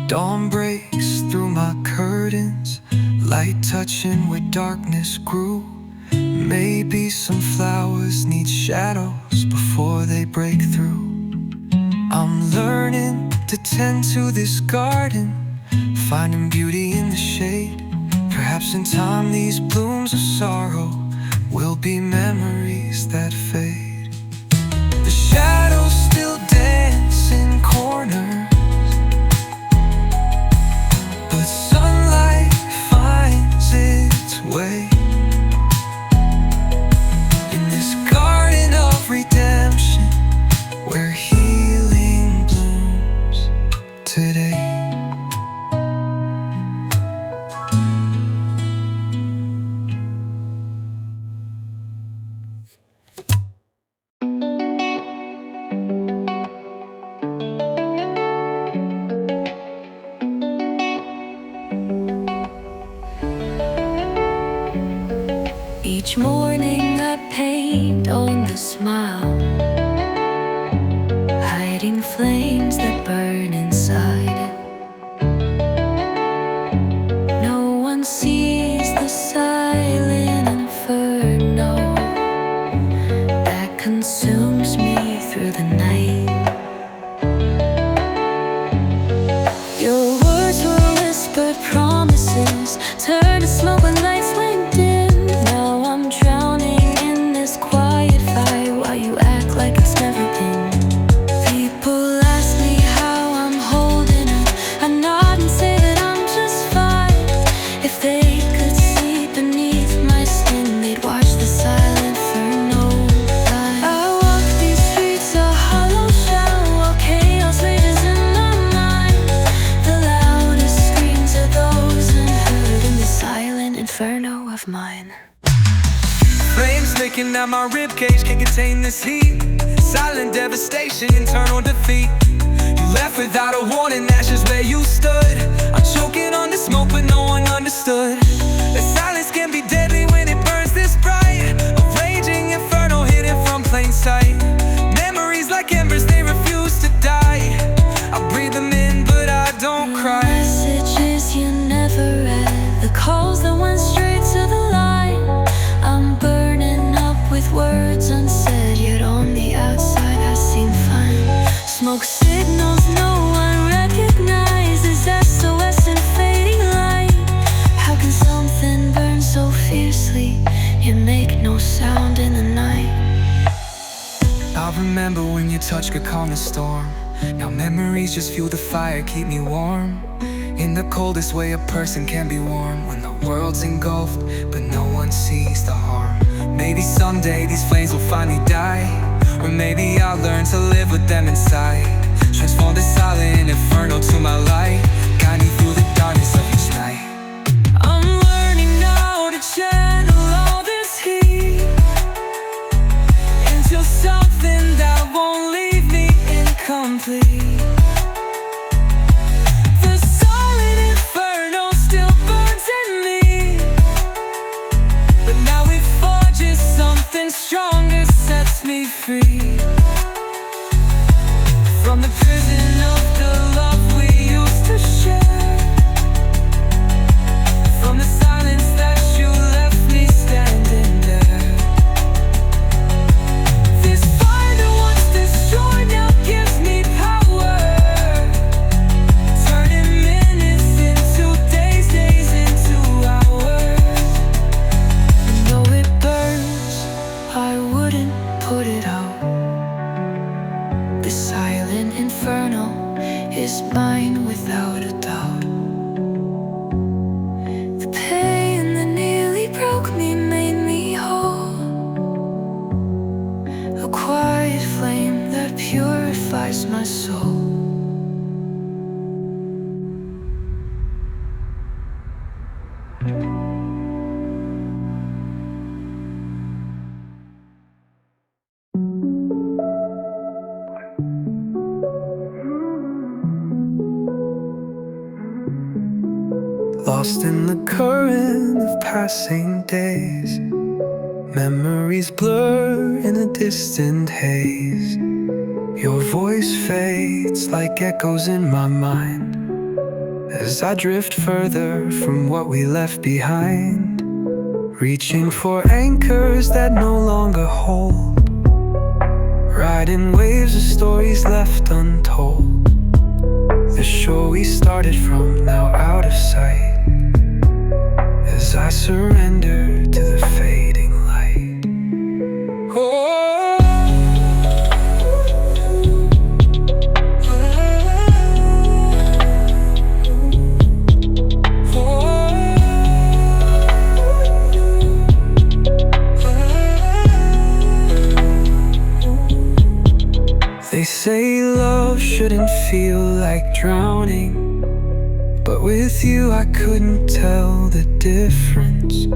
Dawn breaks through my curtains, light touching where darkness grew. Maybe some flowers need shadows before they break through. I'm learning to tend to this garden, finding beauty in the shade. Perhaps in time these blooms of sorrow will be memories that fade. The shadows still dance in corners, but sunlight finds its way. Each morning I paint on the smile, hiding flames that burn inside. No one sees the silent inferno that consumes me through the night. Your words were whispered promises, turn to smoke when lights went dim. Now I'm drowning in this quiet fire while you act like it's never been. People ask me how I'm holding up, I nod and say that I'm just fine. If they could see beneath my skin, they'd watch the silent inferno light. I walk these streets a hollow shell while chaos rages in my mind. The loudest screams are those unheard in the silent inferno of mine. Flames licking at my ribcage, can't contain this heat. Silent devastation, internal defeat. You left without a warning, ashes where you stood. I'm choking on the smoke but no one understood. The silence can be deadly when it burns this bright. A raging inferno hidden from plain sight. Memories like embers, they refuse to die. I breathe them in but I don't cry. Messages you never read, the calls that went straight to the light. I'm burning up with words unsaid, yet on the outside I seem fine. Smoke signals no one recognizes, SOS in fading light. How can something burn so fiercely, yet make no sound in the night? I remember when your touch could calm the storm. Now memories just fuel the fire, keep me warm. In the coldest way a person can be warm, when the world's engulfed but no one sees the harm. Maybe someday these flames will finally die, or maybe I'll learn to live with them inside. Transform the silent inferno to my light, guide me through the darkness of each night. I'm learning now to channel all this heat into something that won't leave me incomplete. The silent inferno still burns in me, but now it forges something stronger, sets me free from the prison of the love we used to share, from the silence that you left me standing there. This fire that once destroyed now gives me power, turning minutes into days, days into hours. And though it burns, I wouldn't put it out. The silent inferno is mine without a doubt. The pain that nearly broke me made me whole, a quiet flame that purifies my soul. Lost in the current of passing days, memories blur in a distant haze. Your voice fades like echoes in my mind as I drift further from what we left behind, reaching for anchors that no longer hold, riding waves of stories left untold. The shore we started from, now out of sight, as I surrender to the fading light. Oh, they say love shouldn't feel like drowning, but with you I couldn't tell the difference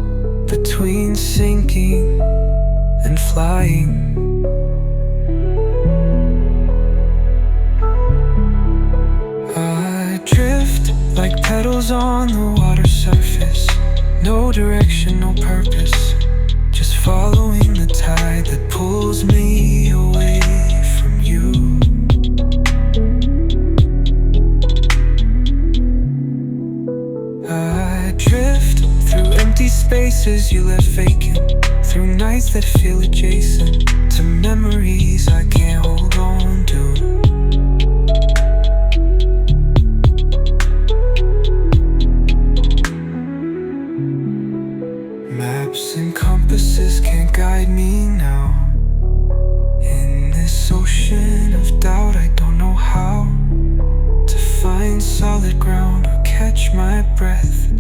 between sinking and flying. I drift like petals on the water surface, no direction, no purpose, days you left vacant, through nights that feel adjacent to memories I can't hold on to. Maps and compasses can't guide me now. In this ocean of doubt, I don't know how to find solid ground or catch my breath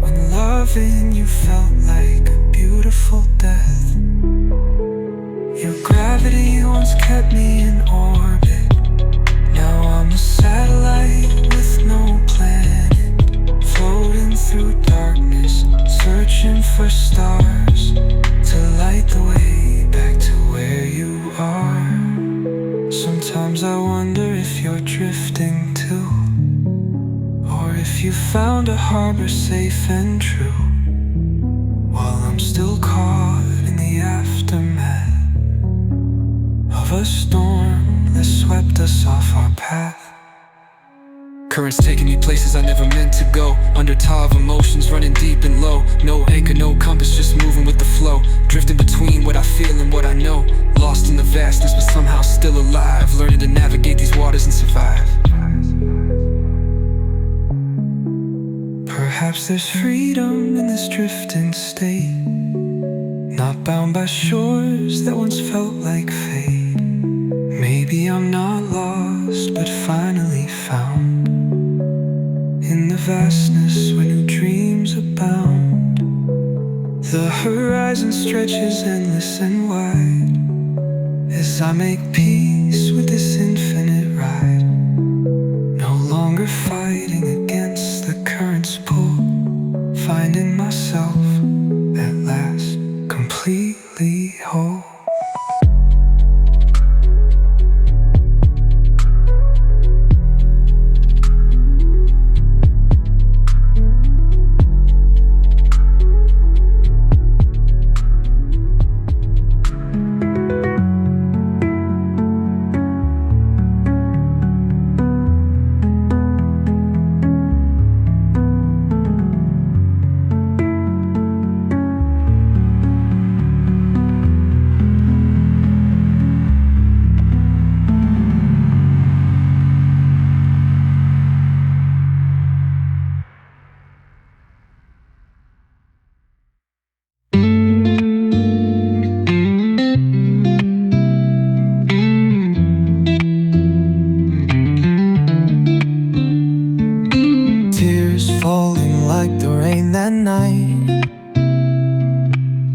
when loving you felt like a beautiful death. Your gravity once kept me in orbit. Now I'm a satellite with no planet, floating through darkness, searching for stars to light the way back to where you are. Sometimes I wonder if you're drifting too, or if you found a harbor safe and true, while I'm still caught in the aftermath of a storm that swept us off our path. Currents taking me places I never meant to go, under tide of emotions running deep and low. No anchor, no compass, just moving with the flow, drifting between what I feel and what I know, lost in the vastness but somehow still alive, learning to navigate these waters and survive. Perhaps there's freedom in this drifting state, not bound by shores that once felt like fate. Maybe I'm not lost but finally found in the vastness where new dreams abound. The horizon stretches endless and wide as I make peace with this infinite ride, no longer fighting against the current's pull, finding myself at last completely whole.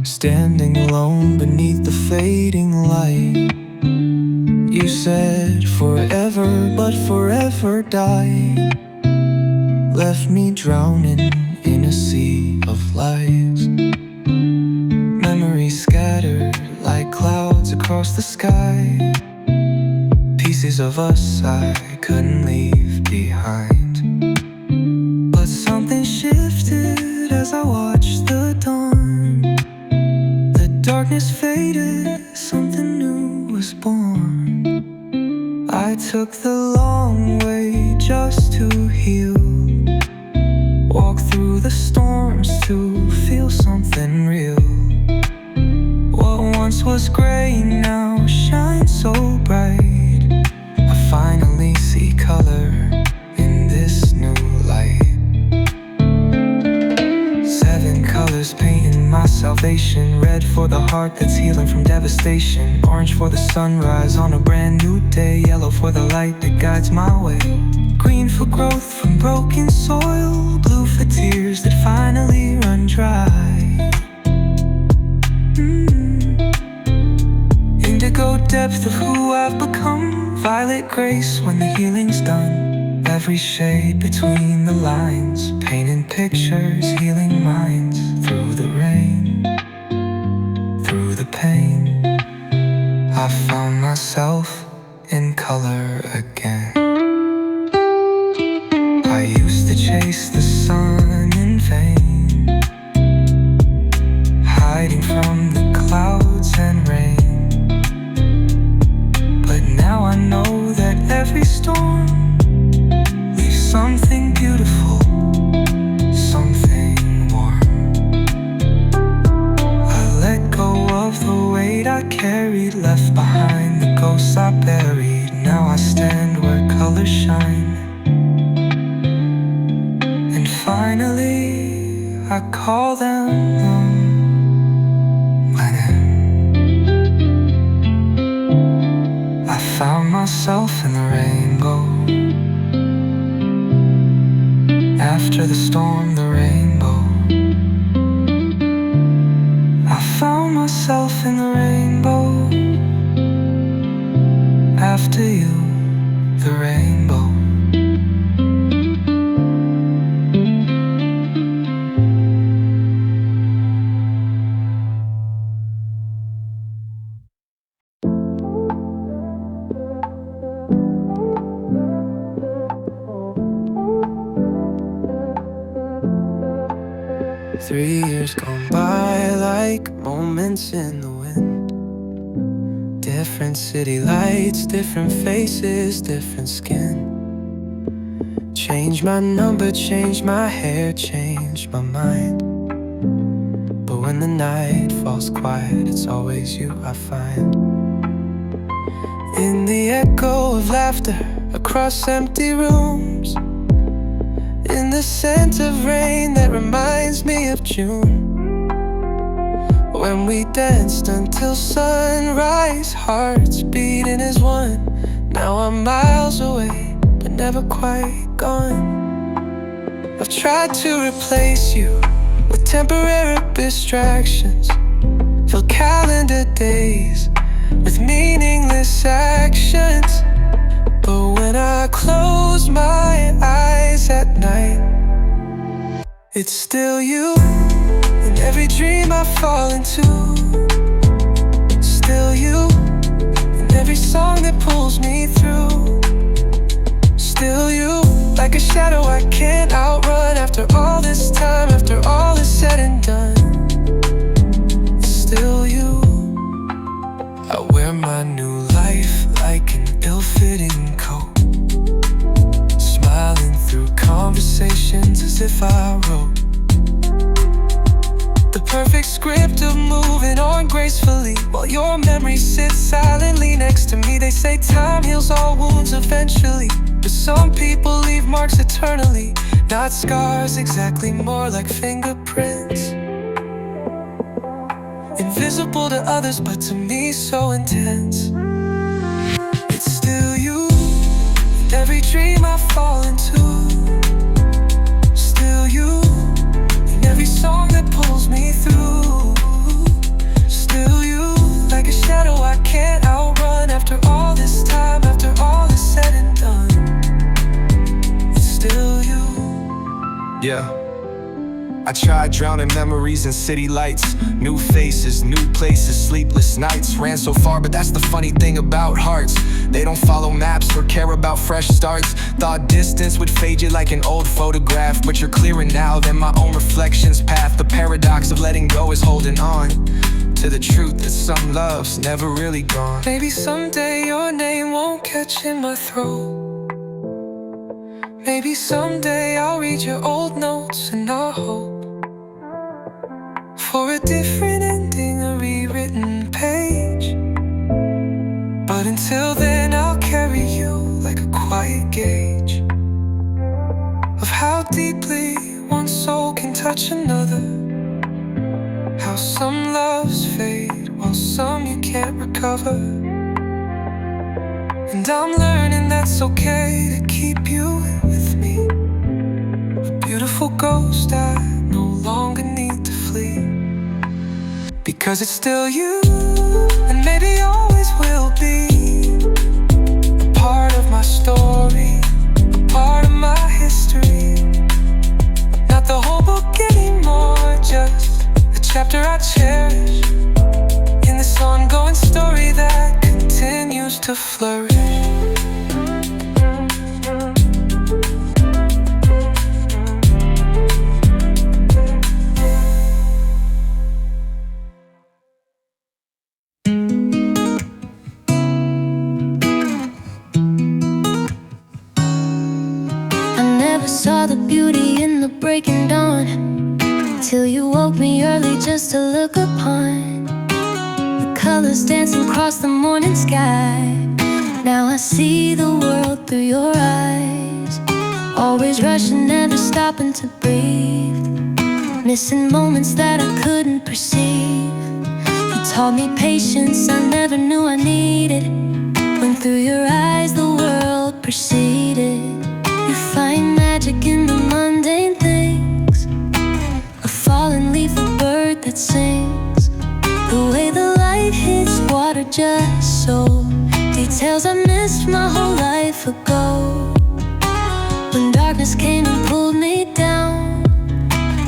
Standing alone beneath the fading light, you said forever, but forever died. Left me drowning in a sea of lies. Memories scattered like clouds across the sky, pieces of us I couldn't leave behind. But something shifted as I watched the dawn. Darkness faded, something new was born. I took the long way just to heal, walk through the storms to feel something real. What once was gray now shines so bright. I finally see color in this new light. 7 colors painting my salvation. Red for the heart that's healing from devastation, orange for the sunrise on a brand new day, yellow for the light that guides my way, green for growth from broken soil, blue for tears that finally run dry. Indigo depth of who I've become, violet grace when the healing's done. Every shade between the lines, painting pictures, healing minds. Through the rain, through the pain, I found myself in color again. I used to chase the sun in vain, hiding from the clouds and rain. But now I know that every storm leaves something beautiful, something warm. I call them winning. I found myself in the rainbow. After the storm, the rainbow. I found myself in the rainbow. After you, the rainbow. 3 years gone by like moments in the wind. Different city lights, different faces, different skin. Change my number, change my hair, change my mind. But when the night falls quiet, it's always you I find. In the echo of laughter across empty rooms, in the scent of rain that reminds me of June, when we danced until sunrise, hearts beating as one. Now I'm miles away, but never quite gone. I've tried to replace you with temporary distractions, fill calendar days with meaningless actions. But when I close my eyes at night, it's still you. In every dream I fall into, still you. In every song that pulls me through, still you. Like a shadow I can't outrun. After all this time, after all is said and done, it's still you. I wear my new life like an ill-fitting coat, smiling through conversations as if I wrote the perfect script of moving on gracefully, while your memory sits silently next to me. They say time heals all wounds eventually, but some people leave marks eternally. Not scars exactly, more like fingerprints, invisible to others, but to me so intense. It's still you. In every dream I fall into, still you. In every song that pulls me through, still you. Like a shadow I can't outrun. After all this time, after all is said and done, it's still you. Yeah. I tried drowning memories in city lights, new faces, new places, sleepless nights. Ran so far, but that's the funny thing about hearts. They don't follow maps or care about fresh starts. Thought distance would fade you like an old photograph, but you're clearer now than my own reflection's path. The paradox of letting go is holding on to the truth that some love's never really gone. Maybe someday your name won't catch in my throat. Maybe someday I'll read your old notes and I'll hope for a different ending, a rewritten page. But until then I'll carry you like a quiet gauge of how deeply one soul can touch another, how some loves fade while some you can't recover. And I'm learning that's okay to keep you with me, a beautiful ghost I no longer need to flee. Because it's still you, and maybe always will be, a part of my story, a part of my history. Not the whole book anymore, just a chapter I cherish in this ongoing story that continues to flourish. Saw the beauty in the breaking dawn, till you woke me early just to look upon the colors dancing across the morning sky. Now I see the world through your eyes, always rushing, never stopping to breathe. missing moments that I couldn't perceive. You taught me patience I never knew I needed. When through your eyes the world proceeded. You find magic in the mundane things, a fallen leaf, a bird that sings, the way the light hits water just so. Details I missed my whole life ago. When darkness came and pulled me down,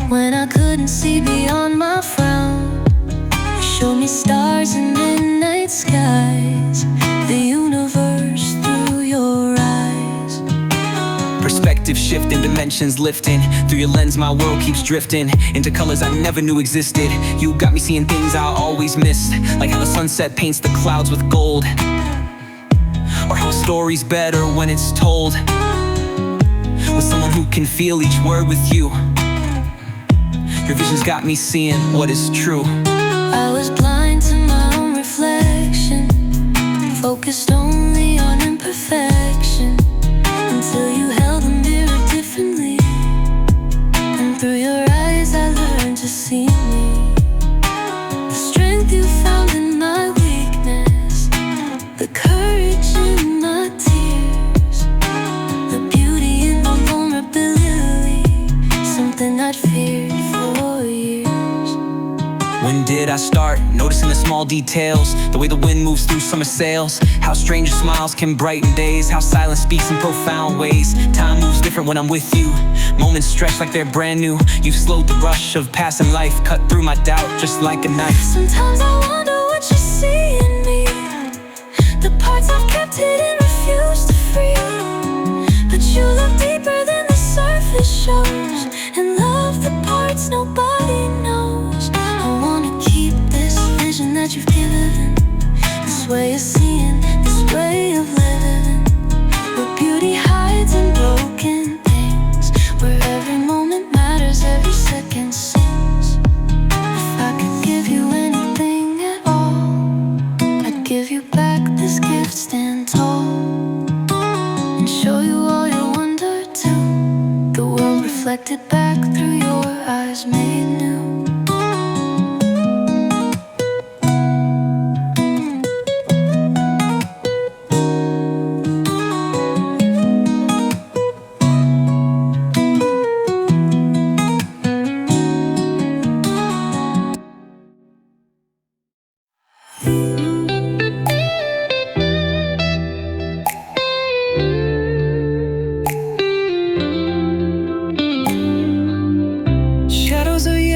when I couldn't see beyond my frown, you showed me stars and midnight skies, the universe through your eyes. Perspective shifting, dimensions lifting. Through your lens my world keeps drifting into colors I never knew existed. You got me seeing things I always missed, like how the sunset paints the clouds with gold, or how a story's better when it's told with someone who can feel each word with you. Your vision's got me seeing what is true. I was blind to my own reflection, focused only on imperfection, until you held the mirror differently, and through your eyes I learned to see me. The strength you found in my weakness, the courage in my tears, the beauty in my vulnerability, something I'd feared for years. When did I start noticing the small details? The way the wind moves through summer sails, how stranger smiles can brighten days, how silence speaks in profound ways. Time moves different when I'm with you, moments stretch like they're brand new. You've slowed the rush of passing life, cut through my doubt just like a knife. Sometimes I wonder what you see in me, the parts I've kept hidden, refused to free. But you look deeper than the surface shows, and love the parts nobody knows. I wanna keep this vision that you've given, this way of seeing, this way of living, where beauty hides in broken things, where every moment matters, every second sings. If I could give you anything at all, I'd give you back this gift, stand tall, and show you all your wonder too, the world reflected back through your eyes made new.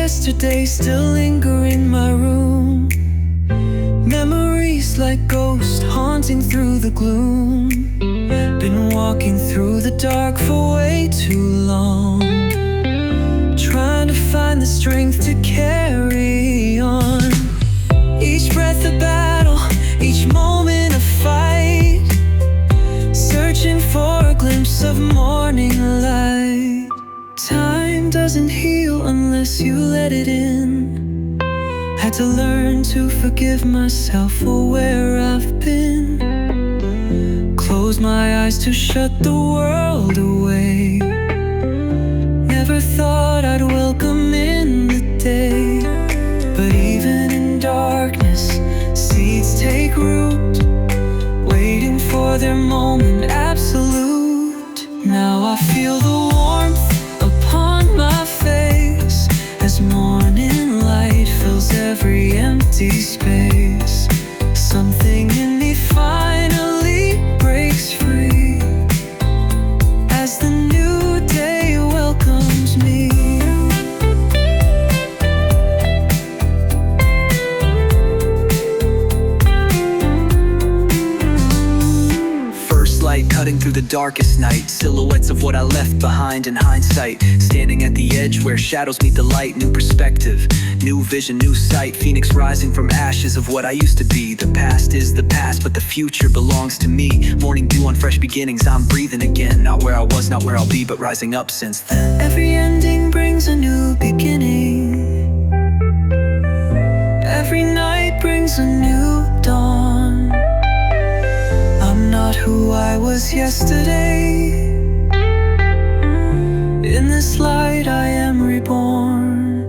Yesterday still linger in my room, memories like ghosts haunting through the gloom. Been walking through the dark for way too long, trying to find the strength to carry on. Each breath a battle, each moment a fight, searching for a glimpse of morning light. Time doesn't heal unless you let it in. Had to learn to forgive myself for where I've been. Close my eyes to shut the world away. Never thought I'd welcome in the day, but even in darkness, seeds take root, waiting for their moment absolute. Now I feel the warmth upon my face as morning light fills every empty space. Something in me finally breaks free as the new day welcomes me. First light cutting through the darkest night, silhouettes of what I left behind in hindsight. Standing at the edge where shadows meet the light, new perspective, new vision, new sight. Phoenix rising from ashes of what I used to be. The past is the past, but the future belongs to me. Morning dew on fresh beginnings, I'm breathing again. Not where I was, not where I'll be, but rising up since then. Every ending brings a new beginning. Every night brings a new dawn. I'm not who I was yesterday. In this light I am reborn.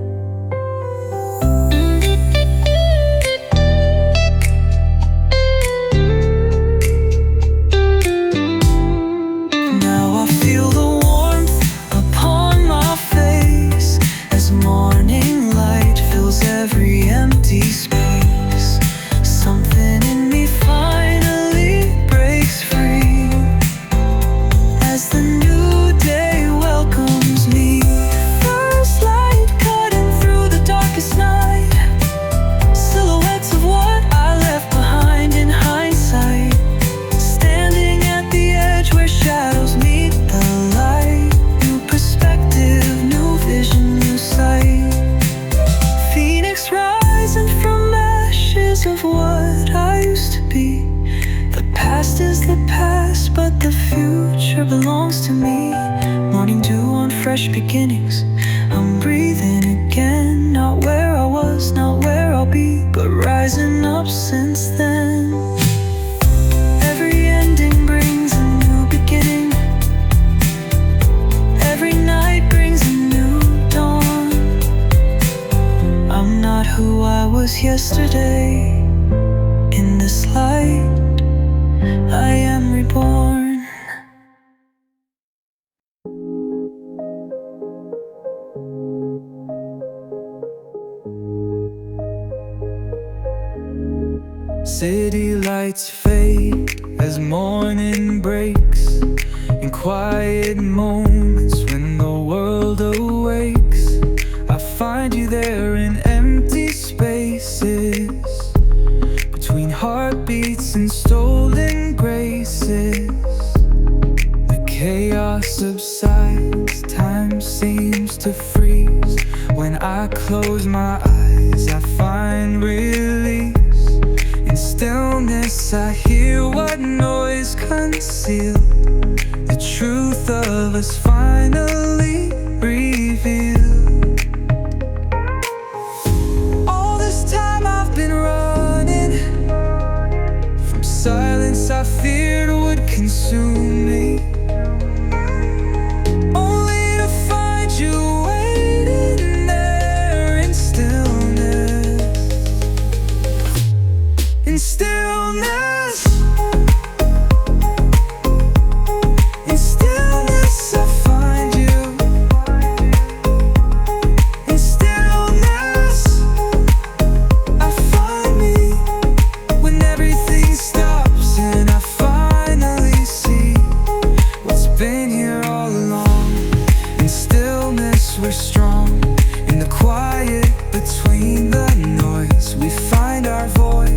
piece of what I used to be. The past is the past, but the future belongs to me. Morning dew on fresh beginnings, I'm breathing again. Not where I was, not where I'll be, but rising up since then. Every ending brings a new beginning. Every night brings a new dawn. I'm not who I was yesterday. In this light, I am reborn. City lights fade as morning breaks, in quiet moments when the world awakes. I find you there in empty spaces, between heartbeats and stolen graces. The chaos subsides, time seems to freeze. When I close my eyes, I find relief. In stillness I hear what noise concealed. The truth of us finally revealed. All this time I've been running from silence I feared would consume me, only to find you waiting there in stillness. In stillness, in stillness I find you. In stillness I find me. When everything stops and I finally see what's been here all along. In stillness we're strong. In the quiet between the noise we find our voice.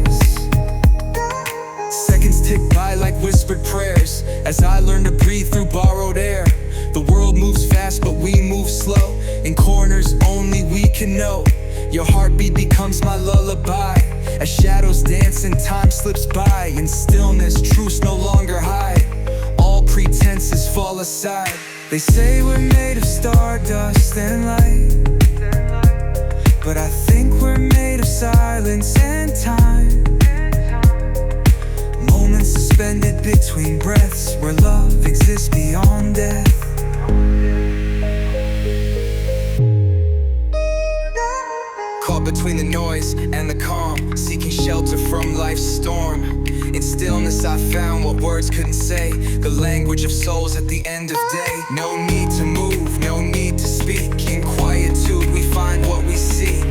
Seconds tick by like whispered prayers as I learn to breathe through borrowed air. The world moves fast but we move slow, in corners only we can know. Your heartbeat becomes my lullaby as shadows dance and time slips by. In stillness truths no longer hide, all pretenses fall aside. They say we're made of stardust and light, but I think we're made of silence and time. Moments suspended between breaths, where love exists beyond death. Caught between the noise and the calm, seeking shelter from life's storm. In stillness I found what words couldn't say, the language of souls at the end of day. No need to move, no need to speak. In quietude we find what we seek.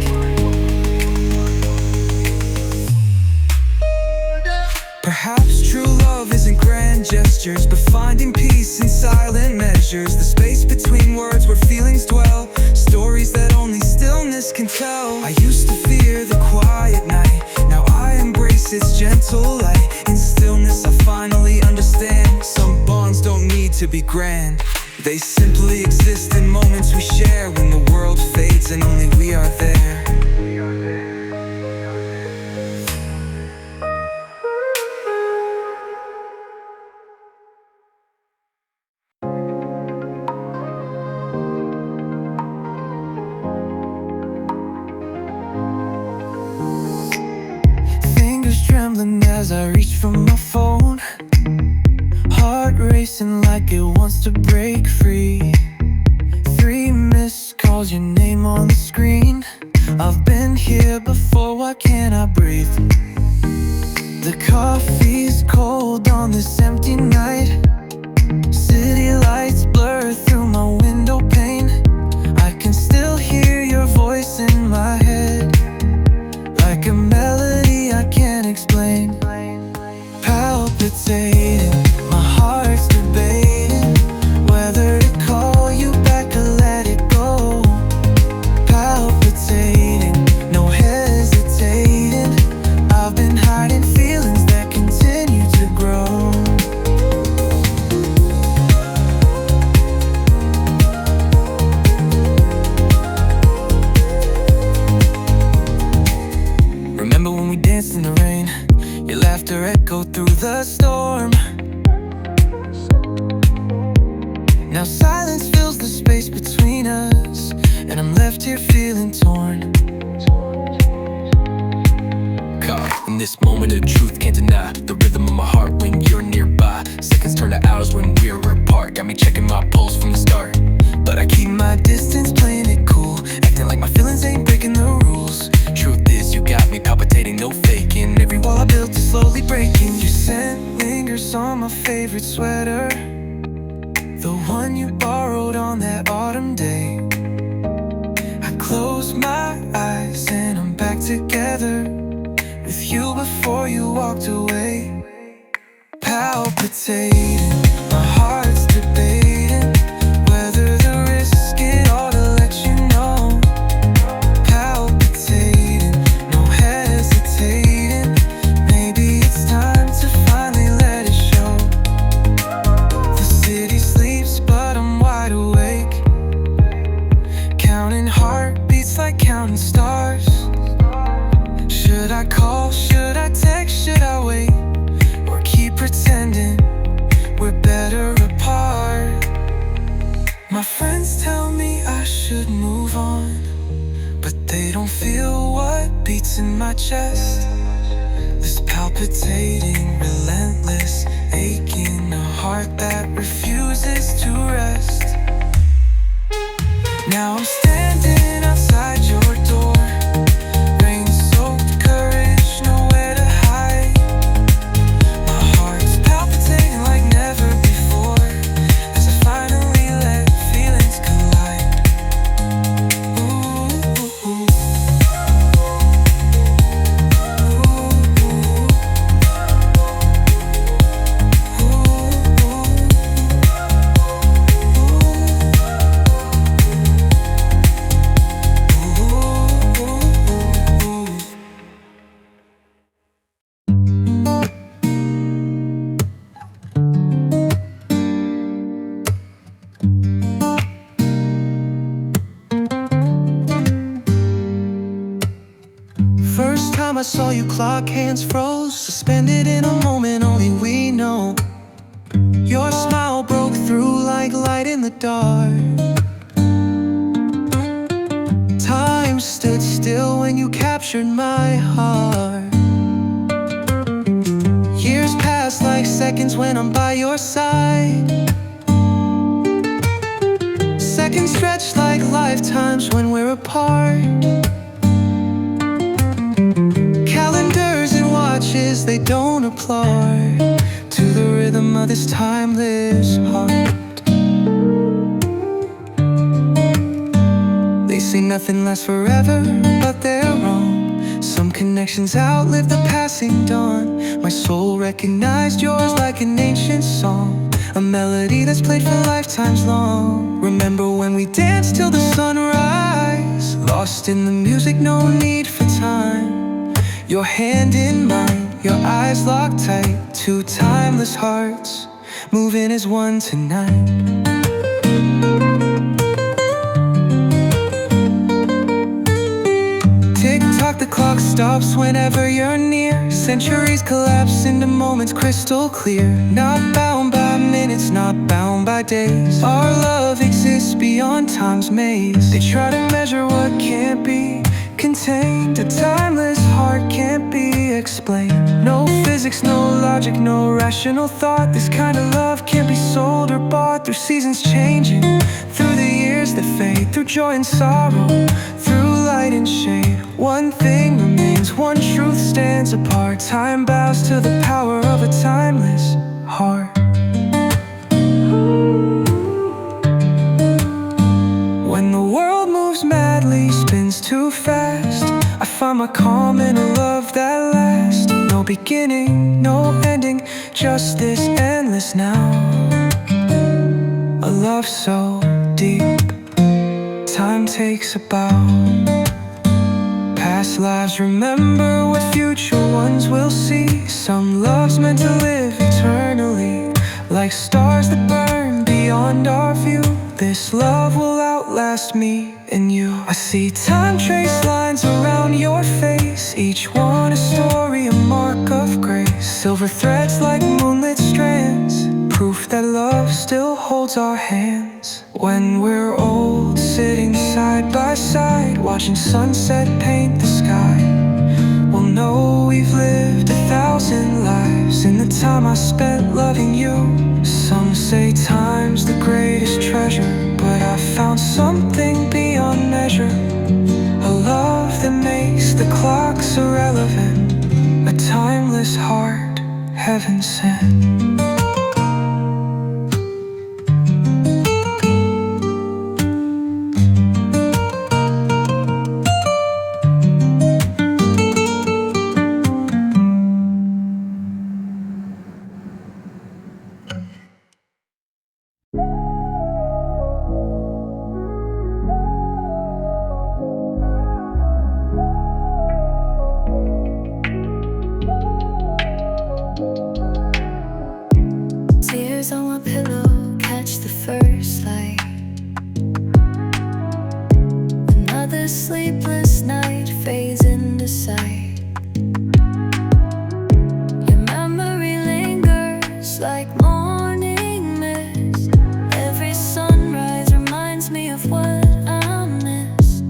Perhaps true love isn't grand gestures, but finding peace in silent measures. The space between words where feelings dwell, stories that only stillness can tell. I used to fear the quiet night, now I embrace its gentle light. In stillness I finally understand, some bonds don't need to be grand. They simply exist in moments we share, when the world fades and only we are there. Trembling as I reach for my phone, heart racing like it wants to break free. 3 missed calls, your name on the screen. I've been here before, why can't I breathe? The coffee's cold on this empty night. City lights blur through my window pane. I can still hear your voice in my head, like a melody I can't explain. Palpitating, my heart's debating whether to call you back or let it go. Palpitating, no hesitating. I've been hiding feelings that continue to grow. danced in the rain. Your laughter echoed through the storm. Now silence fills the space between us, and I'm left here feeling torn. Caught in this moment of truth, can't deny the rhythm of my heart when you're nearby. Seconds turn to hours when we're apart. Got me checking my pulse from the start, but I keep my distance, playing it cool, acting like my feelings ain't breaking the rules. Truth is, you got me palpitating, no faking. Every wall I built is slowly breaking. Your scent lingers on my favorite sweater, the one you borrowed on that autumn day. I close my eyes and I'm back together with you before you walked away. Palpitating, my heart's debating whether to risk it all to let you know. Palpitating, no hesitating, maybe it's time to finally let it show. The city sleeps but I'm wide awake, counting heartbeats like counting stars. Should I call, should I text, should I wait, or keep pretending we're better apart? My friends tell me I should move on, but they don't feel what beats in my chest. This palpitating, relentless, aching, a heart that refuses to rest. Now I'm standing outside your door, rain-soaked courage, nowhere to hide. My heart's palpitating like never before as I finally let feelings collide. Ooh, ooh, ooh. First time I saw you, clock hands froze, suspended in a moment only we know. Your smile broke through like light in the dark. Time stood still when you captured my heart. Years pass like seconds when I'm by your side. Seconds stretch like lifetimes when we're apart. Calendars and watches, they don't applaud to the rhythm of this timeless heart. They say nothing lasts forever, but they're wrong. Some connections outlive the passing dawn. My soul recognized yours like an ancient song, a melody that's played for lifetimes long. Remember when we danced till the sunrise, lost in the music, no need for time. Your hand in mine, your eyes locked tight, two timeless hearts moving as one tonight. Tick-tock, the clock stops whenever you're near. Centuries collapse into moments crystal clear. Not bound by minutes, not bound by days. Our love exists beyond time's maze. They try to measure what can't be contained. A timeless heart can't be explained. No physics, no logic, no rational thought. This kind of love can't be sold or bought. Through seasons changing, through the years that fade, through joy and sorrow, through light and shade, one thing remains, one truth stands apart. Time bows to the power of a timeless heart. When the world moves madly, spins too fast, I find my calm in a love that lasts. No beginning, no ending, just this endless now. A love so deep, time takes a bow. Past lives remember what future ones will see. Some love's meant to live eternally, like stars that burn beyond our view. This love will outlast me and you. I see time trace lines around your face, each one a story, a mark of grace. Silver threads like moonlit strands, proof that love still holds our hands. When we're old, sitting side by side, watching sunset paint the sky, we'll know we've lived 1,000 lives in the time I spent loving you. Some say time's the greatest treasure, but I found something beyond measure. A love that makes the clocks irrelevant, a timeless heart heaven sent. Tears on my pillow catch the first light. Another sleepless night fades into sight. Your memory lingers like morning mist. Every sunrise reminds me of what I missed.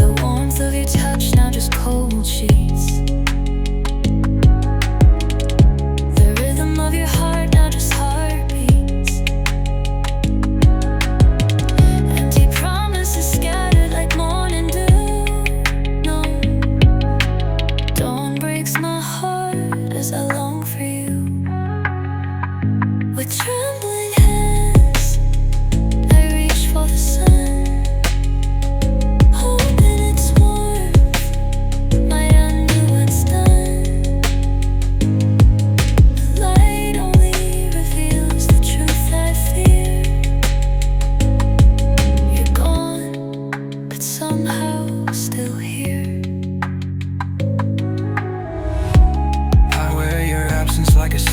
The warmth of your touch, now just cold sheets. Of your heart, now just heartbeats. Empty promises scattered like morning dew. No, dawn breaks my heart as I long for you. With trembling hands, I reach for the sun, hoping it's warmth might undo what's done.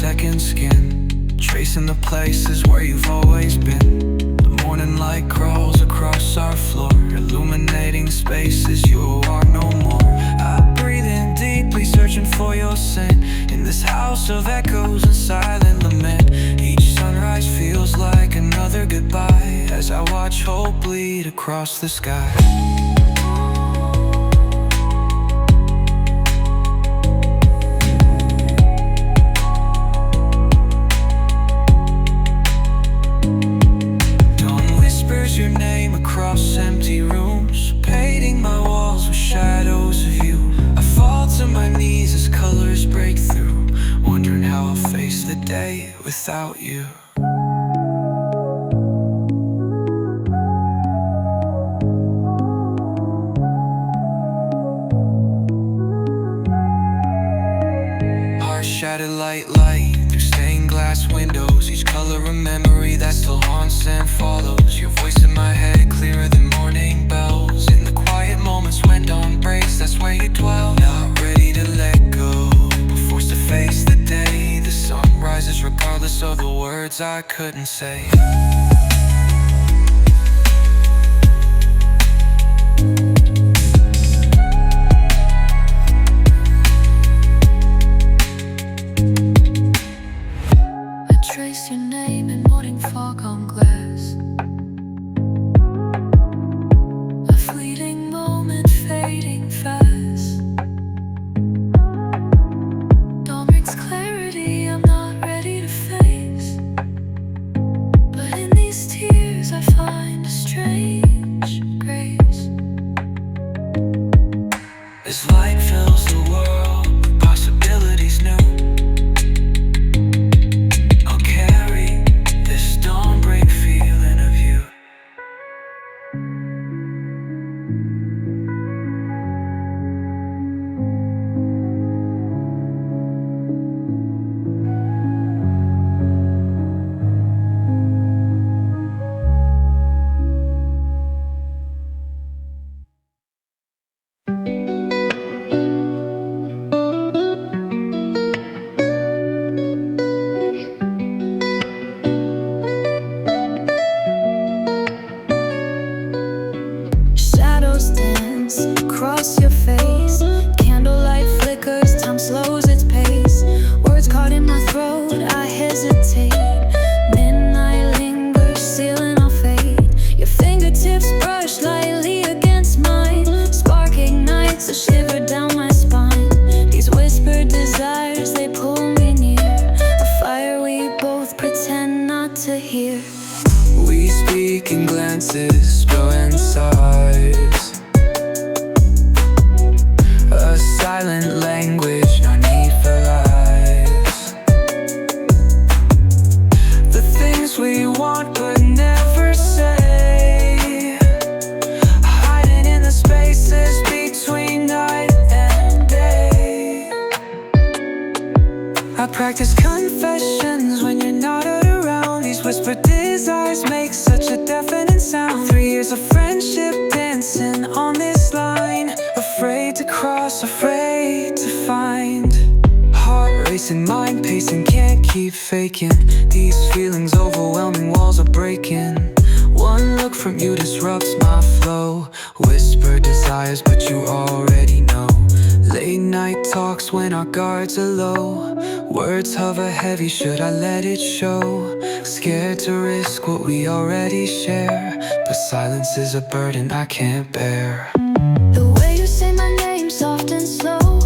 Second skin, tracing the places where you've always been. The morning light crawls across our floor, illuminating spaces you are no more. I breathe in deeply, searching for your scent, in this house of echoes and silent lament. Each sunrise feels like another goodbye, as I watch hope bleed across the sky. Your name across empty rooms, painting my walls with shadows of you. I fall to my knees as colors break through, wondering how I'll face the day without you. Our shattered light through stained glass windows, each color a memory that still haunts and follows. Your voice in my head clearer than morning bells. In the quiet moments when dawn breaks, that's where you dwell. Not ready to let go, but forced to face the day. The sun rises regardless of the words I couldn't say. Trace your name in morning fog on glass. A fleeting moment fading fast. Dawn brings clarity I'm not ready to face, but in these tears I find a strange grace. As light fills the world with possibilities new, your face. Candlelight flickers, time slows its pace. Words caught in my throat, I hesitate. Midnight lingers, sealing our fate. Your fingertips brush lightly against mine. Spark ignites a shiver down my spine. These whispered desires, they pull me near. A fire we both pretend not to hear. We speak in glances, joy and sighs. A silent language, no need for lies. The things we want but never say, hiding in the spaces between night and day. I practice confessions when you're not around. These whispered desires make such a deafening sound. 3 years of friendship dancing on this line. Afraid to cross, afraid to find. Heart racing, mind pacing, can't keep faking. These feelings overwhelming, walls are breaking. One look from you disrupts my flow. Whisper desires, but you already know. Late night talks when our guards are low. Words hover heavy, should I let it show? Scared to risk what we already share, but silence is a burden I can't bear. The way you say my name, soft and slow,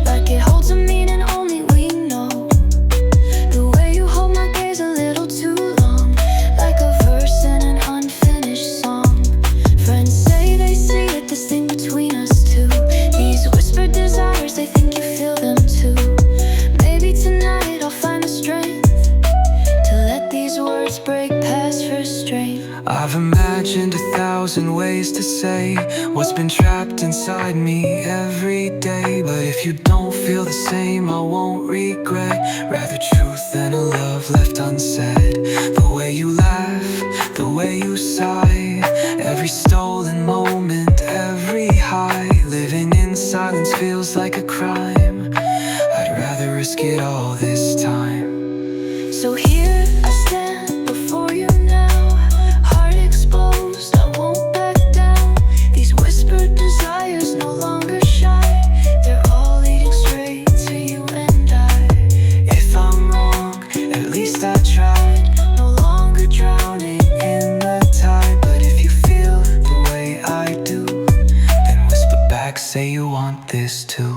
like it holds a meaning only we know. The way you hold my gaze a little too long, like a verse in an unfinished song. Friends say they see it, this thing between us two. These whispered desires, they think you feel them too. Maybe tonight I'll find the strength to let these words break past restraint. I've imagined 1,000 ways to say what's been trapped inside me every day. But if you don't feel the same, I won't regret. Rather truth than a love left unsaid. The way you laugh, the way you sigh, every stolen moment, every high. Living in silence feels like a crime. I'd rather risk it all this time. So here I stand before you now, heart exposed, I won't back down. These whispered desires no longer shy, they're all leading straight to you and I. If I'm wrong, at least I tried. No longer drowning In the tide, but if you feel the way I do, then whisper back, say you want this too.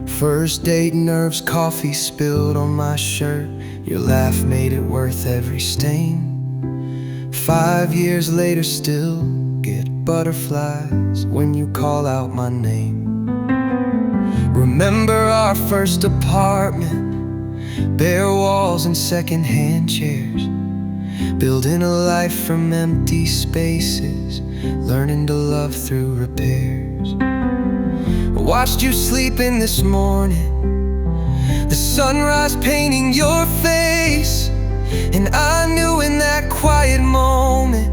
First date nerves, coffee spilled on my shirt. Your laugh made it worth every stain. 5 years later still get butterflies when you call out my name. Remember our first apartment, bare walls and secondhand chairs. Building a life from empty spaces, learning to love through repairs. Watched you sleeping this morning, the sunrise painting your face. And I knew in that quiet moment,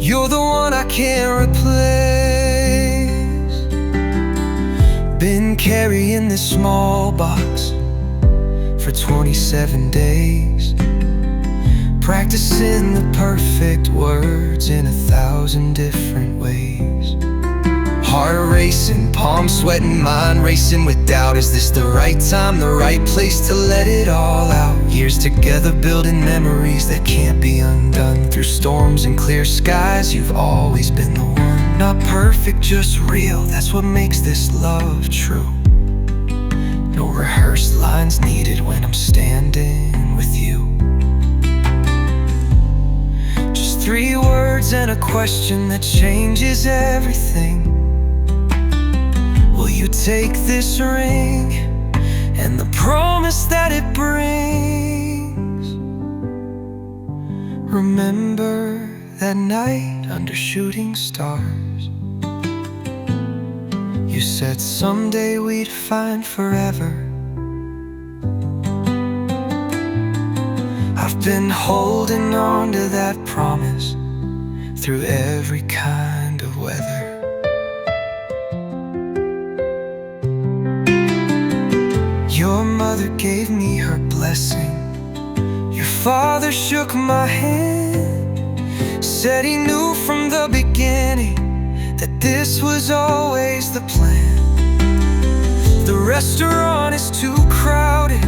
you're the one I can't replace. Been carrying this small box for 27 days, practicing the perfect words in 1,000 different ways. Heart racing, palms sweating, mind racing with doubt. Is this the right time, the right place to let it all out? Years together building memories that can't be undone. Through storms and clear skies, you've always been the one. Not perfect, just real, that's what makes this love true. No rehearsed lines needed when I'm standing with you. Just 3 words and a question that changes everything. Will you take this ring and the promise that it brings? Remember that night under shooting stars? You said someday we'd find forever. I've been holding on to that promise through every kind of weather. Your mother gave me her blessing. Your father shook my hand, said he knew from the beginning that this was always the plan. The restaurant is too crowded,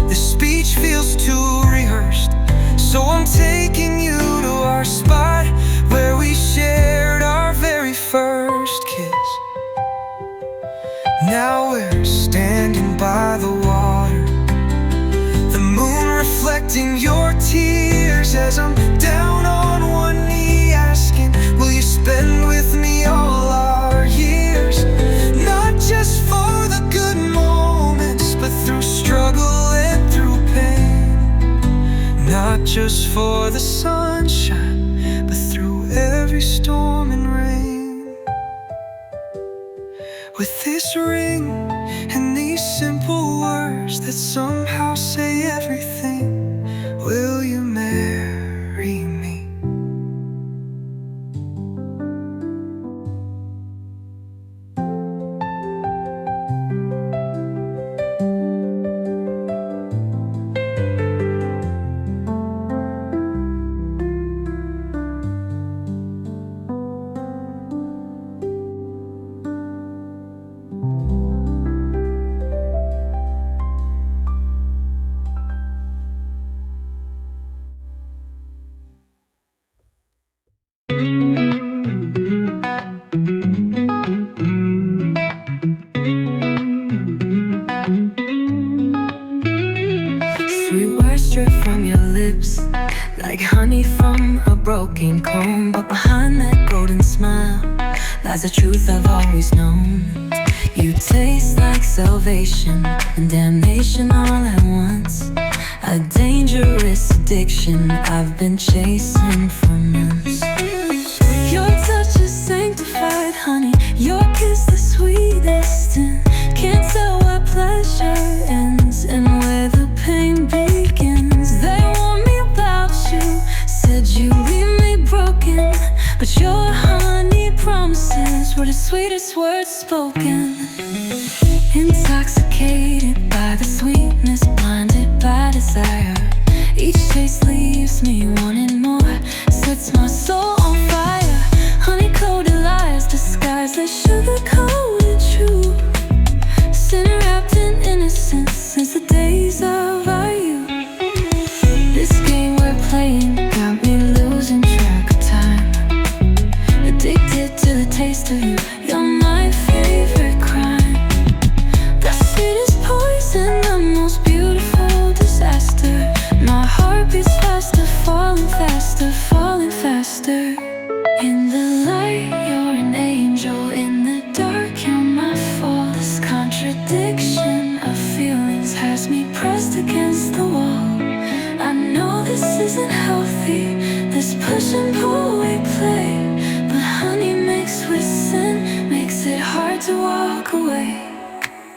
the speech feels too rehearsed, so I'm taking you to our spot where we shared our very first kiss. Now we're standing by the water, the moon reflecting your tears as I'm down on one knee asking, will you spend with me all our years? Not just for the good moments, but through struggle and through pain. Not just for the sunshine, but through every storm and rain. With this ring and these simple words that somehow say everything, will you marry me? Sweet words straight from your lips, like honey from a broken comb. But behind that golden smile lies a truth I've always known. You taste like salvation and damnation all at once. A dangerous addiction I've been chasing for months. Your touch is sanctified, honey. Your kiss the sweetest, and can't tell where pleasure ends and where the pain begins. They warned me about you, said you leave me broken, but your honey promises were the sweetest words spoken. Intoxicated by the sweetness, blinded by desire. Each taste leaves me wanting more, sets my soul on fire. Honey-coated lies disguised as sugar-coated truth, sin wrapped in innocence since the days of our youth. This game we're playing got me losing track of time, addicted to the taste of you. You're my favorite crime, the sweetest poison, the most beautiful disaster. My heart beats faster, falling faster, falling faster. In the light, you're an angel. In the dark, you're my fall. This contradiction of feelings has me pressed against the wall. I know this isn't healthy, this push and pull we play, but honey mixed with sin makes it hard to walk away.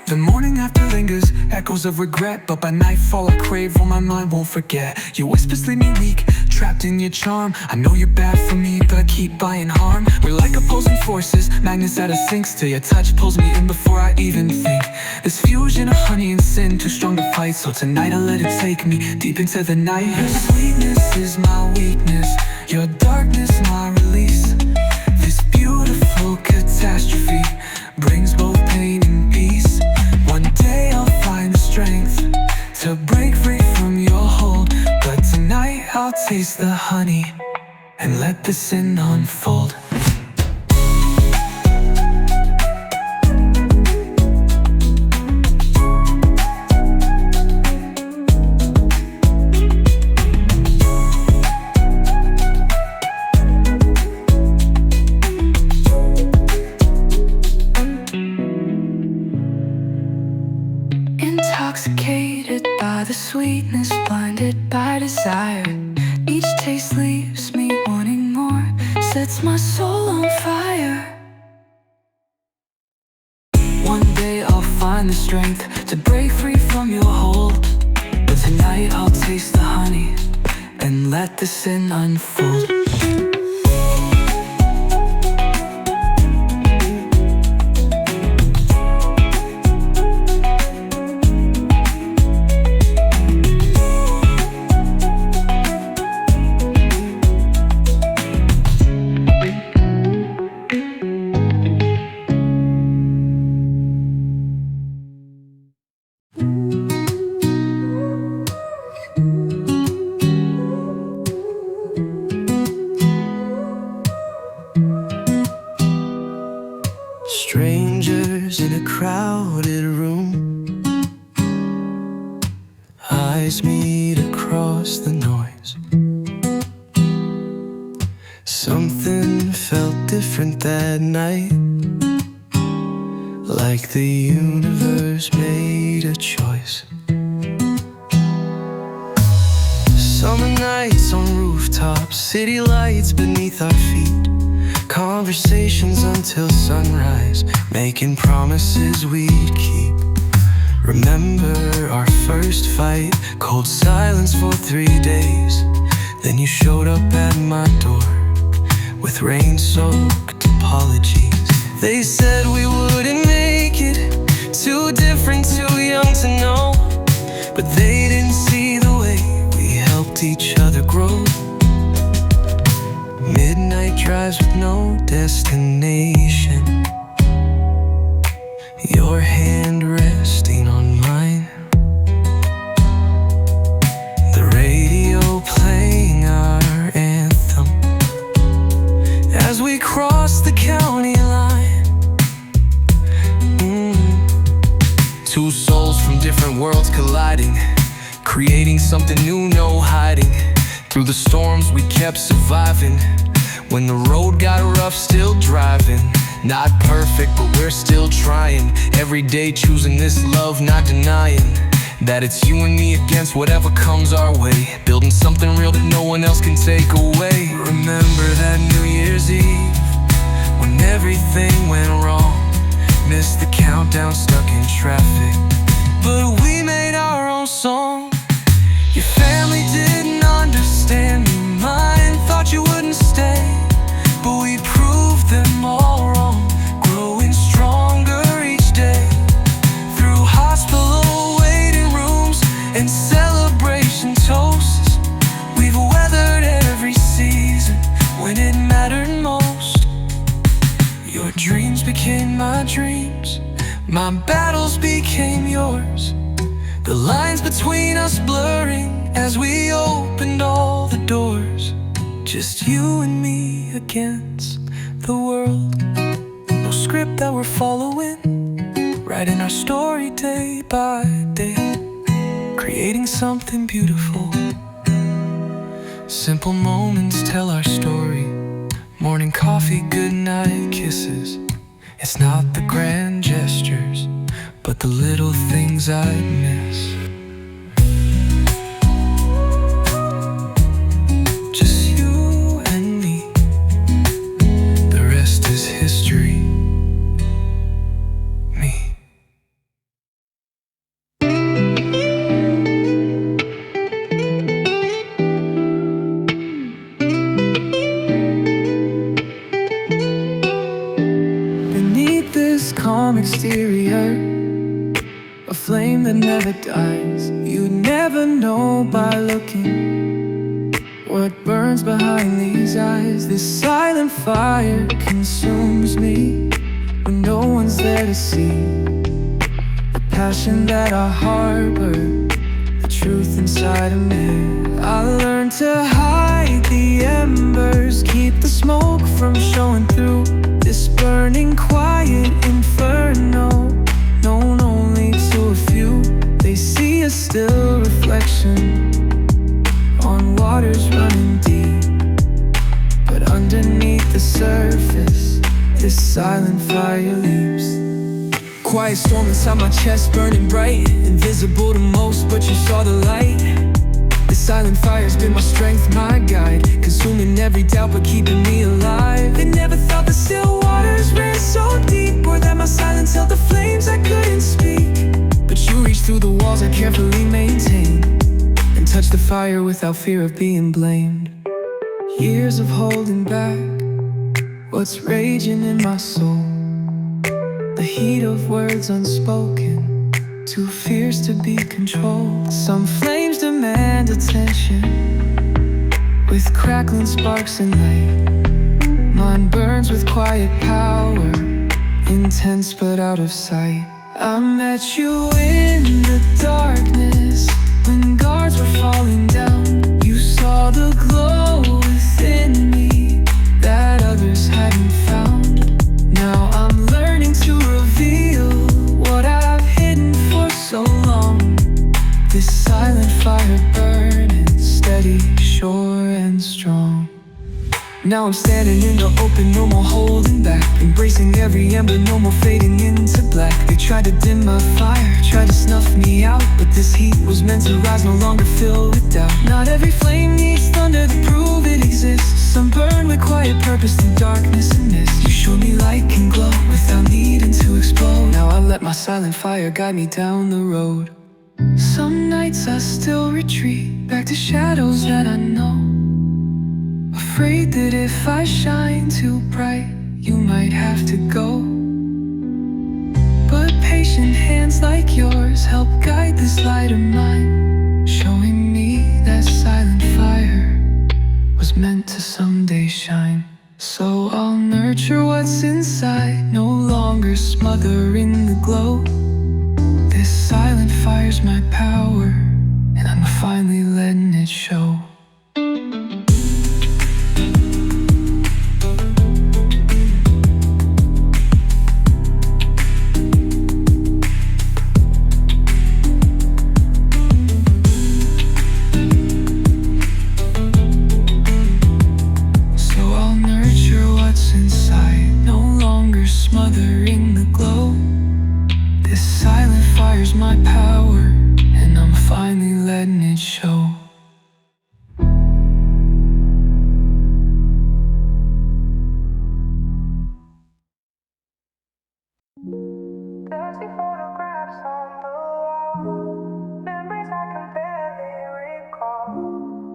The morning after lingers, echoes of regret, but by nightfall I crave what my mind won't forget. Your whispers leave me weak, trapped in your charm. I know you're bad for me, but I keep buying harm. We're like opposing forces, magnets at a sink. Till your touch pulls me in before I even think. This fusion of honey and sin, too strong to fight, so tonight I'll let it take me deep into the night. Your sweetness is my weakness, your darkness my release. This beautiful catastrophe brings both pain and peace. One day I'll find the strength to break free from your hold, but tonight I'll taste the honey and let the sin unfold. Captivated by the sweetness, blinded by desire. Each taste leaves me wanting more, sets my soul on fire. One day I'll find the strength to break free from your hold, but tonight I'll taste the honey and let the sin unfold. Strangers in a crowded room, eyes meet across the noise. Something felt different that night, like the universe made a choice. Summer nights on rooftops, city lights beneath our feet, conversations until sunrise, making promises we'd keep. Remember our first fight, cold silence for 3 days. Then you showed up at my door with rain-soaked apologies. They said we wouldn't make it, too different, too young to know, but they didn't see the way we helped each other grow. Midnight drives with no destination, your hand resting on mine, the radio playing our anthem as we cross the county line. Two souls from different worlds colliding, creating something new, no hiding. Through the storms we kept surviving, when the road got rough, still driving. Not perfect, but we're still trying. Every day choosing this love, not denying that it's you and me against whatever comes our way, building something real that no one else can take away. Remember that New Year's Eve, when everything went wrong. Missed the countdown, stuck in traffic, but we made our own song. Your family didn't understand me, mine thought you wouldn't stay, but we proved them all wrong, growing stronger each day. Through hospital waiting rooms and celebration toasts, we've weathered every season when it mattered most. Your dreams became my dreams, my battles became yours, the lines between us blurring as we opened all the doors. Just you and me against the world, no script that we're following, writing our story day by day, creating something beautiful. Simple moments tell our story, morning coffee, goodnight kisses. It's not the grand gestures, but the little things I miss. Calm exterior, a flame that never dies. You never know by looking what burns behind these eyes. This silent fire consumes me when no one's there to see the passion that I harbor, the truth inside of me. I learned to hide the embers, keep the smoke from showing through this burning quiet inferno, known only to a few. They see a still reflection on waters running deep, but underneath the surface, this silent fire leaps. quiet storm inside my chest burning bright, invisible to most, but you saw the light. The silent fire's been my strength, my guide, consuming every doubt but keeping me alive. They never thought the still waters ran so deep, or that my silence held the flames I couldn't speak. But you reached through the walls I carefully maintained, and touched the fire without fear of being blamed. Years of holding back what's raging in my soul, the heat of words unspoken, too fierce to be controlled. Some flames demand attention, with crackling sparks and light. Mine burns with quiet power, intense but out of sight. I met you in the darkness, when guards were falling down. You saw the glow within me that others hadn't found. Now I'm learning to reveal what I've hidden for so long. This silent fire burning, steady, sure and strong. Now I'm standing in the open, no more holding back, embracing every ember, no more fading into black. They tried to dim my fire, tried to snuff me out, but this heat was meant to rise, no longer filled with doubt. Not every flame needs thunder to prove it exists. Some burn with quiet purpose through darkness and mist. You showed me light can glow without needing to explode. Now I let my silent fire guide me down the road. Some nights I still retreat back to shadows that I know, afraid that if I shine too bright, you might have to go. But patient hands like yours help guide this light of mine, showing me that silent fire was meant to someday shine. So I'll nurture what's inside, no longer smothering the glow. This silent fire's my power, and I'm finally letting it show. Smothering the glow. This silent fire's my power, and I'm finally letting it show. Dusty photographs on the wall, memories I can barely recall.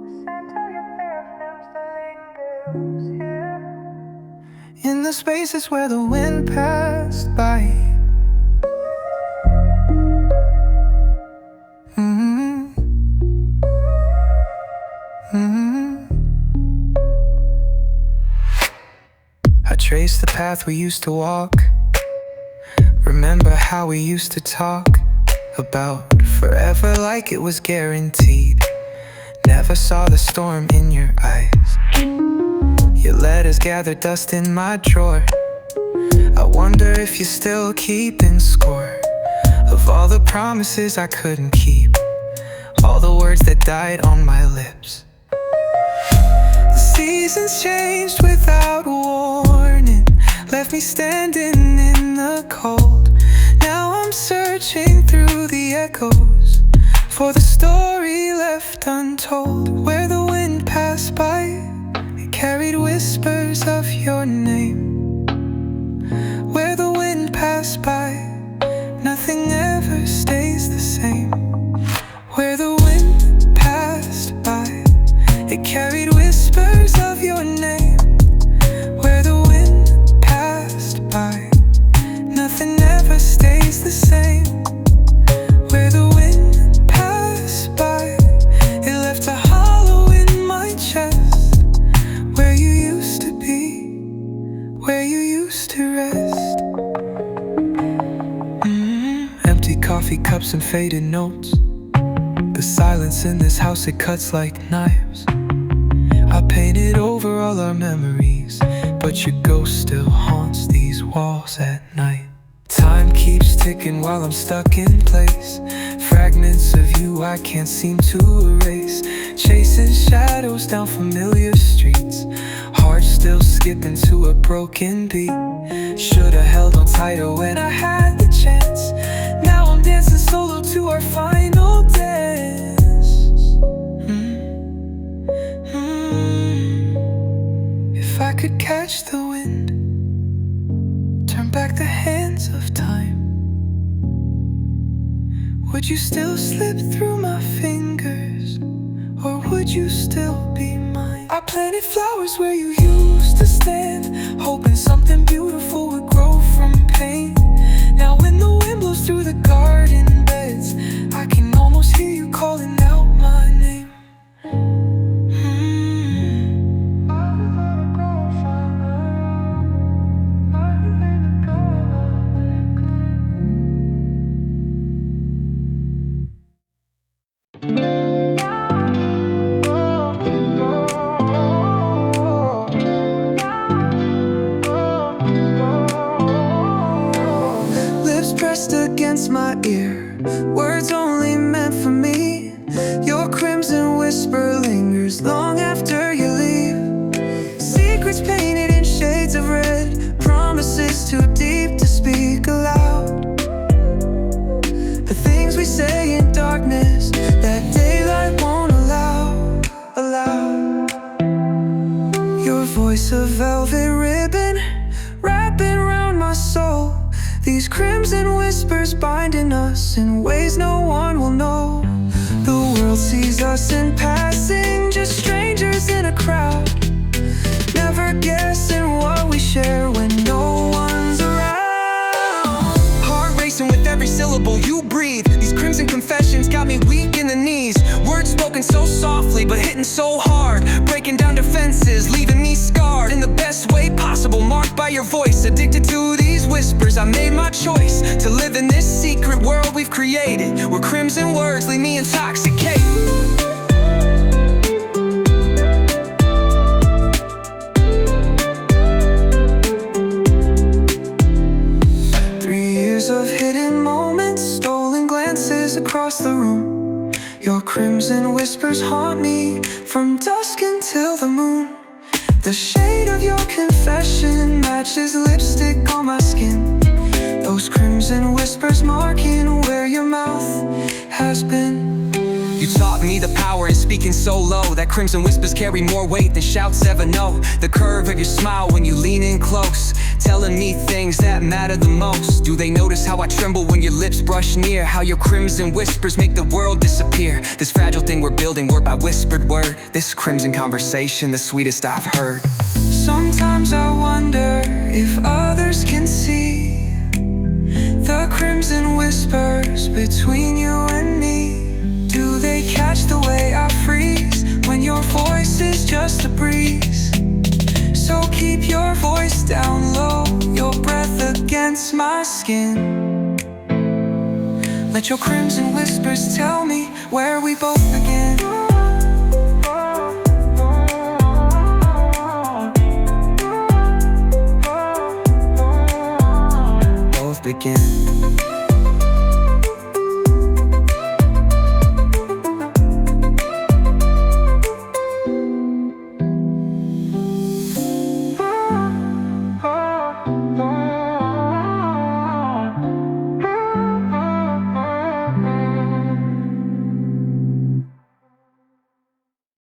The scent of your perfume still lingers here, in the spaces where the wind passed by. I trace the path we used to walk, remember how we used to talk about forever like it was guaranteed. Never saw the storm in your eyes. Your letters gather dust in my drawer. I wonder if you're still keeping score of all the promises I couldn't keep, all the words that died on my lips. The seasons changed without warning, left me standing in the cold. Now I'm searching through the echoes for the story left untold. Where the wind passed by, carried whispers of your name. Where the wind passed by, nothing ever stays the same. Where the wind passed by, it carried whispers of your name. Where the wind passed by, nothing ever stays the same. Where the wind passed by, it left a hollow in my chest. Where you used to be, where you used to rest. Empty coffee cups and faded notes. The silence in this house, it cuts like knives. I painted over all our memories, but your ghost still haunts these walls at night. Time keeps ticking while I'm stuck in place. Fragments of you I can't seem to erase. Chasing shadows down familiar streets, hearts still skipping to a broken beat. Should've held on tighter when I had the chance. Now I'm dancing solo to our final dance. If I could catch the wind, turn back the hands of time, would you still slip through my fingers, or would you still be mine? I planted flowers where you used to stand, hoping something beautiful would grow from pain. Now when the wind blows through the garden beds, I can almost hear you calling out my name. Against my ear, words only meant for me. Your crimson whisper lingers long after you leave. Secrets painted in shades of red, promises too deep to speak aloud. The things we say in darkness that daylight won't allow. Your voice a velvet ribbon wrapping around my soul. These crimson whispers binding us in ways no one will know. The world sees us in passing, just strangers in a crowd, never guessing what we share when no one's around. Heart racing with every syllable you breathe. These crimson confessions got me weak in the knees. Words spoken so softly but hitting so hard, breaking down defenses, leaving me scarred in the best way possible, marked by your voice. Addicted to these whispers, I made my choice to live in this secret world we've created, where crimson words leave me intoxicated. 3 years of hidden moments, stolen glances across the room. Your crimson whispers haunt me from dusk until the moon. The shade of your confession matches lipstick on my skin. Those crimson whispers marking where your mouth has been. You taught me the power in speaking so low, that crimson whispers carry more weight than shouts ever know. The curve of your smile when you lean in close, telling me things that matter the most. Do they notice how I tremble when your lips brush near? How your crimson whispers make the world disappear? This fragile thing we're building word by whispered word, this crimson conversation, the sweetest I've heard. Sometimes I wonder if others can see the crimson whispers between you and me. Do they catch the way I freeze when your voice is just a breeze? So keep your voice down low, your breath against my skin. Let your crimson whispers tell me where we both begin. Both begin.